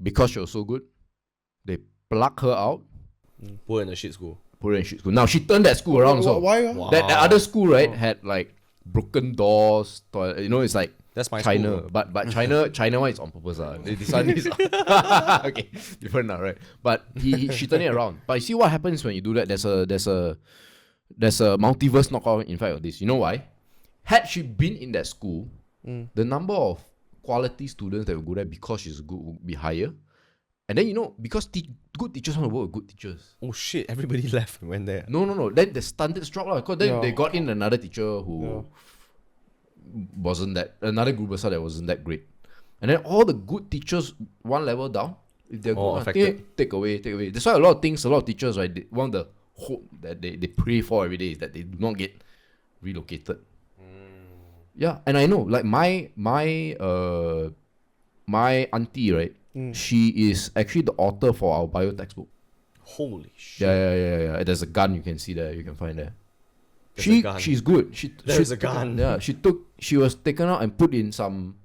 Because she was so good, they plucked her out, Put her in a shit school. put her in shit school. Now she turned that school around. So Why? Wow. that the other school, right, had like broken doors, toilet, you know, it's like That's my China, school. but China one is on purpose. This one is okay, different now, right? But she turned it around. But you see what happens when you do that? There's a multiverse knockout in fact of this. You know why? Had she been in that school, the number of quality students that will go there because she's good will be higher. And then, you know, because good teachers want to work with good teachers. Oh shit, everybody left and went there. No. Then the standards drop lah. Because then Yeah. they got in another teacher who wasn't another group besar that wasn't that great. And then all the good teachers one level down. If they're Oh, good, affected. take away. That's why a lot of teachers, right, one of the hope that they pray for every day is that they do not get relocated. Yeah, and I know, like my auntie, right, she is actually the author for our bio textbook. Holy shit. Yeah. There's a gun you can see there. You can find there. There's a gun. She's good. There's a gun. Yeah, she was taken out and put in some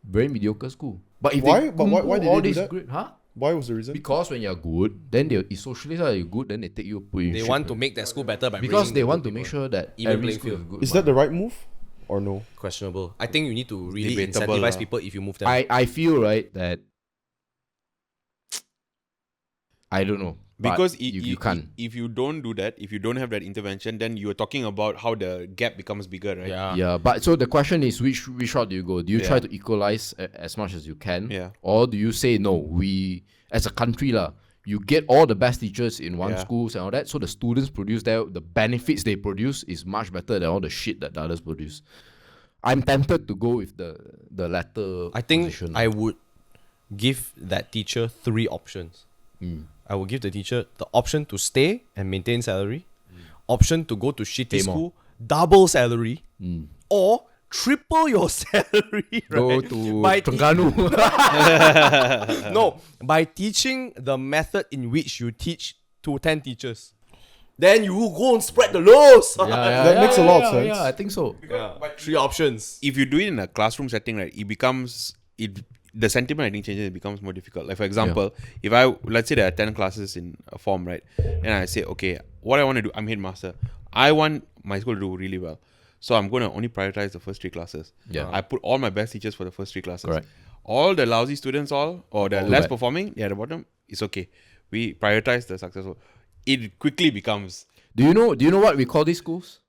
very mediocre school. But if Why? they But why did all they do these that? great, huh? Why was the reason? Because when you're good, then it's socialist. You're good, then they take you put you in They shit. want to make their school better by because bringing they the want good to make people. sure that Even every playing school is field. good. Is that the right move or no? Questionable. I think you need to really Debatable incentivize lah. people if you move them. I feel right that I don't know. but Because you can't. if you don't do that, if you don't have that intervention, then you're talking about how the gap becomes bigger, right? Yeah, but so the question is, which route do you go? Do you try Yeah. to equalize as much as you can? Yeah. Or do you say no? We as a country lah, you get all the best teachers in one Yeah. schools and all that, so the students produce the benefits they produce is much better than all the shit that the others produce. I'm tempted to go with the latter. I think position. I would give that teacher 3 options. I will give the teacher the option to stay and maintain salary, option to go to shitty Pay more. school, double salary, or triple your salary. go Right? to By Terengganu. No, by teaching the method in which you teach to 10 teachers. Then you go and spread the loaves. That makes a lot of sense. Yeah, I think so. Three options. If you do it in a classroom setting, right, it becomes the sentiment I think changes. It becomes more difficult. Like for example, if let's say there are 10 classes in a form, right? And I say, okay, what I want to do, I'm headmaster. I want my school to do really well. So I'm going to only prioritize the first 3 classes. Yeah. I put all my best teachers for the first 3 classes. Correct. All the lousy students, or the All less bad. performing, at the bottom, it's okay. We prioritize the successful. It quickly becomes Do you know what we call these schools?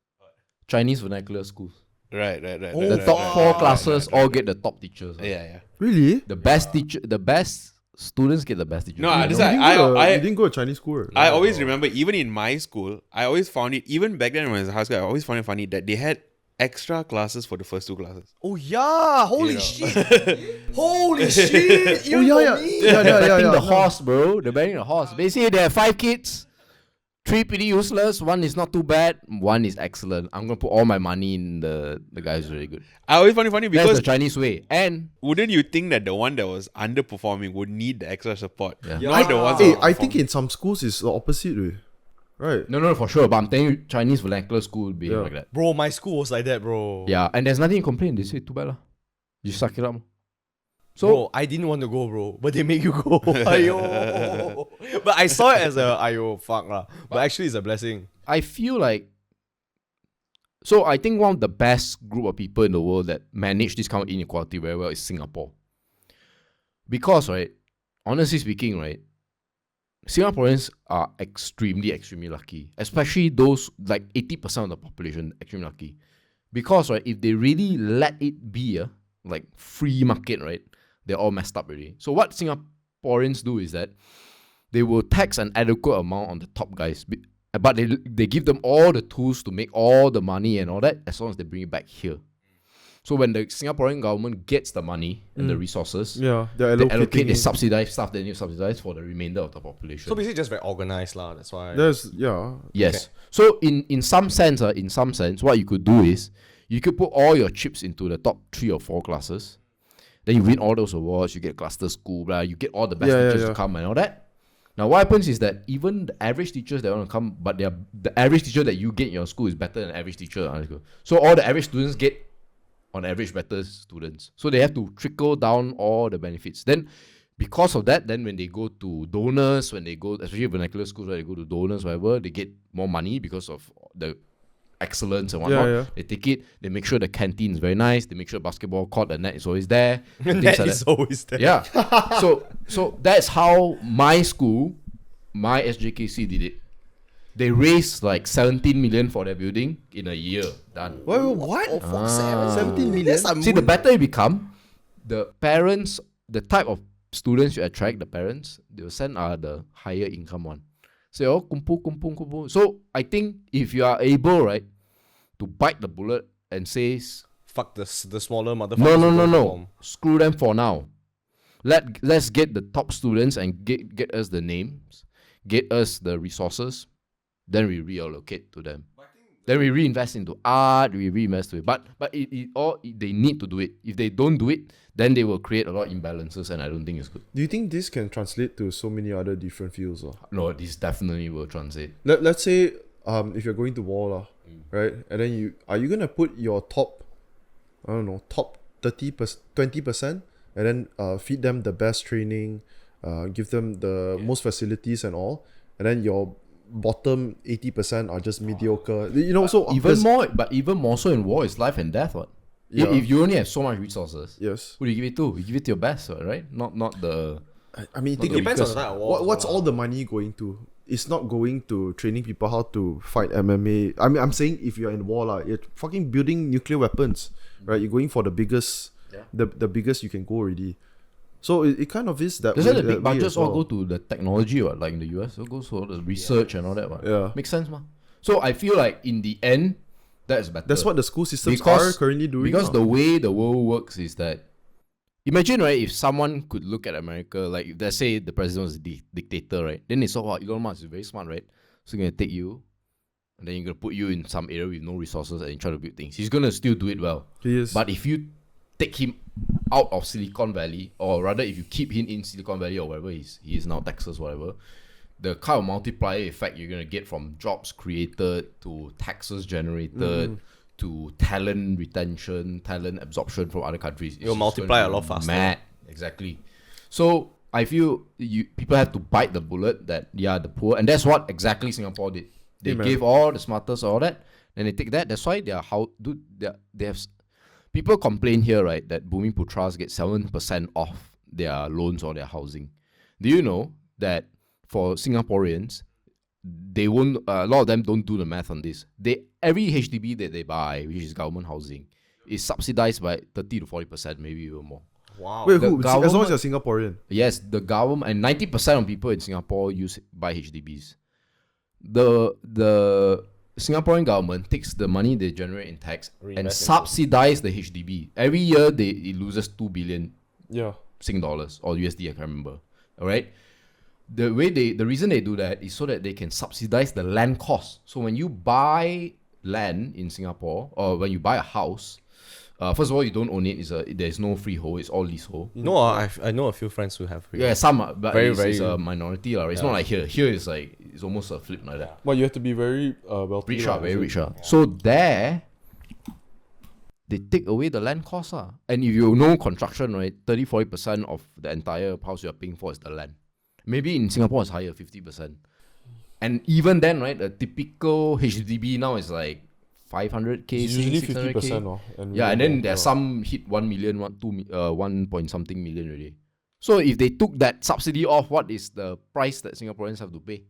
Chinese vernacular schools. right. The top 4 classes all get the top teachers. Yeah. Really? The best teacher, the best students get the best teachers. No, You this didn't go to Chinese school. Right? I always remember, even in my school, I always found it, even back then when I was in high school, I always found it funny that they had extra classes for the first 2 classes. Oh yeah! Holy know. shit! Holy shit! Oh yeah. Betting the horse, bro. They're betting the horse. Basically, they have 5 kids. 3 pretty useless. 1 is not too bad. 1 is excellent. I'm gonna put all my money in the guy who's really good. I always found it funny That's because the Chinese way. And wouldn't you think that the one that was underperforming would need the extra support? Yeah. Not the ones Hey, that I were think performing. in some schools it's the opposite way. Right. no, for sure. But I'm telling you, Chinese vernacular school would be like that. Bro, my school was like that, bro. Yeah, and there's nothing to complain. They say too bad lah. You suck it up. So Bro, I didn't want to go, bro, but they make you go. Ayo. But I saw it as a ayo fuck lah. But actually, it's a blessing. I feel like. So I think one of the best group of people in the world that manage this kind of inequality very well is Singapore. Because, right, honestly speaking, right, Singaporeans are extremely lucky. Especially those, like 80% of the population, extremely lucky. Because, right, if they really let it be, like free market, right, they're all messed up already. So what Singaporeans do is that they will tax an adequate amount on the top guys, but they give them all the tools to make all the money and all that, as long as they bring it back here. So when the Singaporean government gets the money and the resources, Yeah, they allocate, they subsidize stuff they need to subsidize for the remainder of the population. So basically, just very organized lah. That's why. Yes. Okay. So in some sense, what you could do is you could put all your chips into the top 3 or 4 classes. Then you win all those awards, you get cluster school, blah, you get all the best teachers to come and all that. Now what happens is that even the average teachers that want to come, but the average teacher that you get in your school is better than the average teacher at other school. So all the average students get on average better students. So they have to trickle down all the benefits. Then because of that, then when they go to donors, when they go, especially vernacular schools, where they go to donors, whatever, they get more money because of the excellence and whatnot. They take it, they make sure the canteen is very nice, they make sure basketball court, the net is always there. That is always there. Yeah. So that's how my school, my SJKC did it. They raised like 17 million for their building in a year. Done. What? Oh, fuck, 17 million? See, the better you become, the parents, the type of students you attract, the parents, they will send the higher income one. So, kumpul. So, I think if you are able, right, to bite the bullet and say, Fuck the smaller motherfuckers. no, screw them for now. Let's get the top students and get us the names, get us the resources, then we reallocate to them. Then we reinvest into art, we reinvest to it. But they need to do it. If they don't do it, then they will create a lot of imbalances, and I don't think it's good. Do you think this can translate to so many other different fields? No, this definitely will translate. Let's say if you're going to war, right? And then are you gonna put your top 30%, 20%, and then feed them the best training, give them the most facilities and all, and then your bottom 80% are just mediocre. So Even more so in war is life and death. What? Yeah. If you only have so much resources, Yes. who do you give it to? You give it to your best, right? Not the. I mean, think It depends on because the type of war. what's all the money going to? It's not going to training people how to fight MMA. I mean, I'm saying if you're in war, you're fucking building nuclear weapons, right? You're going for the biggest, the biggest you can go already. So it kind of is that. That's way, why the that big way budgets as all well. go to the technology, like in the US, it goes for the research and all that. What? Yeah. Makes sense, ma. So I feel like in the end, that's better. That's what the school systems are currently doing. Because the way the world works is that, imagine, right, if someone could look at America, like if let's say the president was a dictator, right? Then they saw, wow, Elon Musk is very smart, right? So he's gonna take you, and then he's gonna put you in some area with no resources and try to build things. He's gonna still do it well. He is. But if you take him out of Silicon Valley, or rather if you keep him in Silicon Valley or wherever he is now, Texas, whatever, the kind of multiplier effect you're going to get from jobs created to taxes generated to talent retention, talent absorption from other countries. It'll multiply a lot faster. Mad. Exactly. So I feel people have to bite the bullet that the poor, and that's what exactly Singapore did. They gave all the smartest all that, and they take that. That's why they have people complain here, right, that Bumiputras get 7% off their loans or their housing. Do you know that for Singaporeans, they won't? A lot of them don't do the math on this. Every HDB that they buy, which is government housing, is subsidized by 30 to 40%, maybe even more. Wow. Wait, The who? As long as government- you're Singaporean. Yes, the government, and 90% of people in Singapore buy HDBs. The Singaporean government takes the money they generate in tax and Reinvest in it. subsidize the HDB. Every year it loses 2 billion Yeah. Sing dollars or USD, I can't remember. All right. The reason they do that is so that they can subsidize the land cost. So when you buy land in Singapore or when you buy a house, first of all, you don't own it. There's no freehold. It's all leasehold. No, I know a few friends who have. Yeah, some, but it's very- a minority. It's not like here. Here is like it's almost a flip like that. But you have to be very wealthy. Rich, lah, very so- rich. So there, they take away the land cost. And if you know construction, right, 30-40% of the entire house you're paying for is the land. Maybe in Singapore it's higher, 50%. And even then, right, a typical HDB now is like 500k, It's usually 600k. 50%. Yeah, and then there's some hit 1 million, 1 point something million already. So if they took that subsidy off, what is the price that Singaporeans have to pay?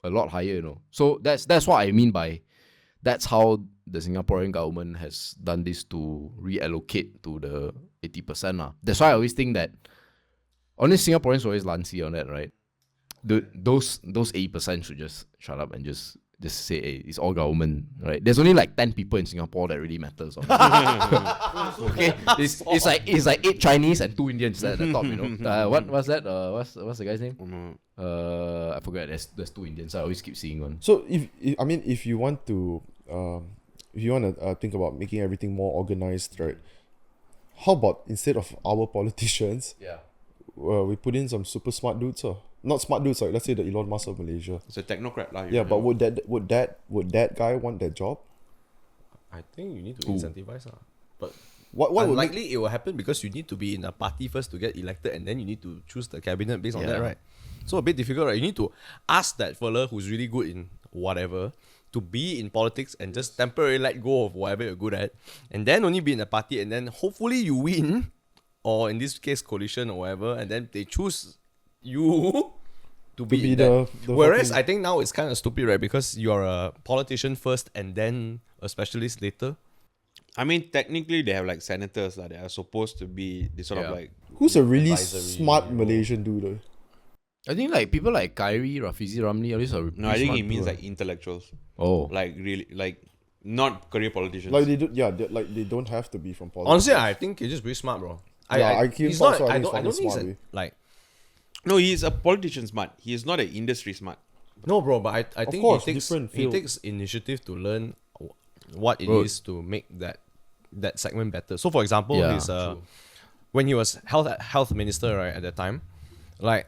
A lot higher, you know. So that's what I mean by that's how the Singaporean government has done this to reallocate to the 80%. That's why I always think that honestly Singaporeans always lancy on that, right? Those 80% should just shut up and just say, hey, it's all government, right? There's only like 10 people in Singapore that really matters. Okay, it's like 8 Chinese and 2 Indians at the top, you know. What's that? What's the guy's name? I forgot. There's 2 Indians. I always keep seeing one. So if you want to think about making everything more organized, right? How about instead of our politicians, we put in some super smart dudes, not smart dudes, like let's say the Elon Musk of Malaysia. It's a technocrat lah. Yeah, but would that guy want that job? I think you need to incentivize. But What would unlikely it will happen because you need to be in a party first to get elected, and then you need to choose the cabinet based on that, right? So a bit difficult, right? You need to ask that fella who's really good in whatever to be in politics and just temporarily let go of whatever you're good at, and then only be in a party, and then hopefully you win, or in this case coalition or whatever, and then they choose you to be in that. the Whereas fucking- I think now it's kind of stupid, right? Because you're a politician first and then a specialist later. I mean, technically, they have like senators that are supposed to be the sort of like. Who's a really Advisory, smart Malaysian dude? I think like people like Kyrie, Rafizi Ramli, all these are No, I think smart it means people. like intellectuals, Oh. like really, like not career politicians. Like they don't have to be from politics. Honestly, I think he's just very smart, bro. Yeah, I keep he's also, not. I I think don't. I he's don't think he's fucking a, smart, like. No, he's a politician smart. He is not an industry smart. No, bro. But I think course, he takes different he field. takes initiative to learn what it is Bro. to make that segment better. So, for example, Yeah, his when he was health minister, right, at that time, like,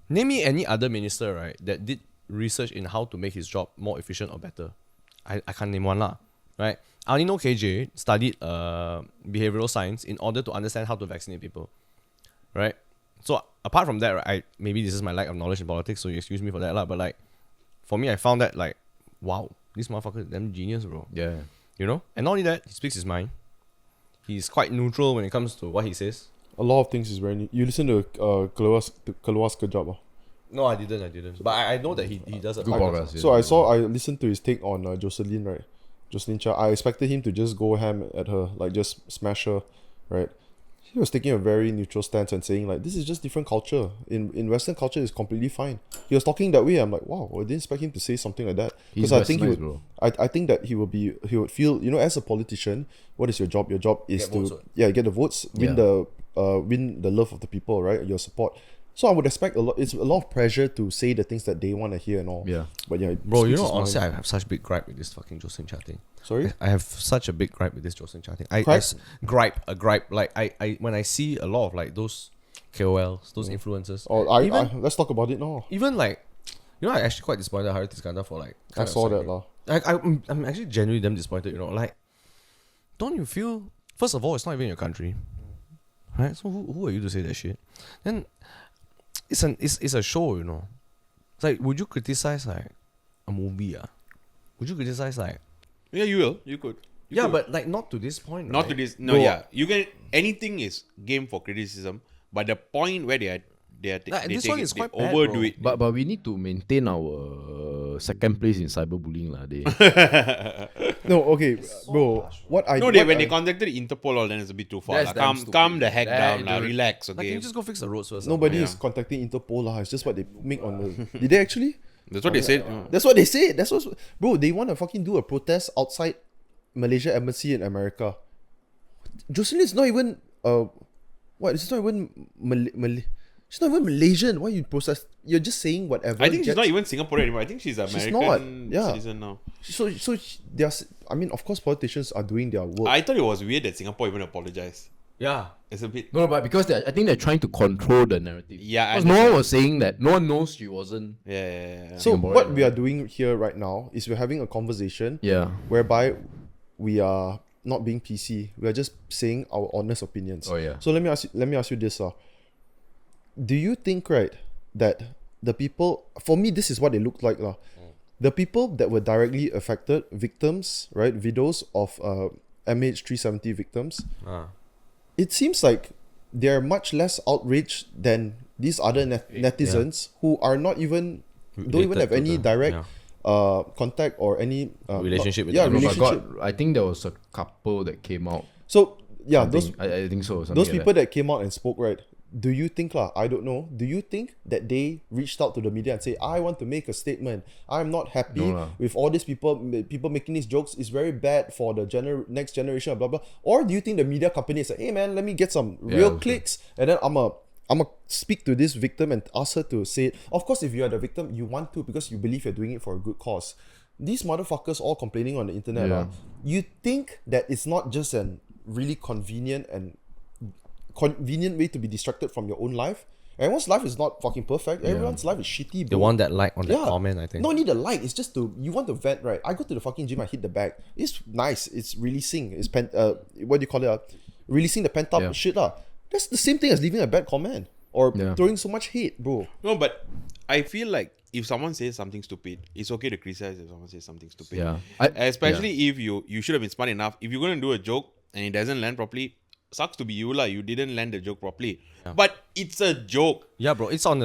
name me any other minister, right, that did research in how to make his job more efficient or better. I can't name one lah, right? I only know KJ studied behavioral science in order to understand how to vaccinate people, right? So apart from that, right, maybe this is my lack of knowledge in politics, so you excuse me for that lah. But like, for me, I found that like, wow, this motherfucker is damn genius, bro. Yeah. You know, and not only that, he speaks his mind. He's quite neutral when it comes to what he says. A lot of things is very. You listen to Keluar Kejap. No, I didn't. But I know that he does a Good podcast. podcast. So I listened to his take on Jocelyn, right? Jocelyn Chia. I expected him to just go ham at her, like just smash her, right? He was taking a very neutral stance and saying like, this is just different culture. In Western culture, it's completely fine. He was talking that way. I'm like, wow, I didn't expect him to say something like that. He's I think he westernized, would, bro. I think that he would feel, you know, as a politician, what is your job? Your job is Get votes, get the votes, win the love of the people, right? Your support. So I would expect it's a lot of pressure to say the things that they want to hear and all. Yeah. But yeah, Bro, you speaks know, his honestly, mind. I have such big gripe with this fucking Jocelyn Chia thing. Sorry? I have such a big gripe with this Jocelyn Chia thing. Gripe? A gripe. Like I when I see a lot of like those KOLs, those influencers. Let's talk about it now. Even like, you know, I actually quite disappointed Harith Iskandar for like. I saw that lah. lah. I'm actually genuinely damn disappointed. You know, like, don't you feel? First of all, it's not even your country, right? So who are you to say that shit? Then it's a show, you know. It's like, would you criticize like a movie? Would you criticize like? Yeah, you will. You could. You could. But like not to this point. Not right? to this. No, Bro. yeah. You can. Anything is game for criticism, but the point where they Like, they this take one it, is they quite bad, overdo bro. it. But we need to maintain our second place in cyberbullying lah. No, okay, bro. When they contacted Interpol, all then it's a bit too far. That's Lah. damn Calm stupid. the heck That down, lah. dude. Relax, Like, can okay. you just go fix the roads first? nobody Yeah. is contacting Interpol, lah. It's just what they make on the. Did they actually? That's what they said. That's what they said. That's what, bro. They want to fucking do a protest outside Malaysia embassy in America. Jocelyn is not even what? It's not even she's not even Malaysian. Why you process? You're just saying whatever. I think she's gets- not even Singaporean anymore. I think she's American not, yeah. citizen now. So there's. I mean, of course, politicians are doing their work. I thought it was weird that Singapore even apologized. Yeah. It's a bit. No, but because I think they're trying to control the narrative. Yeah, I Because no one understand. was saying that. No one knows she wasn't. Yeah. So Singaporean, what we are doing here right now is we're having a conversation Yeah. whereby we are not being PC. We are just saying our honest opinions. Oh, yeah. So let me ask you this. Do you think, right, that the people, for me, this is what it looked like. The people that were directly affected, victims, right, widows of MH370 victims, it seems like they're much less outraged than these other netizens who are not even, don't even Related have to any the- direct contact or any Relationship with yeah, them. Oh my relationship. God, I think there was a couple that came out. So yeah, those I think so. something those like people that came out and spoke, right? Do you think I don't know. Do you think that they reached out to the media and say, I want to make a statement. I'm not happy No lah. with all these people making these jokes. It's very bad for the next generation, blah blah. Or do you think the media company is like, hey man, let me get some real okay. clicks, and then I'ma speak to this victim and ask her to say it. Of course, if you are the victim, you want to because you believe you're doing it for a good cause. These motherfuckers all complaining on the internet. Yeah. You think that it's not just an really convenient way to be distracted from your own life. Everyone's life is not fucking perfect. Everyone's life is shitty, bro. The one that like on that comment, I think. No need a like. It's just you want to vent, right? I go to the fucking gym, I hit the bag. It's nice. It's releasing. It's what do you call it? Releasing the pent up shit lah. That's the same thing as leaving a bad comment or throwing so much hate, bro. No, but I feel like if someone says something stupid, it's okay to criticize if someone says something stupid. Yeah. Especially if you should have been smart enough. If you're going to do a joke and it doesn't land properly, sucks to be you lah. You didn't land the joke properly. But it's a joke. Yeah, bro. It's on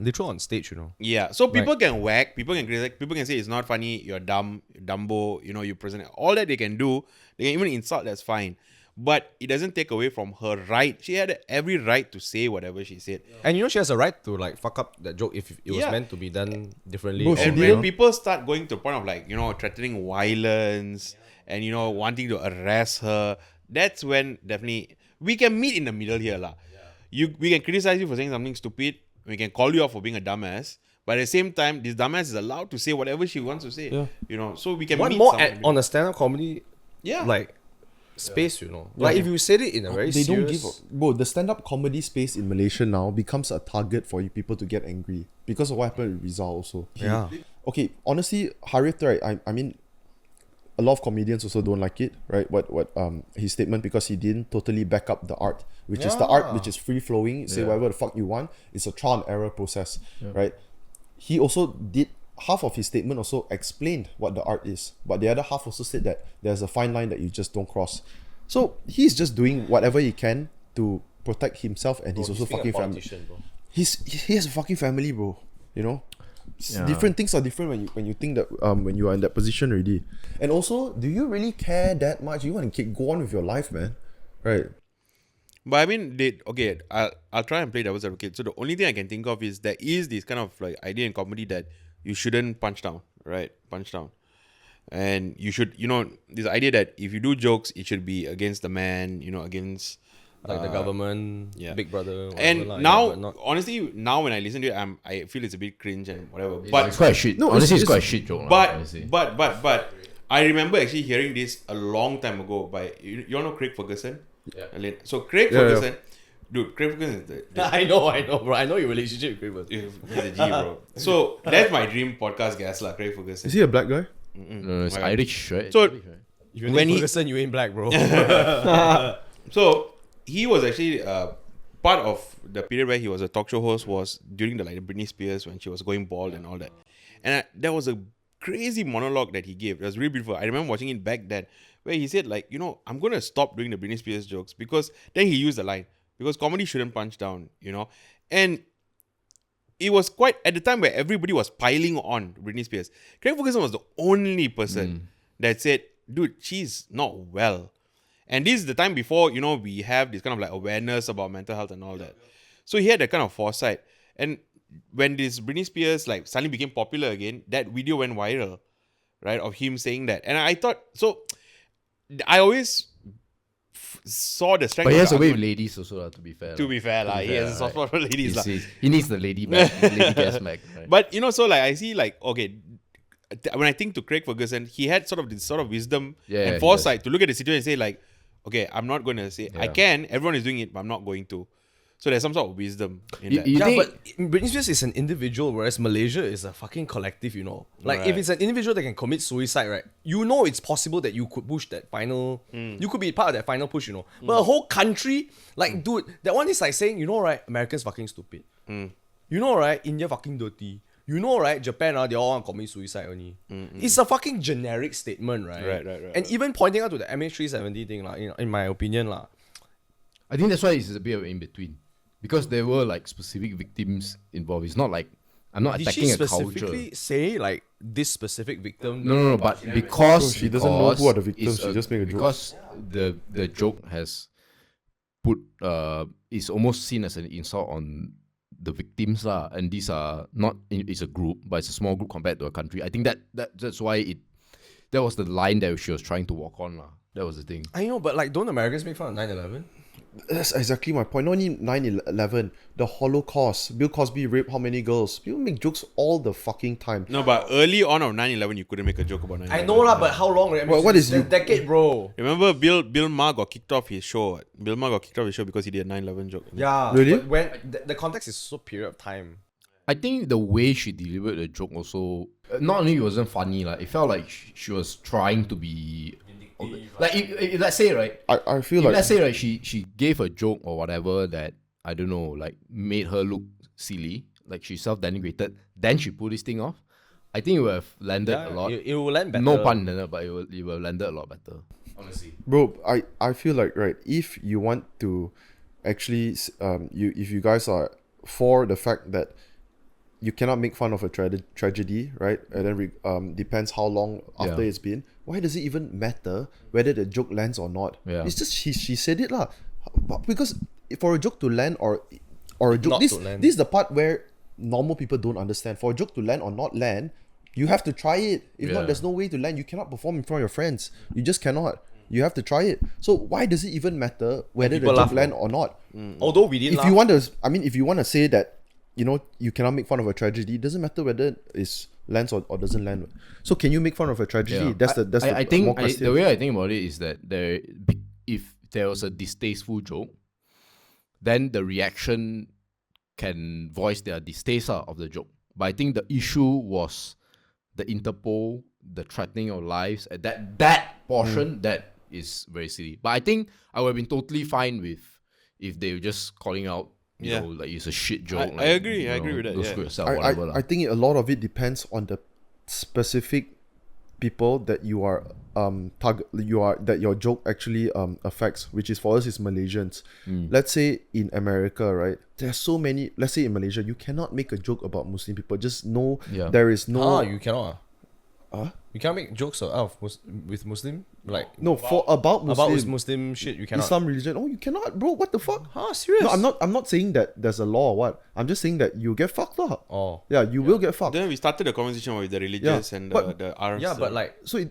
literal on stage, you know. Yeah. So people can whack, people can criticize, people can say it's not funny, you're dumb, Dumbo, you present all that they can do. They can even insult, that's fine. But it doesn't take away from her right. She had every right to say whatever she said. And you know she has a right to like fuck up that joke if it was Yeah. meant to be done differently. Bro, or, she And you didn't- when know. people start going to the point of like, threatening violence and, wanting to arrest her, that's when definitely we can meet in the middle here lah. We can criticize you for saying something stupid. We can call you out for being a dumbass. But at the same time, this dumbass is allowed to say whatever she wants to say. So we can One meet more somewhere in the middle. on a stand-up comedy like space, you know. Like if you said it in a very They serious... don't give a, bro. The stand-up comedy space in Malaysia now becomes a target for you people to get angry because of what happened with Rizal also. Okay, honestly, Harith, right? I mean, a lot of comedians also don't like it, right? What his statement, because he didn't totally back up the art, which is the art which is free flowing. Say whatever the fuck you want. It's a trial and error process, right? He also did. Half of his statement also explained what the art is, but the other half also said that there's a fine line that you just don't cross. So he's just doing whatever he can to protect himself and his also fucking family. He has a fucking family, bro. Different things are different when you think that when you are in that position already. And also, do you really care that much? You want to go on with your life, man, right? But I mean, I'll try and play devil's advocate. So the only thing I can think of is there is this kind of like idea in comedy that you shouldn't punch down, right? Punch down. And you should, this idea that if you do jokes, it should be against the man, against... Like the government, Big Brother. And whatever, now, but not- honestly, now when I listen to it, I feel it's a bit cringe and whatever. It's But quite a shit. No, Honestly, it's- it's quite a shit joke. lah, but honestly. but I remember actually hearing this a long time ago by you all know Craig Ferguson. Yeah. So Craig Ferguson, dude, Craig Ferguson is the I know, bro. I know your relationship with Chris. he's a G, bro. So that's my dream podcast guest lah, Craig Ferguson. Is he a black guy? No, it's My God. Irish, right? So- Irish, right? If you When name he- Ferguson, you ain't black, bro. So he was actually part of the period where he was a talk show host was during the Britney Spears when she was going bald and all that. And there was a crazy monologue that he gave. It was really beautiful. I remember watching it back then where he said like, you know, I'm going to stop doing the Britney Spears jokes because then he used the line because comedy shouldn't punch down, you know. And it was quite at the time where everybody was piling on Britney Spears. Craig Ferguson was the only person that said, dude, she's not well. And this is the time before, you know, we have this kind of like awareness about mental health and all that. So he had that kind of foresight. And when this Britney Spears like suddenly became popular again, that video went viral, right? Of him saying that. And I thought, so I always saw the strength. But he has of a the way with argument. ladies also, to be fair. To be fair, he has a soft spot for ladies. lah. He needs the lady back, lady gas back. Right? But, you know, so like I see like, okay, when I think to Craig Ferguson, he had sort of this sort of wisdom and foresight to look at the situation and say like, okay, I'm not going to say, I can, everyone is doing it, but I'm not going to. So there's some sort of wisdom in that. Yeah, but Britney Spears is an individual, whereas Malaysia is a fucking collective, you know. Like, if it's an individual that can commit suicide, right, you know it's possible that you could push that final... You could be part of that final push, you know. But a whole country, like, dude, that one is like saying, you know, right, Americans fucking stupid. You know, right, India fucking dirty. You know, right, Japan, they all want to commit suicide only. It's a fucking generic statement, right? Right. And even pointing out to the MH370 thing, like, in my opinion, I think that's why it's a bit of in between. Because there were like specific victims involved. It's not like I'm not did attacking she a culture. specifically say like this specific victim? No. But because she doesn't know who are the victims, it's she just make a joke. Because the joke has put it's almost seen as an insult on the victims lah, and these are not. It's a group, but it's a small group compared to a country. I think that's why that was the line that she was trying to walk on lah. That was the thing. I know, but like, don't Americans make fun of 9/11? That's exactly my point. Not only 9/11, the Holocaust. Bill Cosby raped how many girls? People make jokes all the fucking time. No, but early on of 9/11, you couldn't make a joke about 9/11. I know lah, but how long? What is a you- decade, bro? Remember Bill Maher got kicked off his show. Bill Maher got kicked off his show because he did a 9/11 joke. Yeah, Really? But when the context is so period of time. I think the way she delivered the joke also, not only it wasn't funny, like it felt like she was trying to be, like if let's say right, I feel if like let's say right, she gave a joke or whatever that I don't know, like made her look silly, like she self-denigrated, then she pulled this thing off. I think it would have landed a lot. It will land better. No pun intended, but it will have landed a lot better. Honestly, bro, I feel like, right, if you want to actually if you guys are for the fact that you cannot make fun of a tragedy, right? And then depends how long after it's been. Why does it even matter whether the joke lands or not? Yeah. It's just she said it lah. Because for a joke to land or a joke, Not this to land. this is the part where normal people don't understand. For a joke to land or not land, you have to try it. If not, there's no way to land. You cannot perform in front of your friends. You just cannot. You have to try it. So why does it even matter whether the people joke laugh, land or not? Although we didn't If laugh. you want to, if you want to say that, you know, you cannot make fun of a tragedy, it doesn't matter whether it lands or doesn't land. So can you make fun of a tragedy? That's the I think more question. the way I think about it is that if there was a distasteful joke, then the reaction can voice their distaste of the joke. But I think the issue was the Interpol, the threatening of lives, and that portion that is very silly. But I think I would have been totally fine with if they were just calling out, you know, like it's a shit joke. I agree. I agree with that. Go Yeah. screw yourself, whatever lah. I think a lot of it depends on the specific people that you are that your joke actually affects, which is for us is Malaysians. Let's say in America, right? There's so many. Let's say in Malaysia, you cannot make a joke about Muslim people. Just know there is no. you cannot. You can't make jokes with Muslim, like No, for about Muslim, Muslim shit. You cannot. Islam religion. Oh, you cannot, bro. What the fuck? Huh? Serious? No, I'm not saying that there's a law or what. I'm just saying that you get fucked up. Oh. Yeah, you will get fucked. Then we started the conversation with the religious and but- the arts. Yeah, but like, So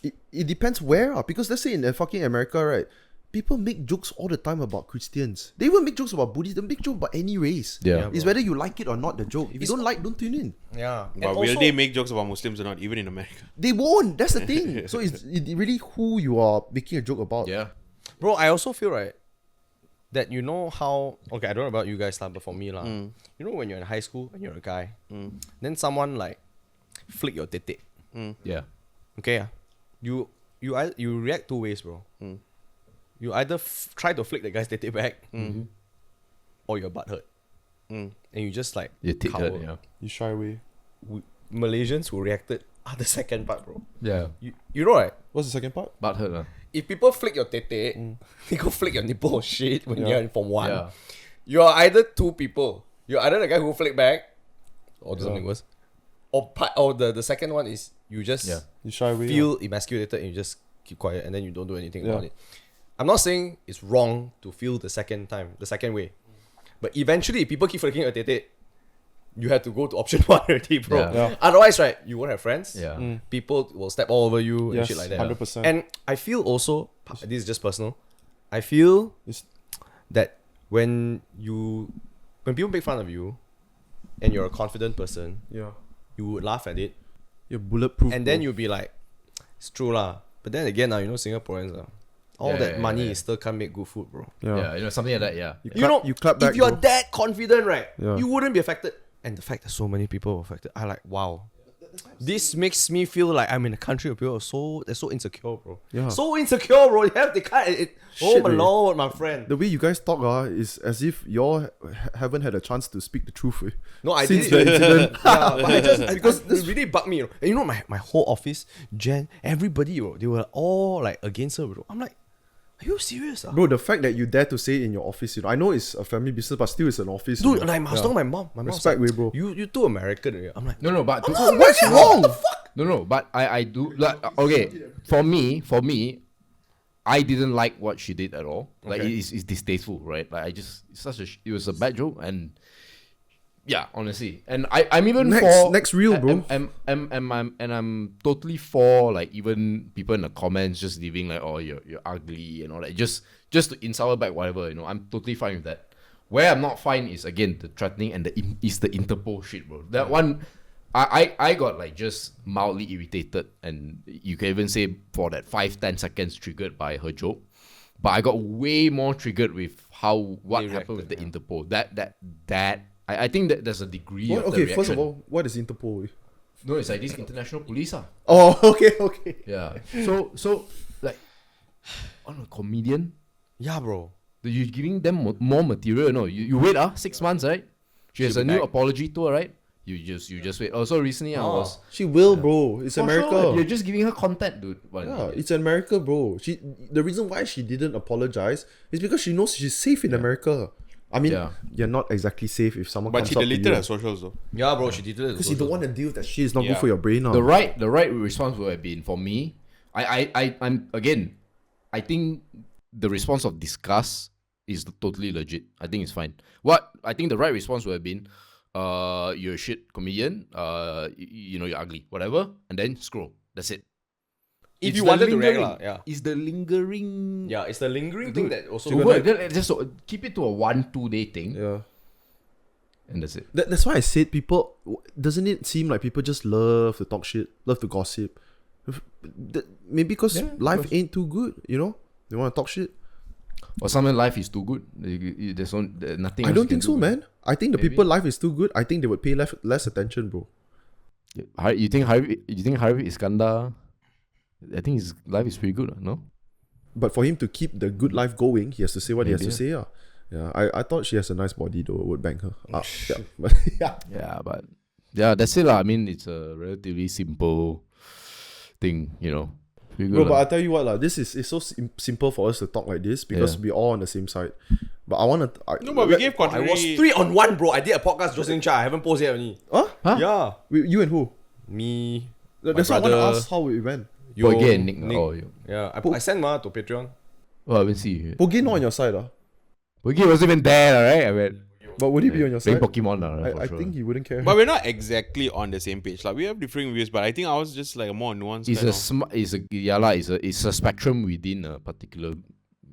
it depends where, because let's say in fucking America, right? People make jokes all the time about Christians. They even make jokes about Buddhists. They make jokes about any race. Yeah. It's whether you like it or not, the joke. If you don't like, don't tune in. yeah. But And will also- they make jokes about Muslims or not, even in America? They won't. That's the thing. So it's really who you are making a joke about. Yeah. Bro, I also feel right that you know how, okay, I don't know about you guys, but for me, you know when you're in high school and you're a guy, then someone like flick your tete. Yeah. Okay, you react two ways, bro. you either try to flick the guy's tete back, or your butt hurt, and you just like You tit cower. hurt, yeah. You shy away. Malaysians who reacted are the second part, bro. Yeah. You know right? What's the second part? Butt hurt, If people flick your tete, they go flick your nipple or shit when you're in Form 1. Yeah. You're either two people. You're either the guy who flick back, or do something worse. Or the second one is you just You shy away. feel emasculated and you just keep quiet and then you don't do anything about Yeah. it. I'm not saying it's wrong to feel the second way. But eventually, if people keep flicking your tete, you have to go to option 1 already, bro. Yeah. Yeah. Otherwise, right, you won't have friends. Yeah. People will step all over you and Yes, shit like that. 100%. And I feel also, this is just personal, I feel It's- that when people make fun of you and you're a confident person, Yeah. you would laugh at it. You're bulletproof. And then bro. you'll be like, it's true lah. But then again, Singaporeans, all Yeah, that yeah, money yeah. still can't make good food, bro. Yeah, something like that, yeah. You clap back, if you're bro. that confident, right, Yeah. you wouldn't be affected. And the fact that so many people were affected, I like, wow. This makes me feel like I'm in a country where people are they're so insecure, bro. Yeah. So insecure, bro. They can't. Oh Shit, my man. lord, my friend. The way you guys talk is as if y'all haven't had a chance to speak the truth. No, I Since did. the incident. Yeah, but because this really bugged me, you know. And you know, my whole office, Jen, everybody, bro, they were all like against her, bro. I'm like, are you serious? Bro, the fact that you dare to say it in your office, I know it's a family business, but still it's an office. Dude, you know. like I was talking to my mom. My mom's Respect like, way, bro. You too American. Eh? I'm like, No, but what's wrong? What the fuck? No, but I do like okay. For me, I didn't like what she did at all. Like Okay. it's distasteful, right? Like it was a bad joke, and yeah, honestly, and I'm even Next reel, bro. I'm totally for like even people in the comments just leaving like, oh, you're ugly and all that, just to insult her back, whatever, I'm totally fine with that. Where I'm not fine is again the threatening and the Interpol shit, bro. That one, I got like just mildly irritated, and you can even say for that 5-10 seconds triggered by her joke, but I got way more triggered with what They happened with the reacted, Interpol. That I think that there's a degree What? of the Okay, reaction. first of all, what is Interpol? No, it's like this international police. Oh, okay. Yeah. So like on a comedian, Yeah, bro. you're giving them more material. No, you wait 6 months, right? She has She'll a be new back. apology tour, right? You just wait. Also recently I was She will, bro. It's For America. sure, you're just giving her content, dude. What? Yeah, it's America, bro. The reason why she didn't apologize is because she knows she's safe in America. I mean, Yeah. you're not exactly safe if someone But comes she up to deleted you. her socials though. Yeah, bro. She did it Because you don't want to deal with that shit. It's not Yeah. good for your brain. The right response would have been for me. I'm again. I think the response of disgust is totally legit. I think it's fine. What I think the right response would have been, you're a shit comedian. You're ugly, whatever, and then scroll. That's it. If It's you the wanted to react, lingering- yeah. It's the lingering. Yeah, it's the lingering thing that also. Just keep it to a 1-2 day thing, Yeah. and that's it. That's why I said people. Doesn't it seem like people just love to talk shit, love to gossip? Maybe because Yeah, life ain't too good, They want to talk shit. Or someone life is too good. There's nothing. I else don't you can think so, do, man. I think the Maybe. people life is too good. I think they would pay less attention, bro. You think Harvey Iskandar? I think his life is pretty good, no? But for him to keep the good life going, he has to say what he has to Maybe, say. Yeah. I thought she has a nice body though. I would bang her. Yeah. But yeah. Yeah, but yeah, that's it lah. I mean, it's a relatively simple thing, Pretty good Bro, but lah. I tell you what, it's so simple for us to talk like this because we're all on the same side. But I want to. No, but we gave I contrary. was 3-on-1, bro. I did a podcast, Jocelyn Cha. I haven't posted yet only. Huh? Yeah. You and who? Me. That's why I want to ask how it went. Yo, Again, Nick. Nick. Oh, you. Yeah, I sent to Patreon. Oh, I haven't seen you. Pogi not on your side, Pogi wasn't even there, right? I mean, But would he be on your playing side? Pokemon, right? I think he wouldn't care. But we're not exactly on the same page. Like we have different views, but I think I was just like a more nuanced. It's a spectrum within a particular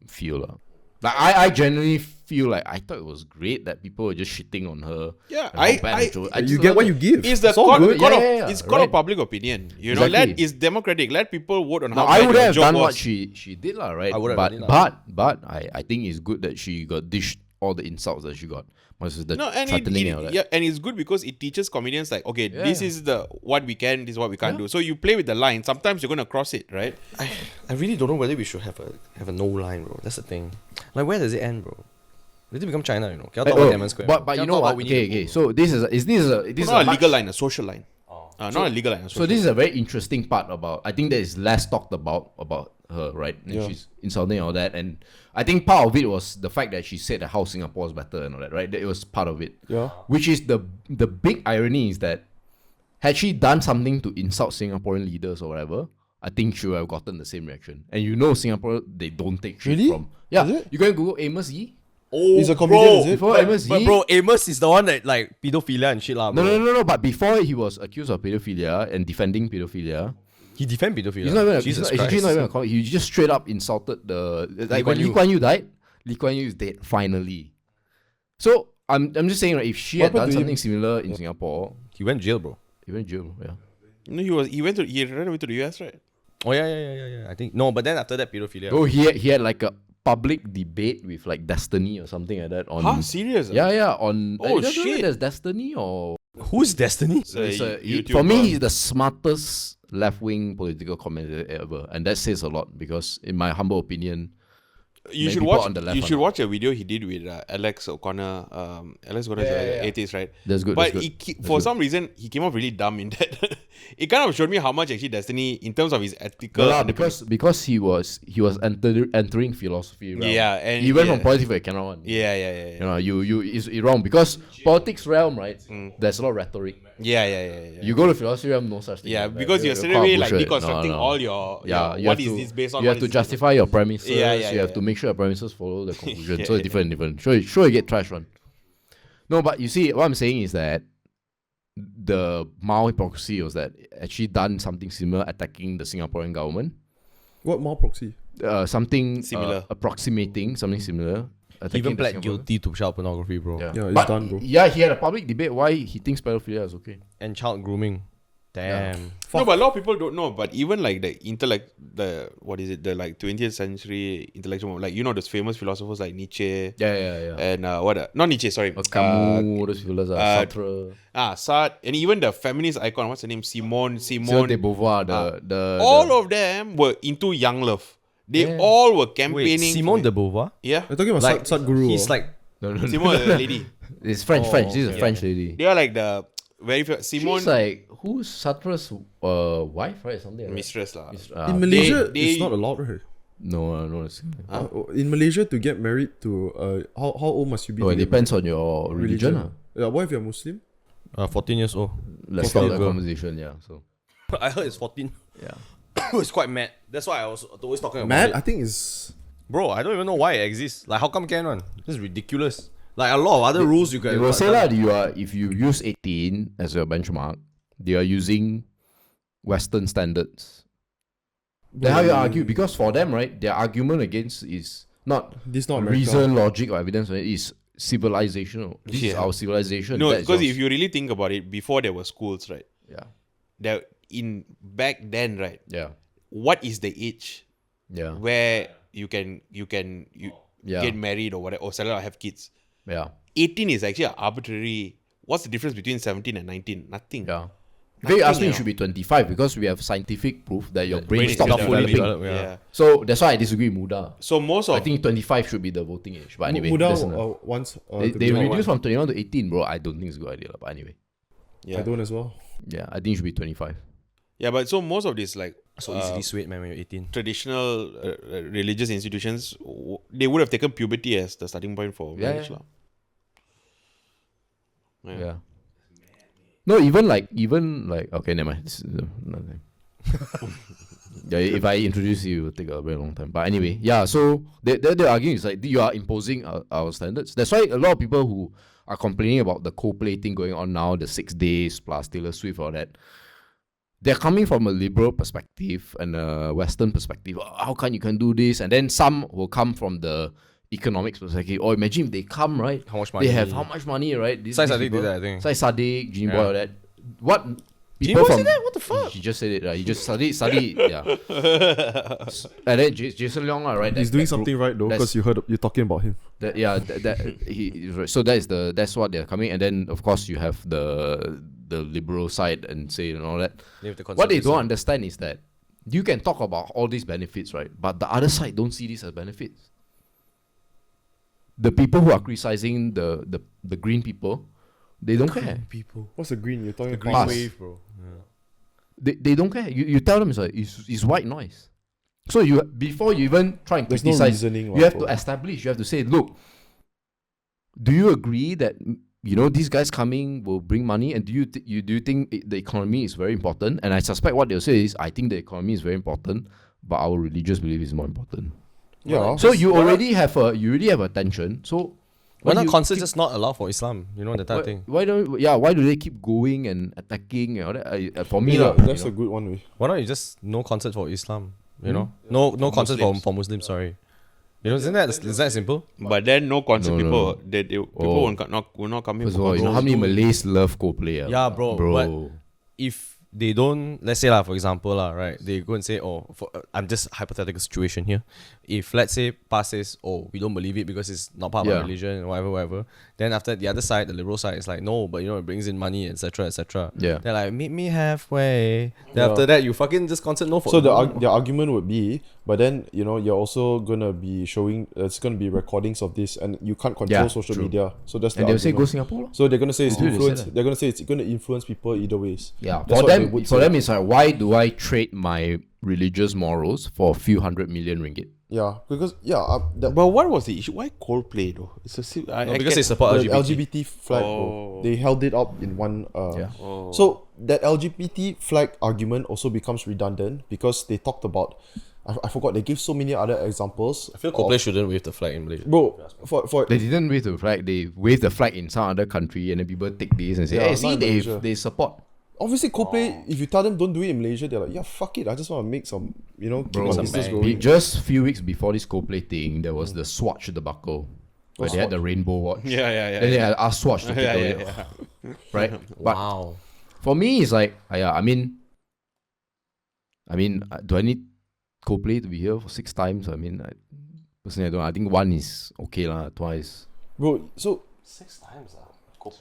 field lah. Like I genuinely feel like I thought it was great that people were just shitting on her. Yeah, and how bad her joke- you just get what love you it. give. It's the all court, good. court of, Yeah, it's court of right. public opinion. Exactly. It's democratic. Let people vote on Now, how I bad would your have joke done was. what she did lah, right? I would have but done it lah. but I think it's good that she got dished all the insults that she got. Versus the No, and threatening and all that. yeah, and it's good because it teaches comedians like, okay, this is the what we can, this is what we can't Yeah. do. So you play with the line. Sometimes you're gonna cross it, right? I really don't know whether we should have a no line, bro. That's the thing. Like, where does it end, bro? Let it become China, you know. Cannot talk about Tiananmen Square. But you Cannot know talk what? about we need Okay. to So this is Not a much- legal line, a social line. Not a legal line. A social So this is a very interesting part about. I think that is less talked about her, right? And she's insulting and all that, and I think part of it was the fact that she said that how Singapore is better and all that, right? That it was part of it. Yeah. Which is the big irony is that had she done something to insult Singaporean leaders or whatever, I think she would have gotten the same reaction. And you know, Singapore they don't take shit Really? from. Yeah, Is it? you can Google Amos Yee. Oh, He's a comedian, is it? Before Amos But Yee, bro, Amos is the one that like pedophilia and shit lah. no. But before he was accused of pedophilia and defending pedophilia. He defend pedophilia. He's not even. Jesus He's Christ. not even a comic. He just straight up insulted the like when Kuan Yew. Lee Kuan Yew died. Lee Kuan Yew is dead finally. So I'm just saying, right, if she had What done happened to something him? similar in Singapore, He went jail, bro. he went to jail. Yeah. No, he ran away to the US, right? Oh yeah. I think no, but then after that pedophilia. Oh, he had like a public debate with like Destiny or something like that on. Huh? Serious? Yeah. On. Oh, I don't know shit. There's Destiny or. Who's Destiny? It's a- YouTube for me, one. he's the smartest left-wing political commentator ever, and that says a lot because, in my humble opinion, You many should people watch. on the left You are should not. watch a video he did with Alex O'Connor. Alex O'Connor is an atheist, right? That's good. But that's good. for some reason, he came off really dumb in that. It kind of showed me how much actually Destiny, in terms of his ethical. No lah, and because he was entering philosophy realm. Yeah, and he went yeah. from politics to cannot one. Yeah. You know, you is wrong because politics realm, right? There's a lot of rhetoric. Yeah. You go to philosophy realm, no such thing. Yeah, like that. because you're It's straight quite away like bullshit. deconstructing No. all your. Yeah, you what have is to, this based on? You what have to is this- justify your premises. Yeah, you have yeah. to make sure your premises follow the conclusion. Yeah, so it's different. Sure, you get trash one. No, but you see, what I'm saying is that the Mao hypocrisy was that actually done something similar, attacking the Singaporean government. What more proxy? Something Similar. approximating something similar. He attacking even the pled Singapore- guilty to child pornography, bro. Yeah, Yeah, it's But done, bro. Yeah, he had a public debate why he thinks pedophilia is okay. And child grooming. Damn. No, but a lot of people don't know. But even like the the 20th century intellectual, like those famous philosophers like Nietzsche Yeah. and not Nietzsche, sorry, Camus, those people Sartre. Sartre, and even the feminist icon, what's her name, Simone Simone de Beauvoir, all of them were into young love. They all were campaigning. Wait, Simone de Beauvoir? Yeah, You're talking about Like, Sadhguru. he's like no. Simone, the lady. It's French. This is a French lady. They are like the very Simone She's like who's Sartre's wife, right? Something like mistress lah. that. in Malaysia, they- it's not allowed, right? No. It's, In Malaysia, to get married to how old must you be? no, to it get depends on your married? religion. Yeah, what if you're Muslim? 14 years old. Let's stop that conversation. Yeah. So I heard it's 14. yeah. It's quite mad. That's why I was always talking about Mad, it. I think is Bro, I don't even know why it exists. Like, how come can one? This is ridiculous. Like, a lot of other rules you can... They will say that if you use 18 as your benchmark, they are using Western standards. Then how you argue? Because for them, right, their argument against is not this not America. reason, logic, or evidence. Right? It's civilizational. This is Yeah. our civilization. No, that is because yours. if you really think about it, before there were schools, right? yeah, There back then, right? yeah, What is the age yeah, where you Yeah. get married or whatever, or settle or have kids? yeah, 18 is actually an arbitrary. What's the difference between 17 and 19? Nothing. yeah. If you ask me, you it should be 25 because we have scientific proof that your brain is stops not fully developing. developed, Yeah. So that's why I disagree with Muda. So most of I think 25 should be the voting age. But anyway, Muda that's enough. once They to be like- reduced from 21 to 18, bro. I don't think it's a good idea. But anyway, yeah. I don't as well. yeah, I think it should be 25. Yeah, but so most of this like So easily swayed, man, when you're 18. traditional religious institutions, they would have taken puberty as the starting point for marriage. yeah. lah. Yeah. No, even like okay, never mind. This is nothing. Yeah, if I introduce you, it will take a very long time. But anyway, yeah. So they're arguing is like you are imposing our standards. That's why a lot of people who are complaining about the Coldplay thing going on now, the 6 days plus Taylor Swift, all that. They're coming from a liberal perspective and a Western perspective. Oh, how come you can do this? And then some will come from the economics perspective. Oh, imagine if they come, right? How much money? They have how much money, right? Sai Sadiq did that, I think. Sai Sadiq, Jimmy Boy, Yeah. all that. What people said that? What the fuck? He just said it. He just studied. Yeah. And then Jason Leong, right? He's doing something right though, that's- because you're talking about him. So that's what they're coming, and then of course you have the liberal side and say and all that. What they don't understand is that you can talk about all these benefits, right? But the other side don't see this as benefits. The people who are criticizing the green people, they don't care. People. What's the green? You're talking Green about wave, bro. They don't care. You tell them it's white noise. So you before you even try and There's no criticize, reasoning. you have to establish. You have to say, look, do you agree that these guys coming will bring money, and do you think the economy is very important? And I suspect what they'll say is, I think the economy is very important, but our religious belief is more important. Yeah. So you already have a tension. So Why not you concerts just not allowed for Islam? You know, that type of thing. why do they keep going and attacking and all that? For me, Yeah, lah, that's you a know. good one. Way. Why not you just no concert for Islam? You know? No concert for Muslims, sorry. You know, is that simple? But then no concert No. people people will not come in. First of all, you know how many Malays love Coldplay? Yeah, bro. But if they don't, let's say for example right, they go and say, I'm just hypothetical situation here. If let's say PAS says, we don't believe it because it's not part of our religion, whatever. Then after the other side, the liberal side is like, no, but it brings in money, etc. Yeah. They're like, meet me halfway. Then after that, you fucking just concert no for. So the argument would be, but then you're also gonna be showing. It's gonna be recordings of this, and you can't control social true. media. So that's the And they'll say argument. go Singapore. So they're gonna say it's They say influence. that. They're gonna say it's gonna influence people either ways. Yeah, That's for what they them, would for say. them, it's like, why do I trade my religious morals for a few 100 million ringgit? Yeah, because But what was the issue? Why Coldplay though? It's because they support the LGBT. LGBT flag, bro. They held it up in one. Yeah. So that LGBT flag argument also becomes redundant because they talked about. I forgot. They gave so many other examples. I feel Coldplay shouldn't wave the flag in Malaysia. Bro, for They didn't wave the flag. They waved the flag in some other country, and then people take this and say, Yeah, "Hey, not see, in Malaysia. they support." obviously Coldplay, if you tell them don't do it in Malaysia, they're like, yeah, fuck it. I just want to make some, keep my some business bang. going. Just a few weeks before this Coldplay thing, there was the Swatch debacle, where they had the rainbow watch. Yeah. Then they had asked Swatch to take away, right? But Wow. for me, it's like, I mean, do I need Coldplay to be here for 6 times? Personally, I don't. I think 1 is okay lah. Twice. Bro, so 6 times.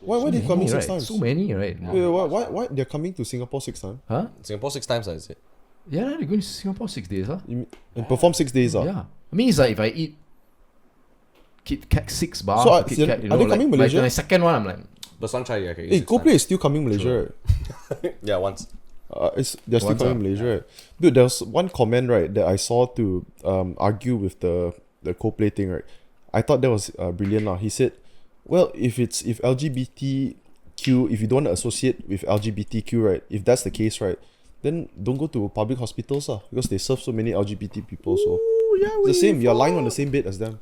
why are they coming 6 right? times? So many, right? Wait, why they're coming to Singapore 6 times? Huh? Singapore 6 times, is it? Yeah, they're going to Singapore 6 days, huh? And perform 6 days, Yeah. I mean, it's like if I eat Kit Kat 6 bars, So, Kit Kat, are they coming Malaysia? My second one, I'm like, But Sunshine, yeah, okay. Hey, Coldplay is still coming Malaysia, right? Yeah, once. They're still What's coming up? Malaysia, right? Dude, there was one comment, right, that I saw to argue with the Coldplay thing, right? I thought that was brilliant. He said, well, if LGBTQ, if you don't want to associate with LGBTQ, right, if that's the case, right, then don't go to public hospitals, because they serve so many LGBT people. So it's the same. You're lying on the same bed as them.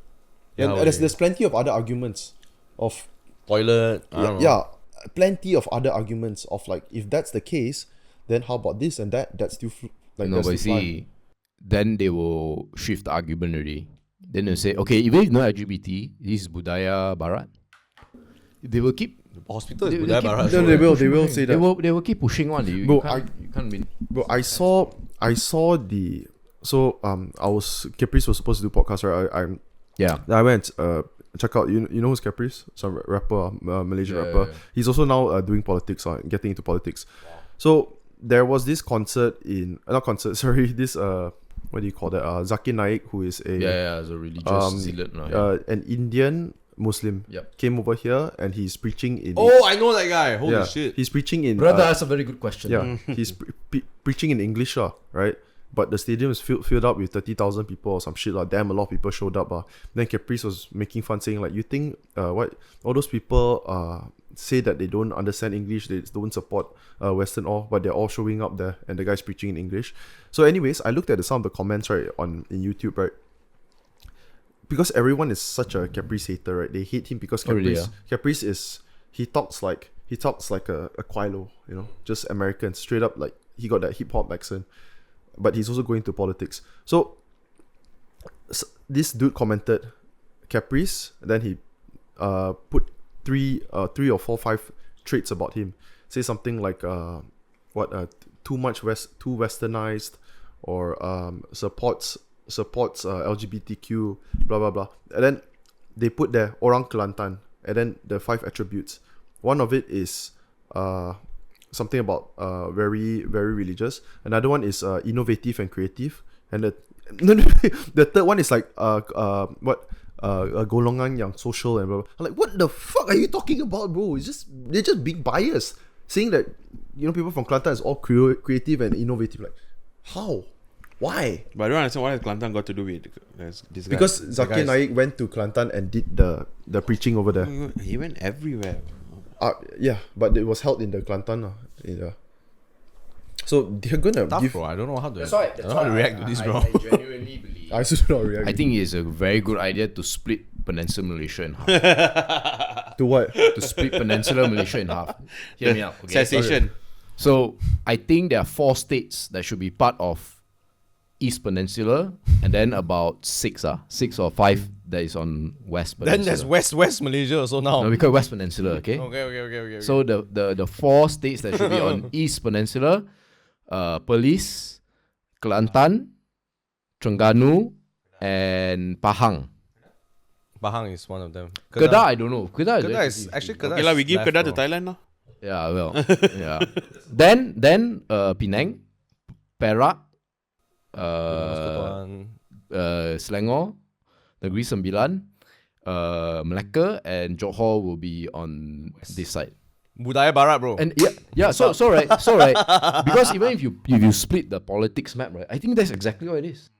And there's plenty of other arguments of Toilet. I don't know. yeah, plenty of other arguments of like, if that's the case, then how about this and that? That's still no, that's but still fine. see, then they will shift the argument already. Then they'll say, okay, even if no LGBT, this is Budaya Barat. They will keep. Hospital is They Budaya keep Barat. pushing they it, will- pushing they will it. say They that. will keep pushing on. You Bro, can't win. Bro, I saw the Caprice was supposed to do podcast, right? Yeah. I went check out, you know who's Caprice? Some rapper, Malaysian rapper. He's also now doing politics, getting into politics. So there was this concert this what do you call that? Zakir Naik, who is As a religious zealot. an Indian Muslim, Yep. came over here and he's preaching in Oh, I know that guy. Holy yeah, shit. he's preaching in Brother, that's a very good question. yeah, he's preaching in English, right? But the stadium is filled up with 30,000 people or some shit. Damn, a lot of people showed up. Then Caprice was making fun, saying like, you think what all those people say that they don't understand English, they don't support Western but they're all showing up there and the guy's preaching in English. So anyways, I looked at some of the comments, right, in YouTube, right? Because everyone is such a Caprice hater, right? They hate him because Caprice is he talks like a Quilo, just American, straight up, like he got that hip hop accent. But he's also going to politics. So this dude commented Caprice, and then he put 3 or 4, 5 traits about him. Say something like too westernized, or supports LGBTQ, blah blah blah. And then they put there Orang Kelantan, and then the 5 attributes. One of it is something about very very religious. Another one is innovative and creative, and the third one is like golongan yang social and blah, blah. I'm like, what the fuck are you talking about, bro? They're just being biased, saying that people from Kelantan is all creative and innovative. Like, how? Why? But I don't understand what has Kelantan got to do with this guy. Because Zakir Naik went to Kelantan and did the preaching over there. He went everywhere. Yeah, but it was held in the Kelantan. Yeah. So they're gonna Tough, give. bro. I don't know how to. That's why. I don't know how to react to this, bro. I genuinely believe. I should not react. I think it's a very good idea to split Peninsula Malaysia in half. To what? To split Peninsula Malaysia in half. Hear me out. Okay? Cessation. So I think there are 4 states that should be part of East Peninsula, and then about 6 or 5 that is on West Peninsula. Then there's West Malaysia also now. No, we call it West Peninsula, okay? Okay. So the 4 states that should be on East Peninsula, Perlis, Kelantan, Terengganu, and Pahang. Pahang is one of them. Kedah, I don't know. Kedah is actually Kedah. Okay, we give left, Kedah to bro. Thailand now. Yeah, well, yeah. Then Penang, Perak, Muskegon. Selangor, Negeri Sembilan, Melaka, and Johor will be on this side. Budaya Barat, bro. And so right, because even if you split the politics map, right, I think that's exactly what it is.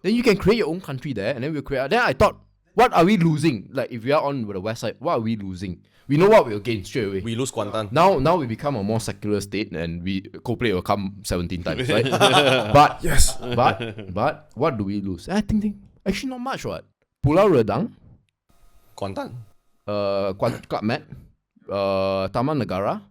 Then you can create your own country there, and then we'll create. Then I thought, what are we losing? Like, if we are on the west side, what are we losing? We know what we'll gain straight away. We lose Kuantan. Now we become a more secular state, and Coldplay will come 17 times, right? But Yes. but what do we lose? I think actually not much. What? Pulau Redang, Kuantan. Club Med, Taman Negara.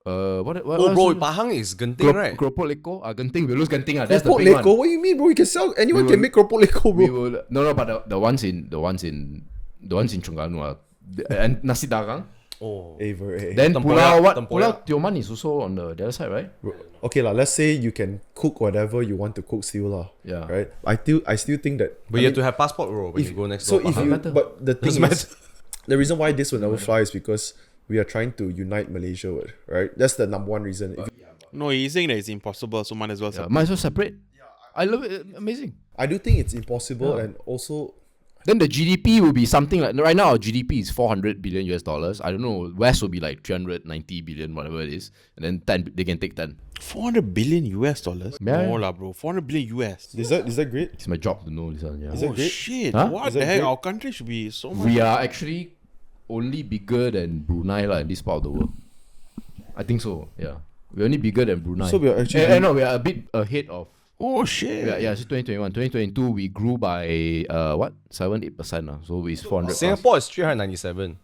What Bro, Pahang is Genting, right? Keropok Leko, Genting. We lose Genting. That's the Keropok big Leko? one. What do you mean, bro? You can sell. Anyone We can will- make Keropok Leko, We bro. will but the ones in Terengganu and Nasi Dagang. Oh. Then Tempoyak, Pulau what? Tempoyak. Pulau Tioman is also on the other side, right? Okay, let's say you can cook whatever you want to cook still, lah. Yeah. Right? I still think that. But you have to have passport, bro, when you go next door. If Pahang. you, matter. but the thing Doesn't is, the reason why this will never fly is because we are trying to unite Malaysia, right? That's the number one reason. No, he's saying that it's impossible, so might as well. Yeah, might as well separate. I love it. Amazing. I do think it's impossible, and also Then the GDP will be something like right now. Our GDP is $400 billion US. I don't know. West will be like 390 billion, whatever it is, and then 10. They can take 10. 400 billion US dollars? Yeah. No lah, bro. 400 billion US. is that great? It's my job to know this one. Yeah. Is that Oh great? shit! Huh? What Is the that heck? great? Our country should be so much. We are actually only bigger than Brunei in this part of the world. I think so. Yeah, we're only bigger than Brunei. So we are actually- no, we are a bit ahead of. Oh shit! Yeah, it's 2021. 2022 we grew by 7-8%. So it's 400. Singapore is 397.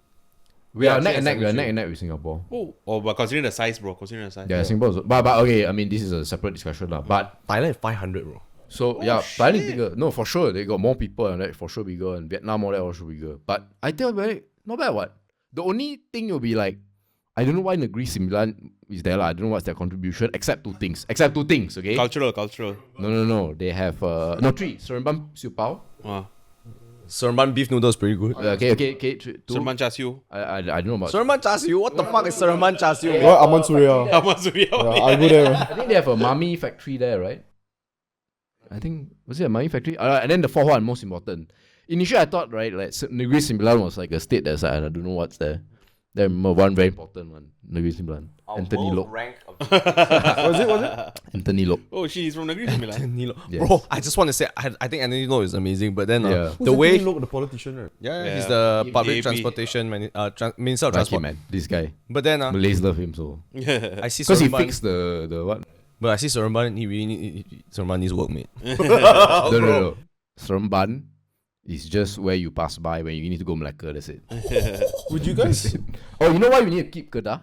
We are Yeah, neck and neck. We are 373. neck and neck with Singapore. Oh, but considering the size, bro. Considering the size. Yeah, Singapore. Also, but okay. I mean, this is a separate discussion lah. But Thailand is 500, bro. so yeah, Thailand is bigger. No, for sure they got more people and that for sure bigger. And Vietnam all that also bigger. But I tell you, not bad. What? The only thing will be like, I don't know why Negeri Sembilan is there lah. I don't know what's their contribution except two things. Okay. Cultural. No. They have 3 Seremban Siu Pao. Seremban beef noodles pretty good. Okay. 2. Seremban Char Siu. I don't know about. Seremban char siu? What the fuck is Seremban char siu? What Aman Surya? Ahmad Surya. I'll go there. I think they have a mummy factory there, right? I think was it a mummy factory? And then the 4th one, most important. Initially, I thought right, like Negeri Sembilan was like a state that's like, I don't know what's there. Then one very important one, Negeri Sembilan. Anthony Lok. Was it? Anthony Lok. Oh, she's from Negeri Sembilan. Nilo. Yes. Bro, I just want to say, I think Anthony Lo is amazing, but then Yeah. the way... Look, the politician, right? Yeah, he's Yeah. the public AB. transportation minister of Like transport. him, man. This guy. But then Malays love him so. I see Because he Seremban, fixed the what? but I see Seremban, Seremban needs work, mate. No. Seremban is just where you pass by when you need to go Melaka, that's it. Would you guys? Oh, you know why we need to keep Kedah?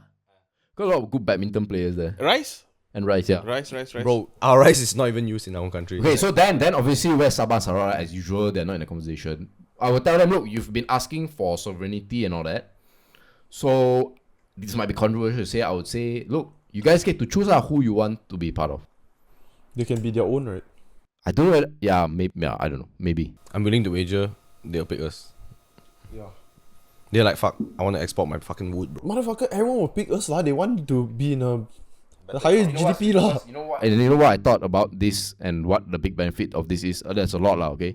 Got a lot of good badminton players there. Rice? And rice, yeah. Rice. Bro, our rice is not even used in our own country. Okay, so then obviously West Sabah Sarawak, as usual, they're not in the conversation. I will tell them, look, you've been asking for sovereignty and all that. So this might be controversial to say. I would say, look, You guys get to choose who you want to be part of. They can be their own, right? I don't know. Yeah, maybe. Yeah, I don't know. Maybe. I'm willing to wager they'll pick us. Yeah. They're like, fuck, I want to export my fucking wood, bro. Motherfucker, everyone will pick us lah. They want to be in the highest GDP lah. You know what? And you know what I thought about this and what the big benefit of this is? There's a lot lah, okay?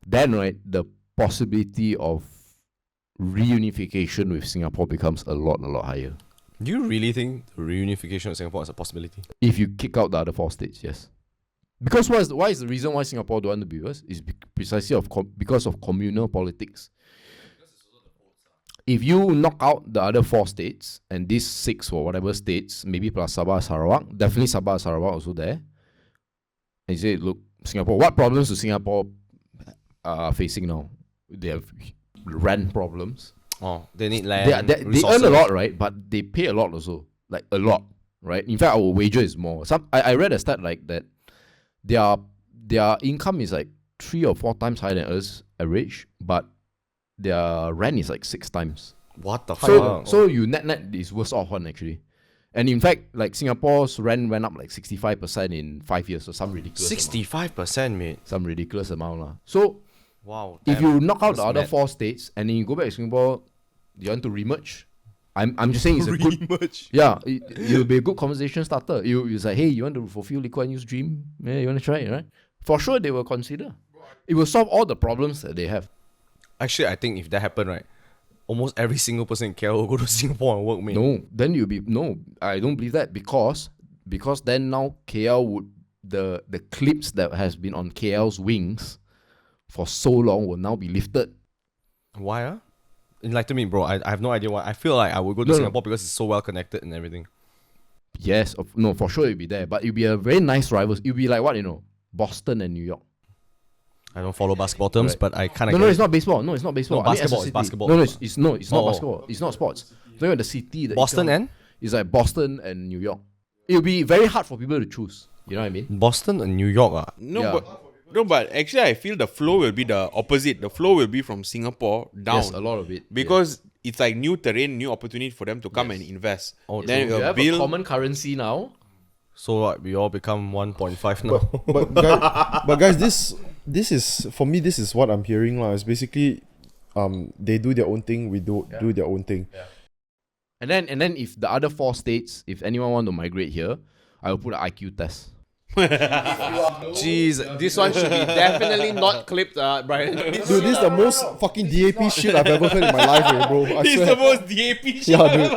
Then, right, the possibility of reunification with Singapore becomes a lot higher. Do you really think the reunification of Singapore is a possibility? If you kick out the other 4 states, yes. Because why is the reason why Singapore don't want to be with us? Is precisely because of communal politics. If you knock out the other 4 states, and these 6 or whatever states, maybe plus Sabah, Sarawak, definitely Sabah, Sarawak also there, and you say, look, Singapore, what problems do Singapore facing now? They have rent problems. Oh, they need land. They earn a lot, right? But they pay a lot also, like a lot, right? In fact, our wager is more. I read a stat like that. Their income is like 3 or 4 times higher than us average, but their rent is like 6 times. What the fuck? So you net is worse off one actually. And in fact, like Singapore's rent went up like 65% in 5 years, so some ridiculous 65%, mate. Some ridiculous amount lah. So Wow. if you knock out the that's other mad. 4 states and then you go back to Singapore, you want to remerge? I'm just saying it's a good. Yeah, it'll be a good conversation starter. You say, hey, you want to fulfill Lee Kuan Yew's dream? Yeah, you want to try it, right? For sure, they will consider. It will solve all the problems that they have. Actually, I think if that happened, right, almost every single person in KL will go to Singapore and work, mate. No, then you'll be I don't believe that because then now KL would the clips that has been on KL's wings for so long will now be lifted. Why? Enlighten me, bro. I have no idea why. I feel like I would go to Singapore because it's so well connected and everything. Yes, for sure it'll be there, but it'll be a very nice rivals. It'll be like what, Boston and New York. I don't follow basketball terms, Right. but I kind of No, it's not baseball. No, it's not baseball. No, I mean, as a basketball, it's city. basketball. No, it's not Oh. basketball. It's not sports. So you're the city that Boston and? It's like Boston and New York. It'll be very hard for people to choose. You know what I mean? Boston and New York. Yeah. But actually, I feel the flow will be the opposite. The flow will be from Singapore down. Yes, a lot of it. Because it's like new terrain, new opportunity for them to come and invest. Oh, then You it will have a build. common currency now. So what? We all become 1.5 now. But guys, this is for me. This is what I'm hearing lah. It's basically, they do their own thing. We do their own thing. And then if the other 4 states, if anyone want to migrate here, I will put an IQ test. Jeez, this one should be definitely not clipped, Brian. Dude, this is the most fucking DAP shit I've ever heard in my life, bro. I It's swear. the most DAP shit. Yeah, dude.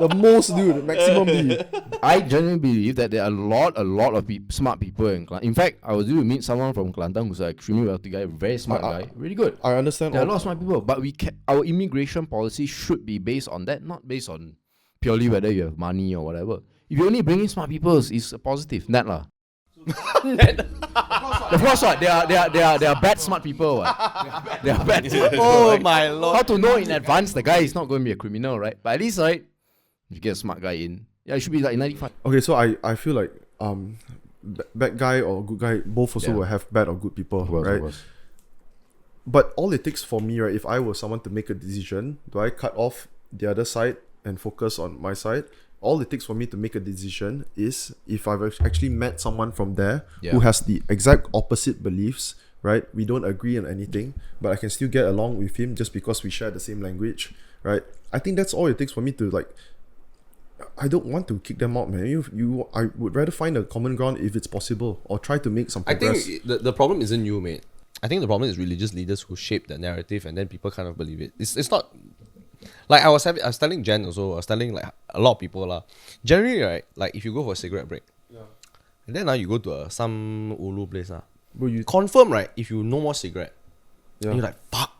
The most, dude. Maximum D. I genuinely believe that there are a lot of smart people in Kelantan. In fact, I was due to meet someone from Kelantan who's an extremely wealthy guy, very smart guy, really good. I understand. There are a lot of smart people, but our immigration policy should be based on that, not based on purely whether you have money or whatever. If you only bring in smart people, it's a positive. Net lah. Of course, what? They are bad smart people. What? They are bad. Oh my lord. How to know in advance the guy is not going to be a criminal, right? But at least, right, if you get a smart guy in, yeah, it should be like 95. Okay, so I feel like bad guy or good guy both also Yeah. will have bad or good people, Of course, right? of course. But all it takes for me, right, if I were someone to make a decision, do I cut off the other side and focus on my side? All it takes for me to make a decision is if I've actually met someone from there who has the exact opposite beliefs, right? We don't agree on anything, but I can still get along with him just because we share the same language, right? I think that's all it takes for me to like. I don't want to kick them out, man. I would rather find a common ground if it's possible, or try to make some I progress. think the problem isn't you, mate. I think the problem is religious leaders who shape the narrative and then people kind of believe it. It's not like I was telling Jen also. I was telling like a lot of people lah. Generally, right, like if you go for a cigarette break, and then now you go to some ulu place Bro, you confirm right. If you no more cigarette, yeah. you're like fuck.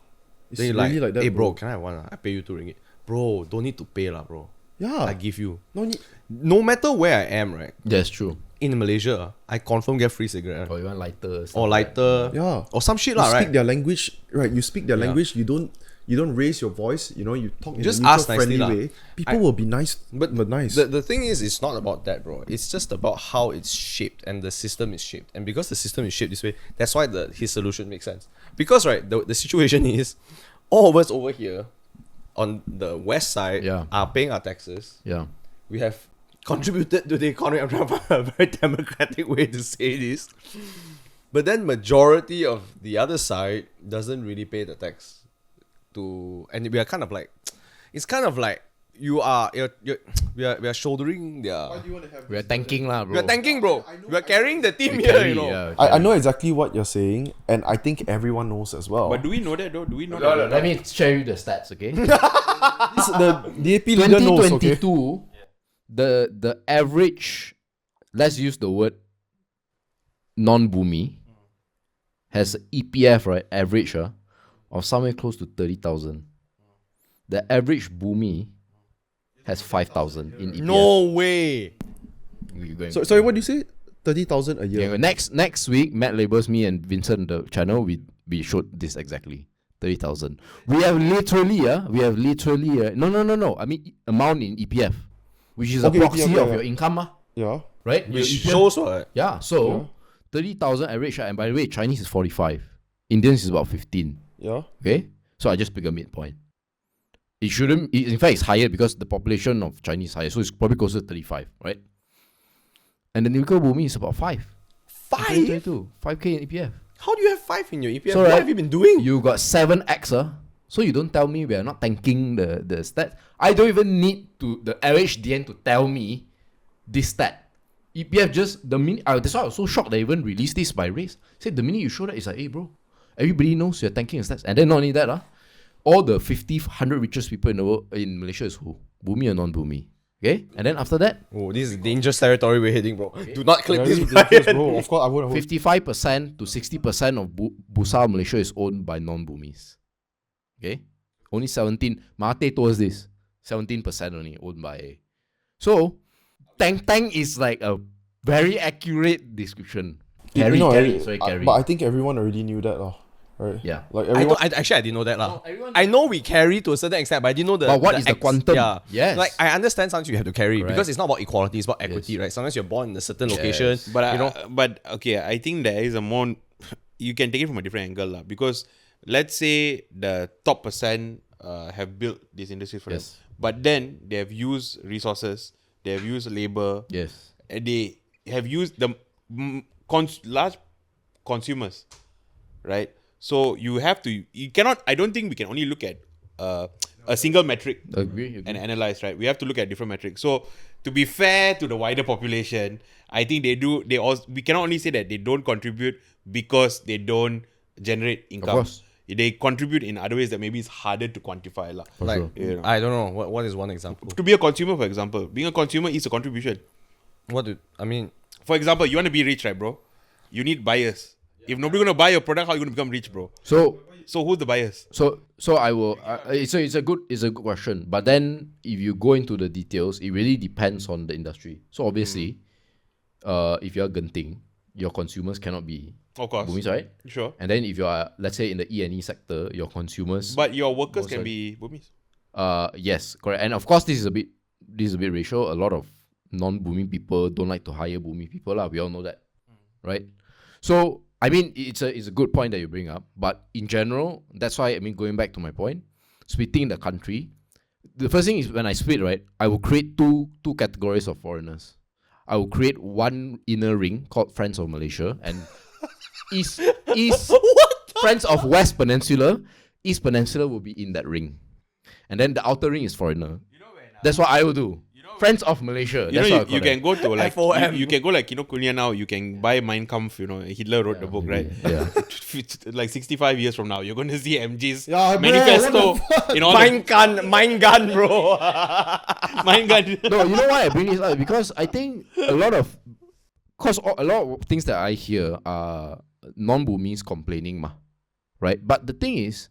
It's Then you really like that, hey bro, bro. can I have one? I pay you $2. Bro, don't need to pay lah, bro. Yeah. I give you. No need. No matter where I am, right, That's true. in Malaysia, I confirm get free cigarette. Or you want lighter. Or lighter. Yeah. Or some shit You lah, speak right? their language, right? You speak their language. You don't raise your voice. You talk in Just a neutral, ask nicely friendly lah. way. People will be nice, but nice. The thing is, it's not about that, bro. It's just about how it's shaped and the system is shaped. And because the system is shaped this way, that's why his solution makes sense. Because, right, the situation is all of us over here on the west side Yeah. are paying our taxes. Yeah. we have contributed to the economy. I'm trying to find a very democratic way to say this. But then majority of the other side doesn't really pay the tax. And we are kind of like, it's kind of like we are shouldering their. We are tanking lah, bro. We are tanking, bro. We are carrying the team here, you know. Yeah, I know exactly what you're saying, and I think everyone knows as well. But do we know that though? Do we know that? Let me share you the stats, okay? The DAP leader knows, okay? 2022, the average, let's use the word non-boomy, has EPF, right, average of somewhere close to 30,000. The average boomy has 5,000 in EPF. No way. So, sorry, what do you say? 30,000 a year. Yeah, next week, Matt labels me and Vincent the channel. We showed this exactly. 30,000. We have literally, no. I mean, amount in EPF, which is Okay, a proxy EPF, of yeah. your income, Yeah. right? Which Your EPF shows what? Yeah, so 30,000 average, and by the way, Chinese is 45, Indians is about 15. Yeah. Okay, so I just pick a midpoint. It shouldn't. In fact, it's higher because the population of Chinese is higher, so it's probably closer to 35, right? And the nickel booming is about 5. 5? 5K in EPF. How do you have 5 in your EPF? So, What right, have you been doing? You got 7x, so you don't tell me we are not tanking the stats. I don't even need the LHDN to tell me this stat. EPF just the minute. That's why I was so shocked they even released this by race. Said the minute you show that, it's like, hey bro, everybody knows you're tanking the stats. And then not only that, all the 50, 100 richest people in the world in Malaysia is who? Boomy or non-boomy? Okay, and then after that, Oh, this is dangerous territory we're heading, bro. Do not click Very this, dangerous, Brian. bro. Of course, I would. 55% to 60% of Bursa Malaysia is owned by non-boomies. Okay, only 17. Mahathir told us this. 17% only owned by. So, Tang is like a very accurate description. Carry. But I think everyone already knew that, right? Yeah. Like I everyone. didn't know that. No, everyone- I know we carry to a certain extent, but I didn't know the. But what is the quantum? Yeah. Yes. Like, I understand sometimes you have to carry Correct. because it's not about equality, it's about equity, Yes. right? Sometimes you're born in a certain Yes. location. But but okay, I think there is a more. You can take it from a different angle, lah. Because let's say the top percent have built this industry for Yes. them, but then they have used resources, they have used labor, Yes. and they have used the large consumers, right? So you cannot. I don't think we can only look at a single metric Agree. and analyze, right? We have to look at different metrics. So to be fair to the wider population, I think we cannot only say that they don't contribute because they don't generate income. course. They contribute in other ways that maybe it's harder to quantify, lah. For Like, sure. You know. I don't know. What is one example? To be a consumer, for example, being a consumer is a contribution. For example, you want to be rich, right, bro? You need buyers. If nobody gonna buy your product, how you gonna become rich, bro? So who's the buyers? So I will. It's a good question. But then if you go into the details, it really depends on the industry. So obviously, if you're Genting, your consumers cannot be Of course. boomies, right? Sure. And then if you are, let's say, in the E&E sector, your consumers. But your workers Most can likely- be boomies. Yes, correct. And of course, this is a bit racial. A lot of non-booming people don't like to hire booming people, lah. We all know that, right? So I mean, it's a good point that you bring up. But in general, that's why going back to my point, splitting the country. The first thing is when I split, right, I will create two categories of foreigners. I will create one inner ring called Friends of Malaysia and East Friends of West Peninsula. East Peninsula will be in that ring, and then the outer ring is foreigner. That's what I will do. Friends of Malaysia. You That's know, what I you call can go to like FOM. you can go like Kinokuniya now. You can buy Mein Kampf. Hitler wrote the book, right? Yeah. Like 65 years from now, you're going to see MG's Yeah, bro, manifesto in all Mine gun, bro. Mein Gun. No, you know why I bring this up? Because I think a lot of things that I hear are non-boomies complaining, right? But the thing is,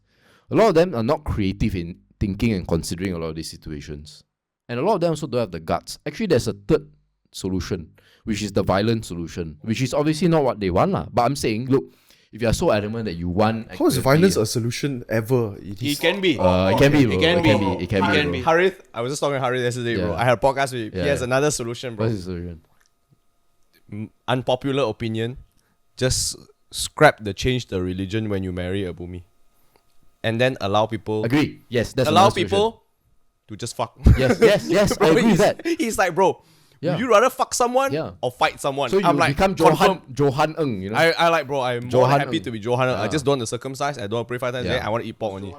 a lot of them are not creative in thinking and considering a lot of these situations. And a lot of them also don't have the guts. Actually, there's a third solution, which is the violent solution, which is obviously not what they want, lah. But I'm saying, look, if you are so adamant that you want... How is violence a solution ever? It can be. It can be, bro. It can be. It can be. Harith, I was just talking to Harith yesterday, bro. Yeah. I had a podcast with him. Yeah. He has another solution, bro. What's the solution? Unpopular opinion, just scrap the change the religion when you marry a boomy. And then allow people... Agree. Yes, that's allow another solution. people to just fuck. Yes, I agree with that. He's like, bro, Yeah. would you rather fuck someone Yeah. or fight someone? So you I'm like, become Johan Ng, you know? I like, bro, I'm more Johan happy Ng. to be Johan. I Yeah. just don't want to circumcise. I don't want to pray 5 times a day. Yeah. I want to eat pork only.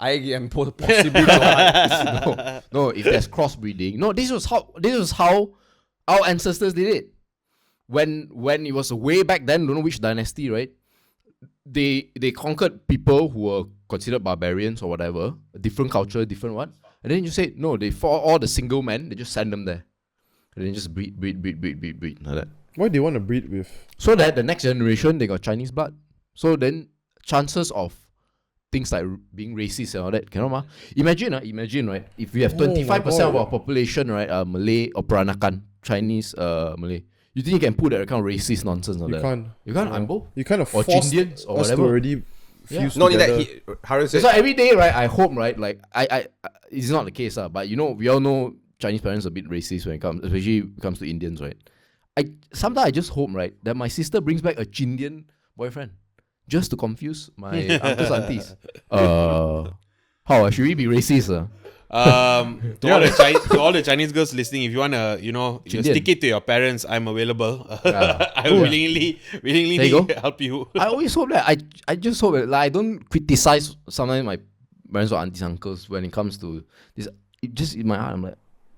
I am possibly Johan. No, if there's crossbreeding. No, this was how our ancestors did it. When it was way back then, don't know which dynasty, right? They conquered people who were considered barbarians or whatever, a different culture, different what. And then you say, no, they for all the single men, they just send them there. And then just breed like that. Why do you want to breed with? So that the next generation, they got Chinese blood. So then chances of things like being racist and all that, cannot ma? Imagine, right? If we have 25% of our population, right, Malay or Peranakan, Chinese, Malay. You think you can put that kind of racist nonsense on You that? can't. You can't, Yeah. I'm both. You kind of Or forced Chindians or us to whatever. already Yeah. fuse Not only together. that, Harry said, So every day, right, I hope, right, like, I it's not the case, but you know, we all know Chinese parents are a bit racist when it comes, especially when it comes to Indians, right? Sometimes I just hope, right, that my sister brings back a Chindian boyfriend just to confuse my uncles, aunties. How, should we be racist? To all the Chinese girls listening, if you wanna, Chindian. stick it to your parents, I'm available. Yeah. I will willingly There you go. help you. I always hope that I just hope that, like, I don't criticize sometimes my parents or aunties, uncles when it comes to this. It just in my heart, I'm like,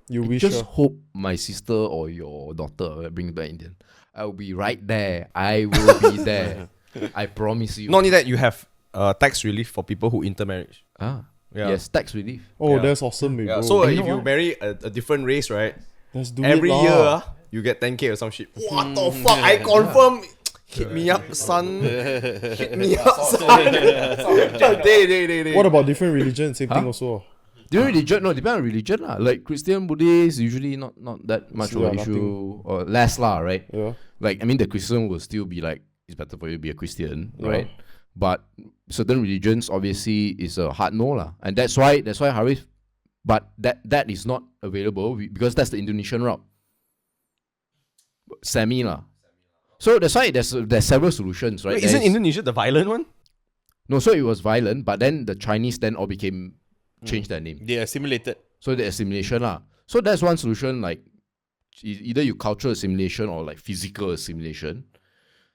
You I wish. just hope my sister or your daughter brings back Indian. I will be right there. I will be there. I promise you. not only that, you have tax relief for people who intermarriage. Yeah. Yes, tax relief. Oh, Yeah. that's awesome, Yeah. bro. So You if know you what? marry a different race, right? Let's do Every it lah. year you get 10K or some shit. What the fuck? I confirm. Hit me up, son. Hit me up, son. Day. What about different religions? Same Huh? thing also. Different religion, no, depend on religion lah. Like Christian, Buddhist, usually not that much Yeah, of an issue or less lah, right? Yeah. Like, I mean, the Christian will still be like, it's better for you to be a Christian, Yeah. right? But certain religions obviously is a hard no lah, and that's why Harith, but that is not available because that's the Indonesian route. Semi lah. So that's why there's several solutions, right? Wait, isn't Indonesia the violent one? No, so it was violent, but then the Chinese then all changed their name. They assimilated. So the assimilation lah. So that's one solution, like either you cultural assimilation or like physical assimilation.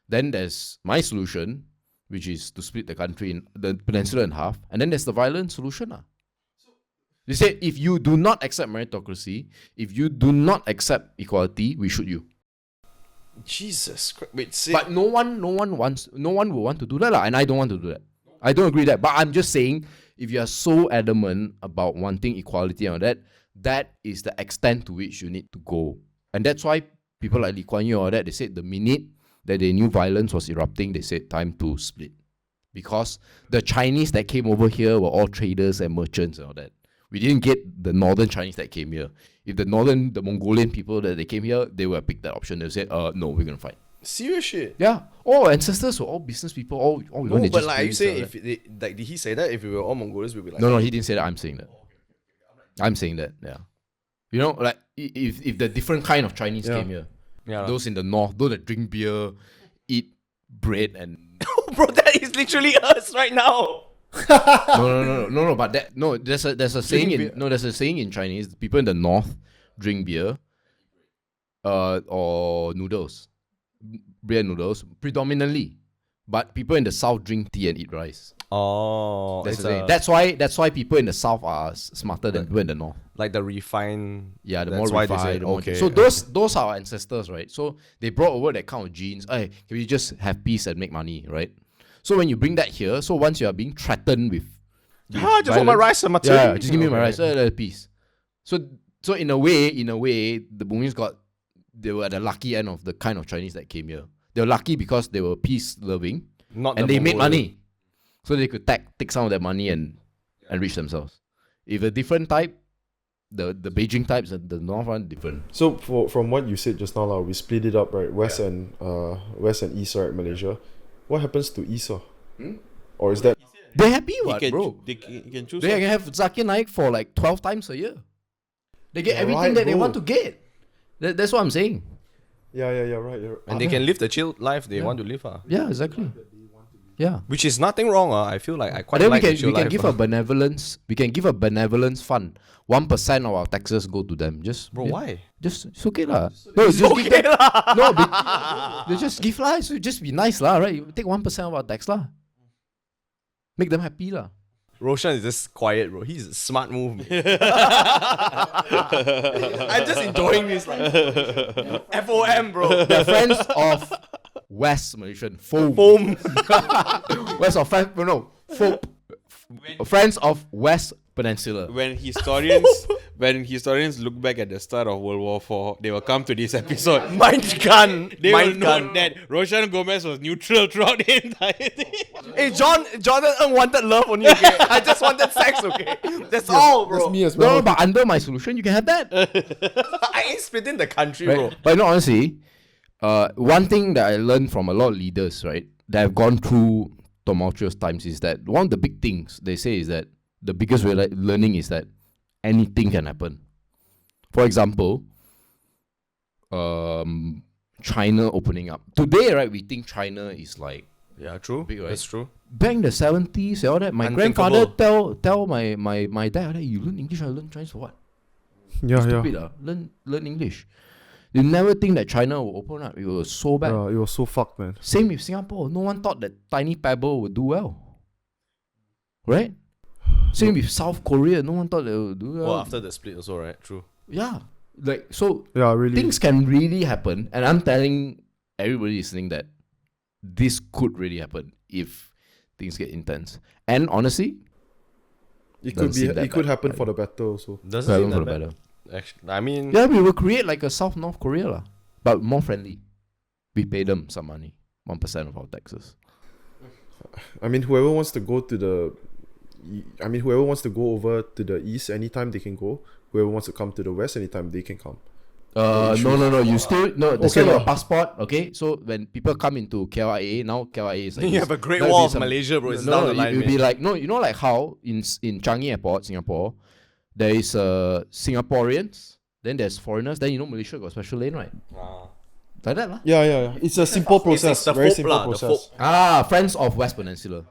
Then there's my solution, which is to split the country in the peninsula in half, and then there's the violent solution lah. They say if you do not accept meritocracy, if you do not accept equality, we shoot you. Jesus Christ. Wait, say, But no one will want to do that lah, and I don't want to do that. I don't agree that. But I'm just saying, if you are so adamant about wanting equality and all that, that is the extent to which you need to go. And that's why people like Lee Kuan Yew or that, they said the minute that they knew violence was erupting, they said time to split. Because the Chinese that came over here were all traders and merchants and all that. We didn't get the northern Chinese that came here. If the Mongolian people that they came here, they would have picked that option. They said, no, we're going to fight. serious shit. Yeah. All our ancestors were all business people. All we No, want to but just like you produce say, all if that. they, like, did he say that if we were all Mongolians, we'd be like, No, he didn't say that. I'm saying that. I'm saying that. Yeah. You know, like if the different kind of Chinese Yeah. came here, yeah, those in the north, those that drink beer, eat bread, and bro, that is literally us right now. no. But that no, there's a saying in there's a saying in Chinese. People in the north drink beer, or noodles, beer noodles predominantly, but people in the south drink tea and eat rice. Oh, That's it's the saying. That's why people in the south are smarter than people in the north. like the refined. Yeah, the That's more why they say, refined. the more- okay, So okay. those are our ancestors, right? So they brought over that kind of genes. Hey, can we just have peace and make money, right? So when you bring that here, so once you are being threatened with Just want my rice and my tea. yeah, just give me my rice, peace. So in a way, the Burmese they were at the lucky end of the kind of Chinese that came here. They were lucky because they were peace loving Not and the they made Mongolian. money, so they could take some of that money and enrich themselves. If a different type, the Beijing types, the north one different. So from what you said just now, we split it up, right? West and east, right? Malaysia. What happens to east? Or is that They're happy, He what, can, bro? They can choose. They can have Zakir Naik for like 12 times a year. They get Yeah, everything right, that they bro. want to get. That's what I'm saying. yeah, right. And they can live the chill life they want to live. Yeah, exactly. Yeah. Which is nothing wrong. I feel like I quite But then like we chill can life, give a benevolence. We can give a benevolence fund. 1% of our taxes go to them. Just Bro, why? Just it's okay lah. No, it's just give them. No, they just give lah. So just be nice lah, right? You take 1% of our tax lah. Make them happy lah. Roeshan is just quiet, bro. He's a smart move. I'm just enjoying this, like FOM, bro. They're friends of West Malaysian. Foam. West of Foam. Friends of West Peninsula. When historians look back at the start of World War IV, they will come to this episode. Mind gun. They will Mind gun. note that Roeshan Gomez was neutral throughout the entire thing. Hey, Jordan Ng wanted love only, okay? I just wanted sex, okay? That's all, bro. That's me as well. No, but under my solution, you can have that. I ain't splitting the country, Right? bro. But no, honestly, one thing that I learned from a lot of leaders, right, that have gone through tumultuous times is that one of the big things they say is that the biggest learning is that anything can happen. For example, China opening up. Today, right, we think China is like Yeah, true. big, right? That's true. Back in the 70s, all that. My Unthinkable. grandfather tell my dad, "Hey, you learn English, I learn Chinese for what? Yeah, Stupid, learn English." You never think that China will open up. It was so bad. Yeah, it was so fucked, man. Same with Singapore. No one thought that tiny pebble would do well. Right? Same with South Korea. No one thought they would do well. Well, after the split also, right? True. Yeah. Like, so Yeah, really. things can really happen. And I'm telling everybody listening that this could really happen if things get intense. And honestly, it doesn't could seem be. that It could bad, happen right? for the better also. Doesn't for seem that the bad. better. Actually, I mean, Yeah, we will create like a South North Korea lah, but more friendly. We pay them some money, 1% of our taxes. I mean, whoever wants to go to the, whoever wants to go over to the east anytime they can go. Whoever wants to come to the west anytime they can come. No. You still they Okay still have lah. a passport. Okay, so when people come into KLIA now, KLIA is like you this. have a Great Now it'll Wall be of some- Malaysia, bro. It's No, down the line, it'll be man. like you know like how in Changi Airport, Singapore, there is Singaporeans, then there's foreigners, then Malaysia got special lane, right? Like that lah. Yeah. It's a simple process. It's the Very folk simple lah, the process. folk. Friends of West Peninsula.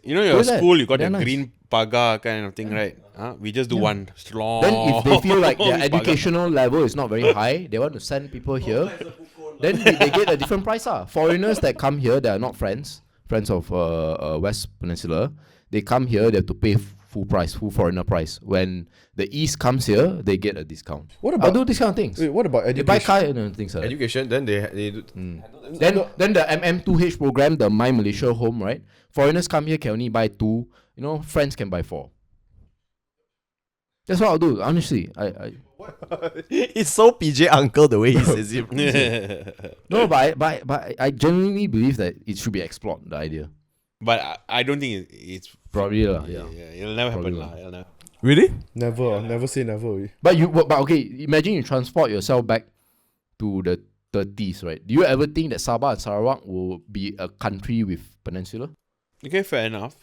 You know, your Who's that? school, you got They're the nice. green paga kind of thing, right? We just do one long. Then if they feel like their paga. educational level is not very high, they want to send people here, then they get a different price. Foreigners that come here, they are not friends of West Peninsula, they come here, they have to pay full foreigner price. When the East comes here, they get a discount. What I'll about- do these kind of things. Wait, what about They buy education? car and things like that. Education, then they do. Then the MM2H program, the My Malaysia Home, right? Foreigners come here can only buy 2. Friends can buy 4. That's what I'll do. Honestly, I It's so PJ uncle the way he says it. no, but I genuinely believe that it should be explored. The idea, But I don't think it's probably lah. yeah, Yeah. it'll never happen Probably lah. It'll never. Really? Never say never. But okay. Imagine you transport yourself back to the 30s, right? Do you ever think that Sabah and Sarawak will be a country with peninsula? Okay, fair enough.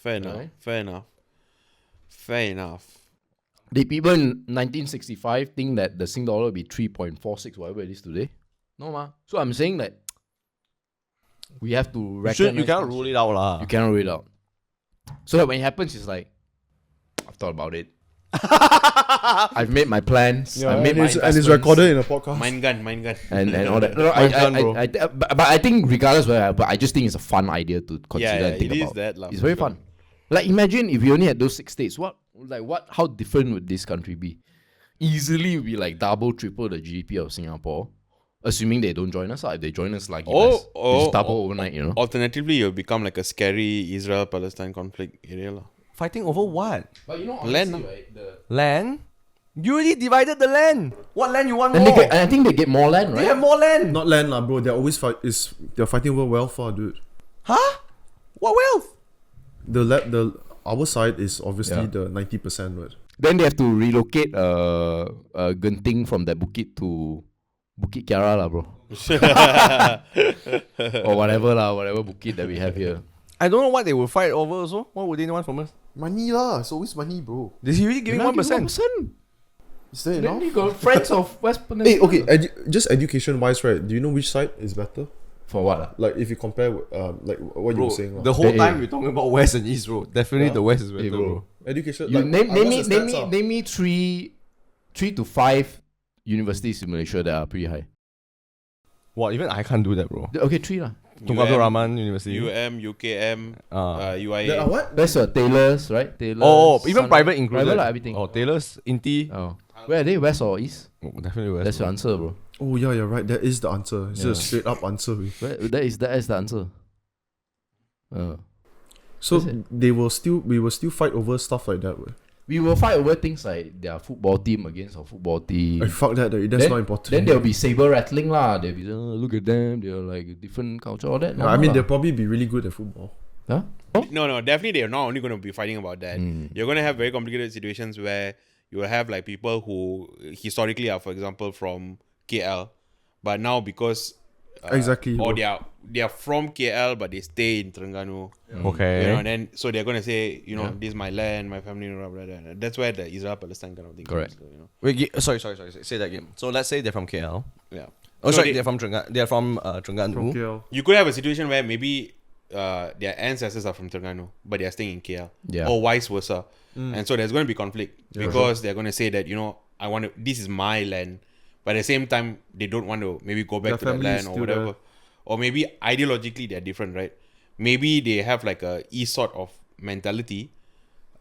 Did people in 1965 think that the Sing dollar will be 3.46, whatever it is today? No, ma. So I'm saying that we have to recognize. You cannot things. rule it out, lah. You cannot rule it out. So that when it happens, it's like, I've thought about it. I've made my plans. Yeah, I've made my and it's investments. recorded in a podcast. Mind gun. and all that. No, but I think regardless but I just think it's a fun idea to consider Yeah, and think it is about. that lah, It's for very sure. fun. Like imagine if we only had those 6 states. How different would this country be? Easily would be like double, triple the GDP of Singapore. Assuming they don't join us. If they join us like US, it's double overnight, Alternatively, you'll become like a scary Israel-Palestine conflict area lah. Fighting over what? But Land, honestly, right, Land? You already divided the land. What land you want and more? I think they get more land, They right? have more land. Not land lah, bro. They're always they're fighting over welfare, dude. Huh? What wealth? Our side is obviously Yeah. the 90%, right? Then they have to relocate Genting from that bukit to Bukit Kiara lah, bro. Or whatever bukit that we have here. I don't know what they will fight over also. What would they want from us? Money lah. It's always money, bro. Is he really giving 1%? Is that Then enough? you got friends of West Hey, Peninsula. okay. Just education-wise, right? Do you know which side is better? For what? Like if you compare, like what you were saying, The lah. whole Hey, time hey. we're talking about West and East, bro. Definitely Yeah. the West is better, Hey, bro. Education. You like, name me 3 to 5 universities in Malaysia that are pretty high. What? Even I can't do that, bro. Okay, 3 lah. Tunku Abdul Rahman University. UKM, Uh, UIA. That are what? That's Taylor's, right? Taylor's. Oh, even Sunrise. private included. Private lah, everything. Oh, Taylor's, Inti. Oh. Where are they? West or East? Oh, definitely West. That's your answer, bro. Oh yeah, you're right. That is the answer. It's Yeah. a straight up answer. That is the answer. So Is it? we will still fight over stuff like that. Weh. We will fight over things like their football team against our football team. I fuck that. That's not important. Then there'll be saber rattling lah. They'll be look at them. They're like different culture, all that. Yeah, I mean, lah. they'll probably be really good at football. Huh? Oh? No, definitely they're not only going to be fighting about that. Mm. You're going to have very complicated situations where you will have like people who historically are, for example, from KL, but now because Exactly. or bro. they are from KL but they stay in Terengganu. Okay. You know, and then so they're going to say, this is my land, my family, blah, blah, blah. That's where the Israel-Palestine kind of thing Correct. comes, Wait, sorry. Say that again. So let's say they're from KL. Yeah. Oh, So sorry, they- they're from Terengganu. From KL. You could have a situation where maybe their ancestors are from Terengganu, but they are staying in KL, Yeah. or vice versa, and so there's going to be conflict because they're going to say that this is my land, but at the same time they don't want to maybe go back Their to that family is land or still whatever, there. or maybe ideologically they're different, right? Maybe they have like a east sort of mentality,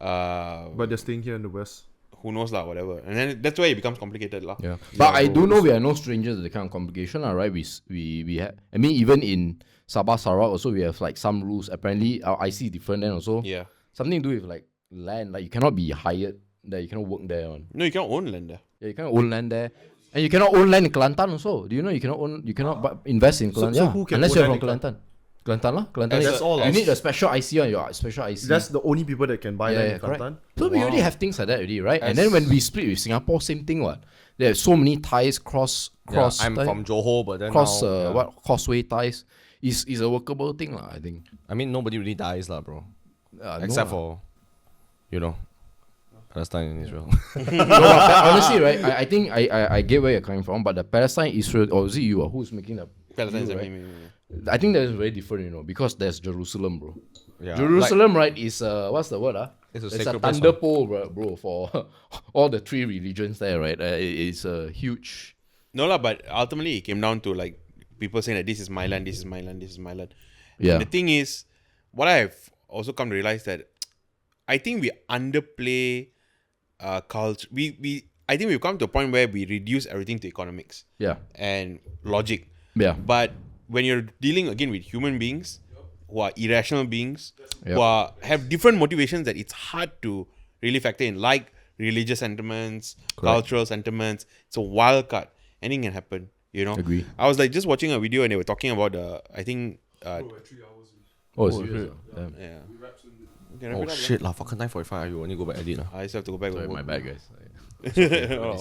But they're staying here in the West. who knows lah, whatever, and then that's why it becomes complicated lah. Yeah. But I do know we are no strangers to the kind of complication, right? We have. I mean, even in Sabah Sarawak also we have like some rules. Apparently our IC is different then also. Yeah. Something to do with like land. Like you cannot be hired there. You cannot work there. No, you can't own land there. Yeah, you cannot own land there. And you cannot own land in Kelantan also. Do you know you cannot invest in Kelantan? so Yeah, who can unless own you're land from in Kelantan. Kelantan lah. Kelantan. That's all lah. You need a special IC on your special IC. That's the only people that can buy land in correct. Kelantan. So we already have things like that already, right? And then when we split with Singapore, same thing. What? There's so many ties cross. I'm from Johor, but then cross now, causeway ties is a workable thing lah. I think. I mean, nobody really dies, lah, bro. Except for, Palestine and Israel. no, but honestly, right? I think I get where you're coming from, but the Palestine Israel or is it you who's making the Palestine, you, I right? mean, I think that is very different, because there's Jerusalem, bro. Yeah, Jerusalem, right, is what's the word? It's a It's a sacred place, thunder pole, bro, for all the 3 religions there, right? It's a huge. No lah, but ultimately it came down to like people saying that this is my land, this is my land, this is my land. Yeah. And the thing is, what I've also come to realize that I think we underplay culture. I think we've come to a point where we reduce everything to economics Yeah. and logic. Yeah. But when you're dealing again with human beings who are irrational beings, Yep. who have different motivations that it's hard to really factor in, like religious sentiments, cultural sentiments. It's a wild card. Anything can happen, Agree. I was like just watching a video and they were talking about Oh, serious? Damn. yeah. Okay, wrap Oh it up, shit, lah. Fucking 9:45. You only go back edit, lah. I just have to go back. Sorry, and my work. bad, guys.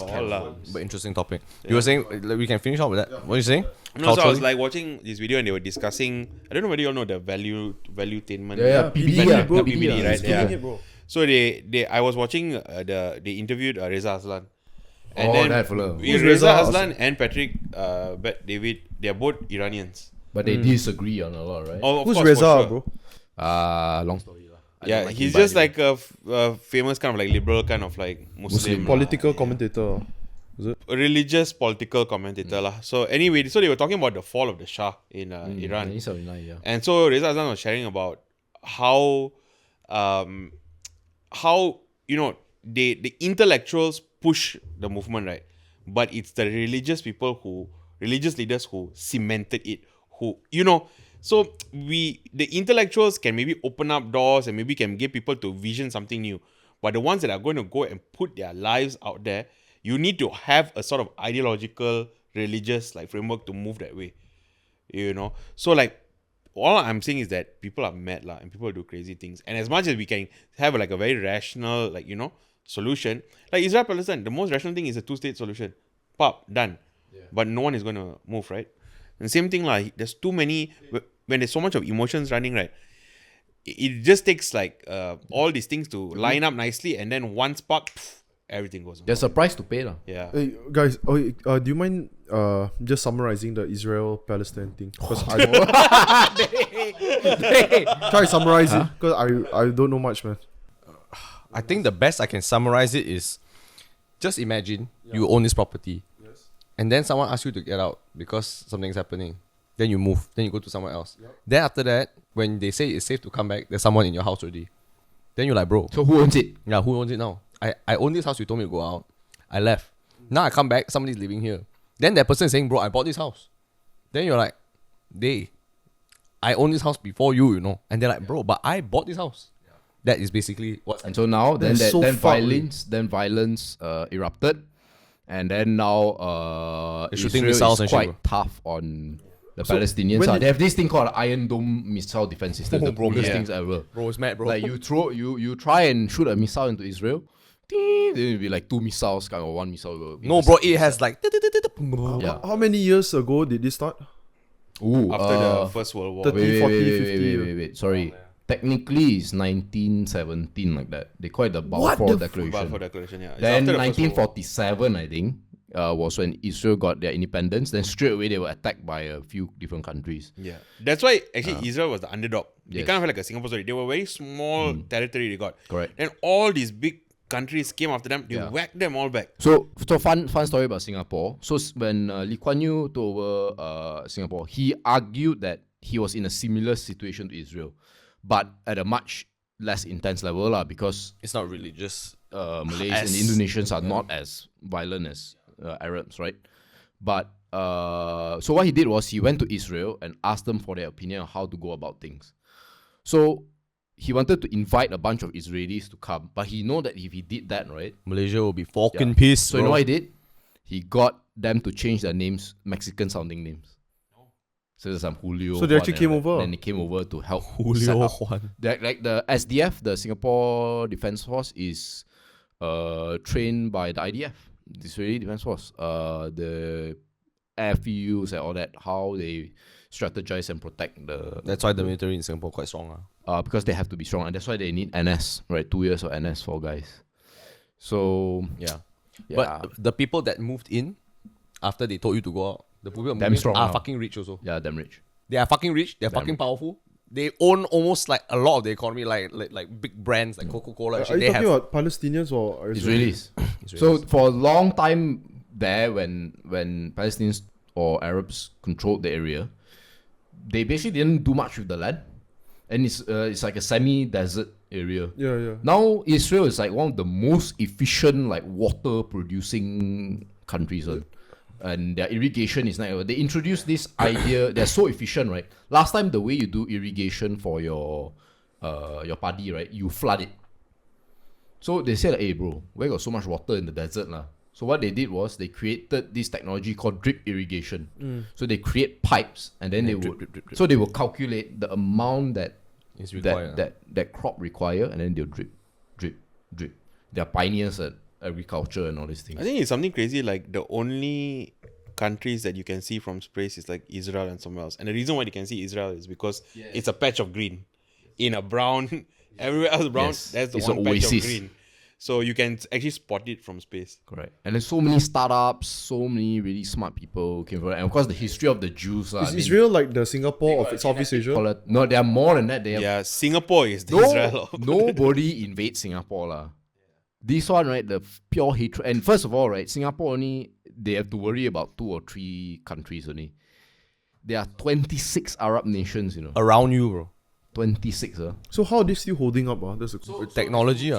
All lah. But interesting topic. You were saying like, we can finish off with that. What are you saying? No, so I was Culturally? like watching this video and they were discussing. I don't know whether you all know the valuetainment. Yeah, PBD, PBD, bro. PBD, right? He's Yeah. killing it, bro. So I was watching they interviewed Reza Aslan, and Oh, then that fella. Who's Reza Reza Aslan and Patrick David, they are both Iranians. But they disagree on a lot, right? Oh, of Who's course, Reza, for sure. bro? Long story lah. I Yeah, don't like he's him, just but like a famous kind of like liberal kind of like Muslim. Political commentator. A religious political commentator lah. So anyway, so they were talking about the fall of the Shah in Iran. 1979, yeah. And so Reza Hassan was sharing about how the intellectuals push the movement, right? But it's the religious leaders who cemented it, so the intellectuals can maybe open up doors and maybe can get people to vision something new. But the ones that are going to go and put their lives out there, you need to have a sort of ideological, religious like framework to move that way. So like all I'm saying is that people are mad lah and people do crazy things. And as much as we can have like a very rational solution, like Israel Palestine, the most rational thing is a 2-state solution. Pop, done. Yeah. But no one is going to move, right? And same thing like there's too many, when there's so much of emotions running, right? It just takes like all these things to line up nicely, and then one spark, everything goes on. There's a price to pay, lah. Yeah. Hey guys, do you mind just summarizing the Israel-Palestine thing? Because I try to summarize it because I don't know much, man. I think the best I can summarize it is just imagine you own this property. Yes. And then someone asks you to get out because something's happening. Then you move. Then you go to somewhere else. Yep. Then after that, when they say it's safe to come back, there's someone in your house already. Then you're like, bro. So who owns it? Yeah, who owns it now? I own this house, you told me to go out. I left. Now I come back, somebody's living here. Then that person is saying, bro, I bought this house. Then you're like, I own this house before you, you know. And they're like, bro, but I bought this house. That is basically what. And so now, then That's so violence erupted, and then now shooting Israel missiles is and quite shit, tough on the So Palestinians. when They have this thing called Iron Dome missile defense system, the coolest things ever. Bro, it's mad, bro. Like you try and shoot a missile into Israel, then it'll be like 2 missiles, kind of one missile. Will be No, bro, it has like. Yeah. How many years ago did this start? Ooh, After the First World War. 30, 40, 50. wait. Sorry. Technically, it's 1917, like that. They call it the Balfour Declaration. Balfour Declaration, yeah. It's Then after the First World War. 1947, I think, was when Israel got their independence. Then straight away they were attacked by a few different countries. Yeah. That's why actually Israel was the underdog. They Yes. kind of had like a Singapore story. They were very small territory they got. Correct. Then all these big countries came after them. They whacked them all back. So fun story about Singapore. So when Lee Kuan Yew took over Singapore, he argued that he was in a similar situation to Israel, but at a much less intense level lah, because It's not really just. Malays and Indonesians are not as violent as Arabs, right? But so what he did was he went to Israel and asked them for their opinion on how to go about things. So he wanted to invite a bunch of Israelis to come, but he know that if he did that, right? Malaysia will be fucking Yeah. pissed. So you know what he did? He got them to change their names, Mexican sounding names. So there's some Julio. So they actually Juan came and over? Then they came over to help set Julio up. Juan. Like the SDF, the Singapore Defence Force, is trained by the IDF, the Israeli Defence Force. The airfields and all that, how they strategize and protect the. That's why the military in Singapore quite strong. Because they have to be strong, and that's why they need NS, right? 2 years of NS for guys. So Yeah. yeah. But the people that moved in after they told you to go out, the people that Damn moved in strong are now. fucking rich also. yeah, damn rich. They are fucking rich. They're fucking powerful. They own almost like a lot of the economy, like big brands like Coca-Cola. And Are shit. you They talking have about Palestinians or Israelis. So for a long time there, when Palestinians or Arabs controlled the area, they basically didn't do much with the land, and it's like a semi-desert area. Yeah. Now Israel is like one of the most efficient like water producing countries, and their irrigation is not. They introduced this idea. They're so efficient, right? Last time the way you do irrigation for your paddy, right? You flood it. So they said, "Hey, bro, where got so much water in the desert, lah?" So what they did was they created this technology called drip irrigation. So they create pipes, and then they would drip. so they will calculate the amount that It's required. that crop require, and then they'll drip. They're pioneers at agriculture and all these things. I think it's something crazy. Like the only countries that you can see from space is like Israel and somewhere else. And the reason why you can see Israel is because it's a patch of green. In a brown, everywhere else brown, Yes. that's the It's one an patch of oasis. green. So you can actually spot it from space. Correct. And there's so many startups, so many really smart people came from it. And of course, the history of the Jews. Is Israel like the Singapore of Southeast Asia? No, they are more than that. They have Yeah, Singapore is the Israel. nobody invades Singapore lah. This one, right, the pure hatred. And first of all, right, Singapore only, they have to worry about 2 or 3 countries only. There are 26 Arab nations, you know. Around you, bro. 26, So how are they still holding up? That's a Technology,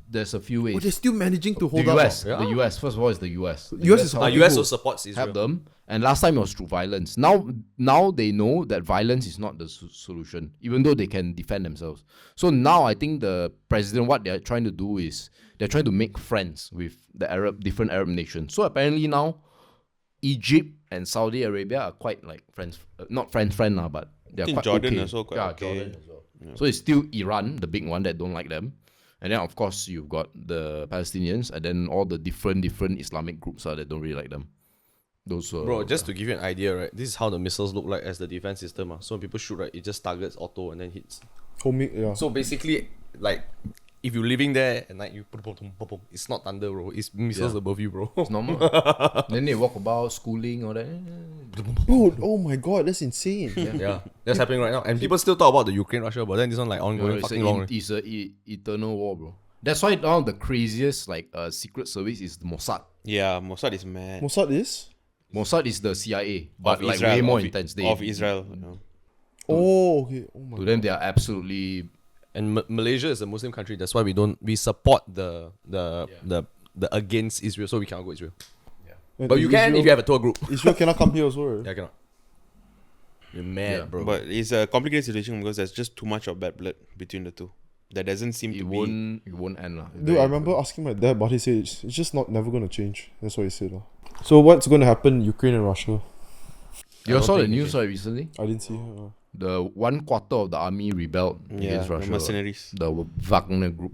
There's a few ways. they're still managing to hold The up. US, Yeah. the US. First of all, is the US. The US is help- helping US who? also supports Israel. help them. And last time it was through violence. Now they know that violence is not the solution, even though they can defend themselves. So now I think the president, what they're trying to do is they're trying to make friends with the different Arab nations. So apparently now, Egypt and Saudi Arabia are quite like friends, not friend now, but they're think quite Jordan okay. also quite okay. Jordan as well. So it's still Iran, the big one that don't like them. And then of course you've got the Palestinians, and then all the different Islamic groups that don't really like them. Those Bro, just to give you an idea, right? This is how the missiles look like as the defense system. So when people shoot, right, it just targets auto and then hits. Homing, yeah. So basically, like if you're living there at night, it's not thunder, bro. It's missiles above you, bro. It's normal. Then they walk about schooling or that. Bro, oh my god, that's insane. Yeah, that's happening right now. And people still talk about the Ukraine-Russia, but then this one like ongoing fucking long. It's a eternal war, bro. That's why now the craziest secret service is the Mossad. Yeah, Mossad is mad. Mossad is? Mossad is the CIA, but Of like Israel, way more of intense. Of Israel. You know. Oh, okay. Oh my To them, they are absolutely. And Malaysia is a Muslim country. That's why we support the against Israel, so we cannot go Israel. god. But you can if you have a tour group. Israel cannot come here also, right? Yeah, cannot. You're mad, bro. But it's a complicated situation because there's just too much of bad blood between the two. That doesn't seem to be. It won't end. Dude, I remember asking my dad, but he said it's just never gonna change. That's what he said. So what's gonna happen in Ukraine and Russia? You saw the news recently? I didn't see. The 1/4 of the army rebelled against the Russia. mercenaries. The Wagner group.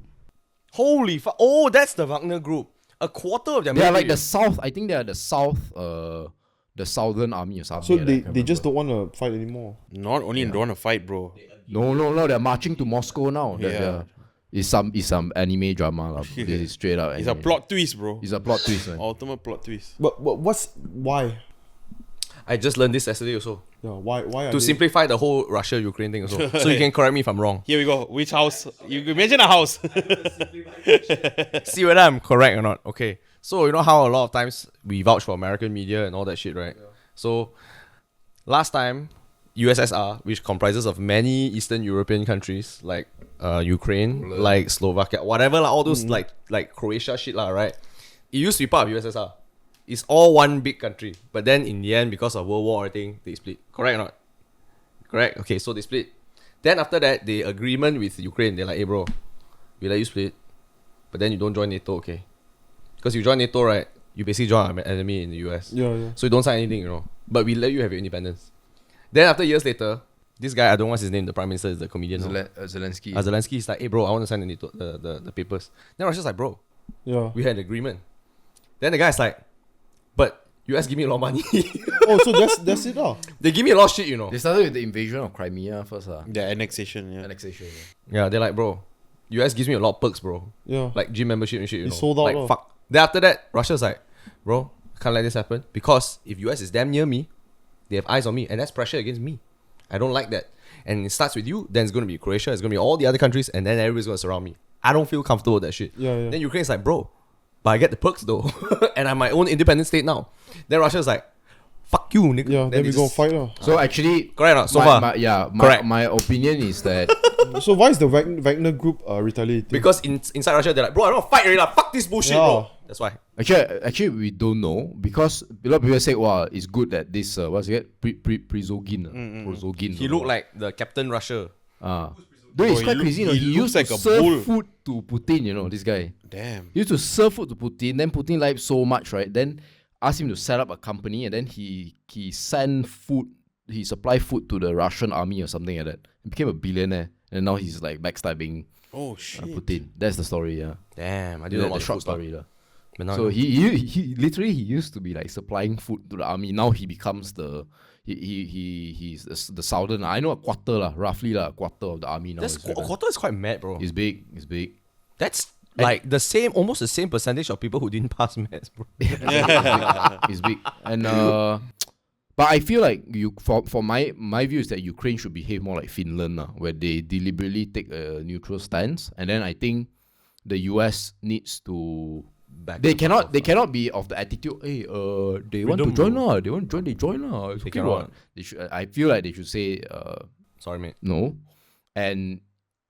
Holy fuck! Oh, that's the Wagner group. A quarter of their They are like military- the south. I think they are the south. The southern army or something. So like that, I they can't just remember. don't want to fight anymore. Not only don't want to fight, bro. No. They're marching to Moscow now. Yeah. It's some anime drama lah. This is straight out. It's a anime. plot twist, bro. It's a plot twist, man. Ultimate plot twist. But why? I just learned this yesterday also. Yeah, why are To they- simplify the whole Russia-Ukraine thing also. So you can correct me if I'm wrong. Here we go. Which house? You imagine a house. See whether I'm correct or not. Okay. So you know how a lot of times we vouch for American media and all that shit, right? So last time, USSR, which comprises of many Eastern European countries like Ukraine, like Slovakia, whatever, all those like Croatia shit, right? It used to be part of USSR. It's all one big country. But then in the end, because of World War, everything, they split. Correct or not? Correct? Okay, so they split. Then after that, the agreement with Ukraine, they're like, hey bro, we let you split, but then you don't join NATO, okay? Because you join NATO, right, you basically join our enemy in the US. Yeah. So you don't sign anything, But we let you have your independence. Then after years later, this guy, I don't know what's his name, the prime minister is the comedian. Zelensky. Zelensky is like, hey bro, I want to sign the NATO, the papers. Then Russia's like, bro, Yeah. we had an agreement. Then the guy's like, but US give me a lot of money. Oh, so that's it. They give me a lot of shit, They started with the invasion of Crimea first. The annexation, yeah. Annexation. Yeah, they're like, bro, US gives me a lot of perks, bro. Yeah. Like gym membership and shit, It's sold out, Like, lah. fuck. Then after that, Russia's like, bro, can't let this happen. Because if US is damn near me, they have eyes on me. And that's pressure against me. I don't like that. And it starts with you, then it's going to be Croatia, it's going to be all the other countries, and then everybody's going to surround me. I don't feel comfortable with that shit. Yeah. Then Ukraine's like, bro, but I get the perks though. And I'm my own independent state now. Then Russia's like, fuck you, nigga. Yeah, then we they go just- fight. So actually, Correct or not? So far. Correct. my opinion is that So why is the Wagner group retaliating? Because inside Russia, they're like, bro, I don't fight already. Fuck this bullshit, Yeah. bro. That's why. actually we don't know because a lot of people say, wow, it's good that this what's it? Prozogin. He looked like the Captain Russia. Dude, it's he quite look- crazy. he He looks used like to a serve bull. food to Putin. This guy. Damn. He used to serve food to Putin. Then Putin liked so much, right? Then asked him to set up a company, and then he sent food. He supplied food to the Russian army or something like that. He became a billionaire, and now he's like backstabbing Oh, shit. Putin. That's the story. Yeah, Damn, I the, didn't know the about short food stuff. story. But now I So know. he literally he used to be like supplying food to the army. Now he becomes he's the southern. I know a quarter roughly a quarter of the army now. That's is with them. quarter is quite mad, bro. It's big. It's big. That's like almost the same percentage of people who didn't pass maths, bro. It's big. And but I feel like for my view is that Ukraine should behave more like Finland, where they deliberately take a neutral stance, and then I think the US needs to. They cannot be of the attitude. Hey, they want to join lah. They want to join. They join lah. It's They okay, cannot. what? They should. I feel like they should say Sorry, mate. no, and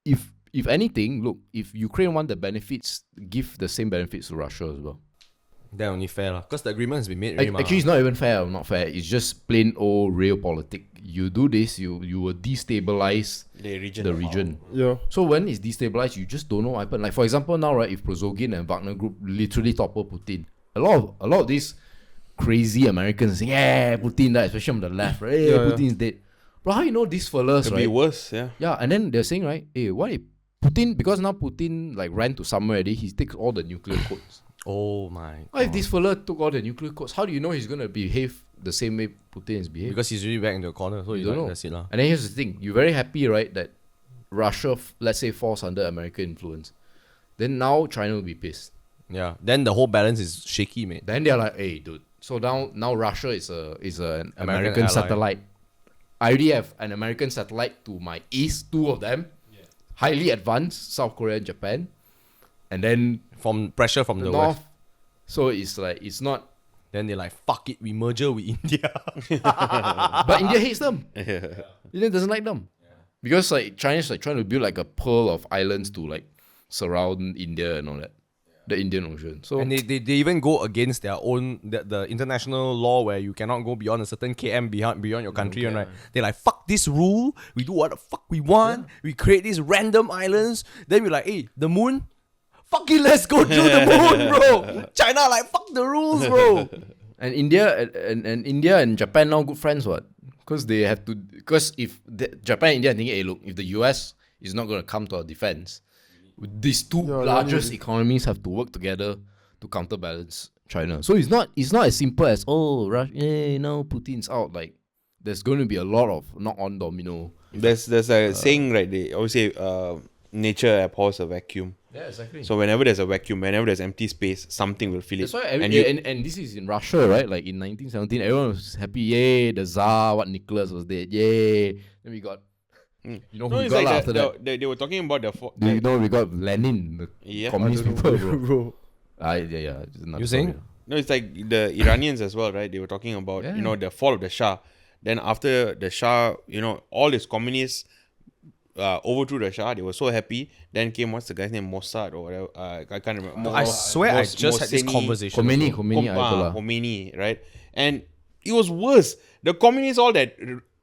if anything, look, if Ukraine want the benefits, give the same benefits to Russia as well. They're only fair, lah. Because the agreement has been made already, Actually, it's not even fair or not fair. It's just plain old real politics. You do this, you will destabilize The region. the region. Yeah. So when it's destabilized, you just don't know what happened. Like for example, now right, if Prozogin and Wagner Group literally topple Putin, a lot of these crazy Americans saying, yeah, Putin died, especially on the left, right? Hey, Yeah, Putin is dead. But how you know these fellas, Could right? be worse, yeah. Yeah, and then they're saying, right, hey, why Putin, because now Putin like ran to somewhere already, he takes all the nuclear codes. Oh my. What if this fella took all the nuclear codes? How do you know he's gonna behave the same way Putin is behaving? Because he's really back in the corner, so You you don't don't know. That's it, lah. And then here's the thing: you're very happy, right, that Russia, let's say, falls under American influence. then now China will be pissed. Yeah. Then the whole balance is shaky, mate. Then they're like, hey, dude. So now Russia is an American ally. satellite. I already have an American satellite to my east, 2 of them. Highly advanced, South Korea and Japan. And then From pressure from the north. west. So it's like, it's not. Then they're like, fuck it, we merger with India. But India hates them. India doesn't like them. Because like China's like trying to build like a pearl of islands to like surround India and all that. The Indian Ocean. So And they even go against their own the international law where you cannot go beyond a certain km beyond your country, and right? They're like, fuck this rule. We do what the fuck we want. We create these random islands. Then we're like, hey, the moon. Fuck it, let's go to the moon, bro. China like fuck the rules, bro. and India and India and Japan now good friends, what? Because they have to. Because if Japan and India are thinking, hey, look, if the US is not going to come to our defense, these two largest economies have to work together to counterbalance China. So it's not as simple as Russia, Putin's out. Like there's going to be a lot of knock-on domino. There's a saying, right? They always say nature abhors a vacuum. Yeah, exactly. So whenever there's a vacuum, whenever there's empty space, something will fill it. That's why and this is in Russia, right? Like in 1917, everyone was happy. Yay, the Tsar, Nicholas was dead. Yay. Then we got, you know, who we it's got like after that. they were talking about You know, we got Lenin, the communist people, bro. Yeah. You saying? No, it's like the Iranians as well, right? They were talking about, the fall of the Shah. Then after the Shah, all his communists overthrew the Shah. They were so happy. Then came, what's the guy's name? Mossad or whatever. I can't remember. I swear I just had this conversation. Khomeini, Ayatollah. Khomeini, right? And it was worse. The communists, all that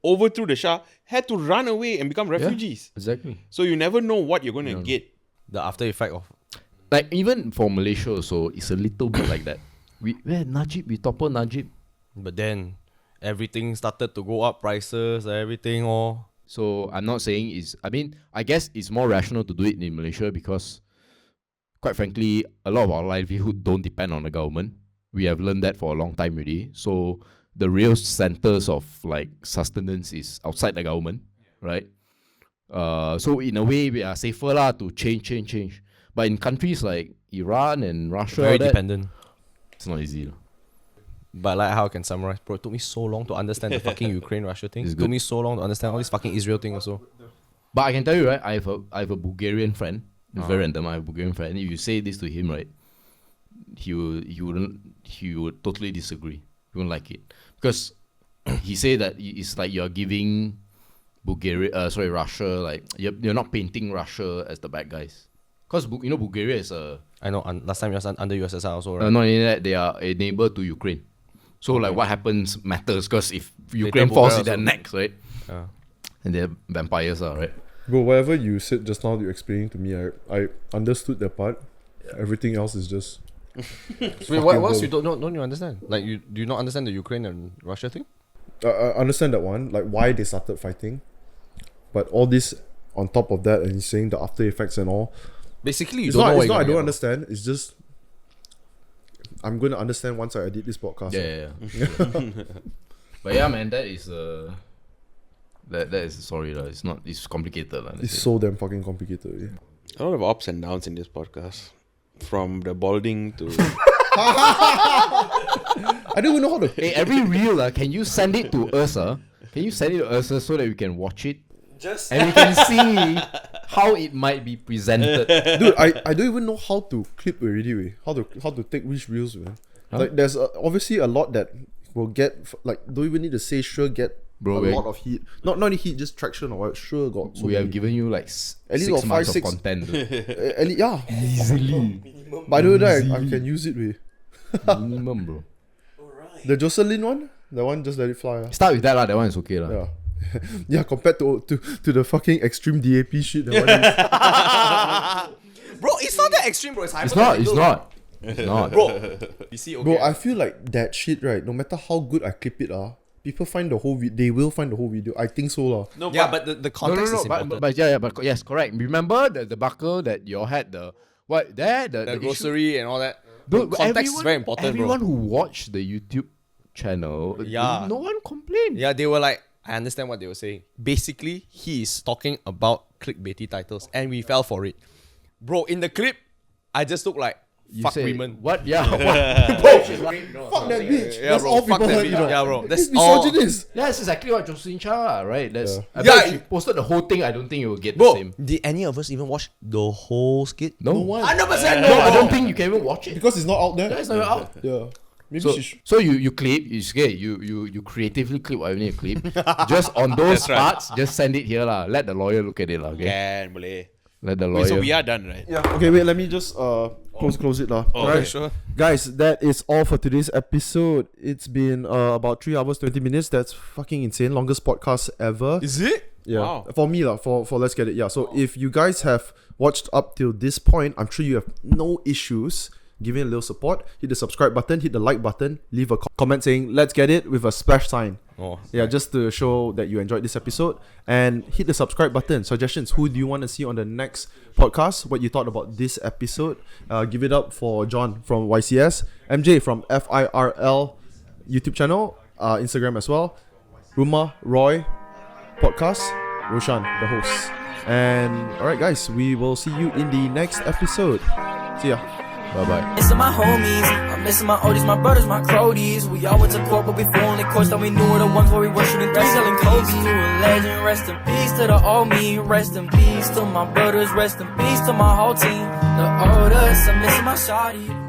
overthrew the Shah, had to run away and become refugees. Exactly. So you never know what you're going to get. The after effect of Like even for Malaysia also, it's a little bit like that. We topple Najib. But then everything started to go up, prices, everything all. So I'm not saying I guess it's more rational to do it in Malaysia because quite frankly, a lot of our livelihood don't depend on the government. We have learned that for a long time already. So the real centers of like sustenance is outside the government, right? So in a way we are safer to change. But in countries like Iran and Russia, Very dependent. It's not easy. But like how I can summarize, bro, it took me so long to understand the fucking Ukraine-Russia thing. It took me so long to understand all this fucking Israel thing also. But I can tell you, right, I have a Bulgarian friend. It's very random. I have a Bulgarian friend. If you say this to him, right, he would totally disagree. He wouldn't like it. Because he said that it's like you're giving Russia, like you're not painting Russia as the bad guys. Because Bulgaria is I know, last time you was under USSR also, right? not only that, they are a neighbor to Ukraine. So like what happens matters because if Ukraine falls in their necks, right? Yeah. And they're vampires, right? Bro, whatever you said just now, you're explaining to me, I understood that part. Everything else is just. Wait, what else you don't you understand? Like do you not understand the Ukraine and Russia thing? I understand that one, like why they started fighting, but all this on top of that, and he's saying the after effects and all. Basically, you It's don't know not. what It's you're not. I gonna don't get, understand. It's just. I'm gonna understand once I edit this podcast. Yeah. But yeah, man, that is that is sorry lah. It's not. It's complicated lah. It's so damn fucking complicated. Yeah. A lot of ups and downs in this podcast. From the balding to... I don't even know how to. Hey, every reel can you send it to us? Can you send it to us so that we can watch it? And we can see how it might be presented. Dude, I don't even know how to clip already. How to take which reels, man. Huh? Like there's obviously a lot that will get don't even need to say sure get Bro, a lot of heat. Not only heat, just traction or what. Sure got. So We have many. given you like At least 6 got months 5, 6. of content. At least, yeah. Easily. By the way, I can use it with Minimum, bro. the Jocelyn one. That one just let it fly. Start with that lah. That one is okay lah. Yeah. Yeah, compared to the fucking extreme DAP shit. That one is, bro, it's not that extreme, bro. It's It's not. It's not. bro. You see, okay. bro, I feel like that shit, right? No matter how good I clip it, people find the whole they will find the whole video. I think so, lah. No, Yeah, but the context is important. But yes, correct. Remember the buckle that you all had the issue? grocery and all that. Dude, Context is very important, everyone bro. who watched the YouTube channel, Yeah. no one complained. Yeah, they were like, I understand what they were saying. Basically, he is talking about clickbaity titles, and we fell for it. Bro, in the clip, I just look like You fuck say, women. What? Yeah. What? Fuck that bitch. Yeah, That's bro. all Fuck people that heard, bitch. you know. Yeah, bro. This That's all. misogynist. That's exactly what Jocelyn Chia, right? That's, Yeah. I bet Yeah, if she posted the whole thing, I don't think you will get Bro, the same. did any of us even watch the whole skit? No. one. 100% No, I don't think you can even watch it. Because it's not out there. That's not even out. Yeah. Maybe So, she should. so you clip, you creatively clip whatever you need to clip. Just on those That's right. parts, just send it here lah. Let the lawyer look at it lah. Okay. Can, boleh. Let the Wait, lawyer. so we are done, right? Yeah. Okay, wait, let me just close it lah. Oh, Okay, okay. sure. Guys, that is all for today's episode. It's been about 3 hours 20 minutes. That's fucking insane. Longest podcast ever. Is it? Yeah. Wow. For me lah, for Let's Get It. Yeah. So if you guys have watched up till this point, I'm sure you have no issues giving a little support. Hit the subscribe button, hit the like button, leave a comment saying Let's Get It with a splash sign. Oh, Yeah, just to show that you enjoyed this episode. And hit the subscribe button. Suggestions. Who do you want to see on the next podcast? What you thought about this episode? Give it up for John from YCS, MJ from FIRL YouTube channel, Instagram as well, Rumah, Roy, podcast, Roeshan, the host. And alright guys, we will see you in the next episode. See ya. Bye-bye. Missing my homies, I'm missing my oldies, my brothers, my cronies. We all went to court, but before only courts that we knew were the ones where we were shooting three, selling Kobe. To a legend, rest in peace to the old me, rest in peace to my brothers, rest in peace to my whole team. The oldest, I'm missing my shawty.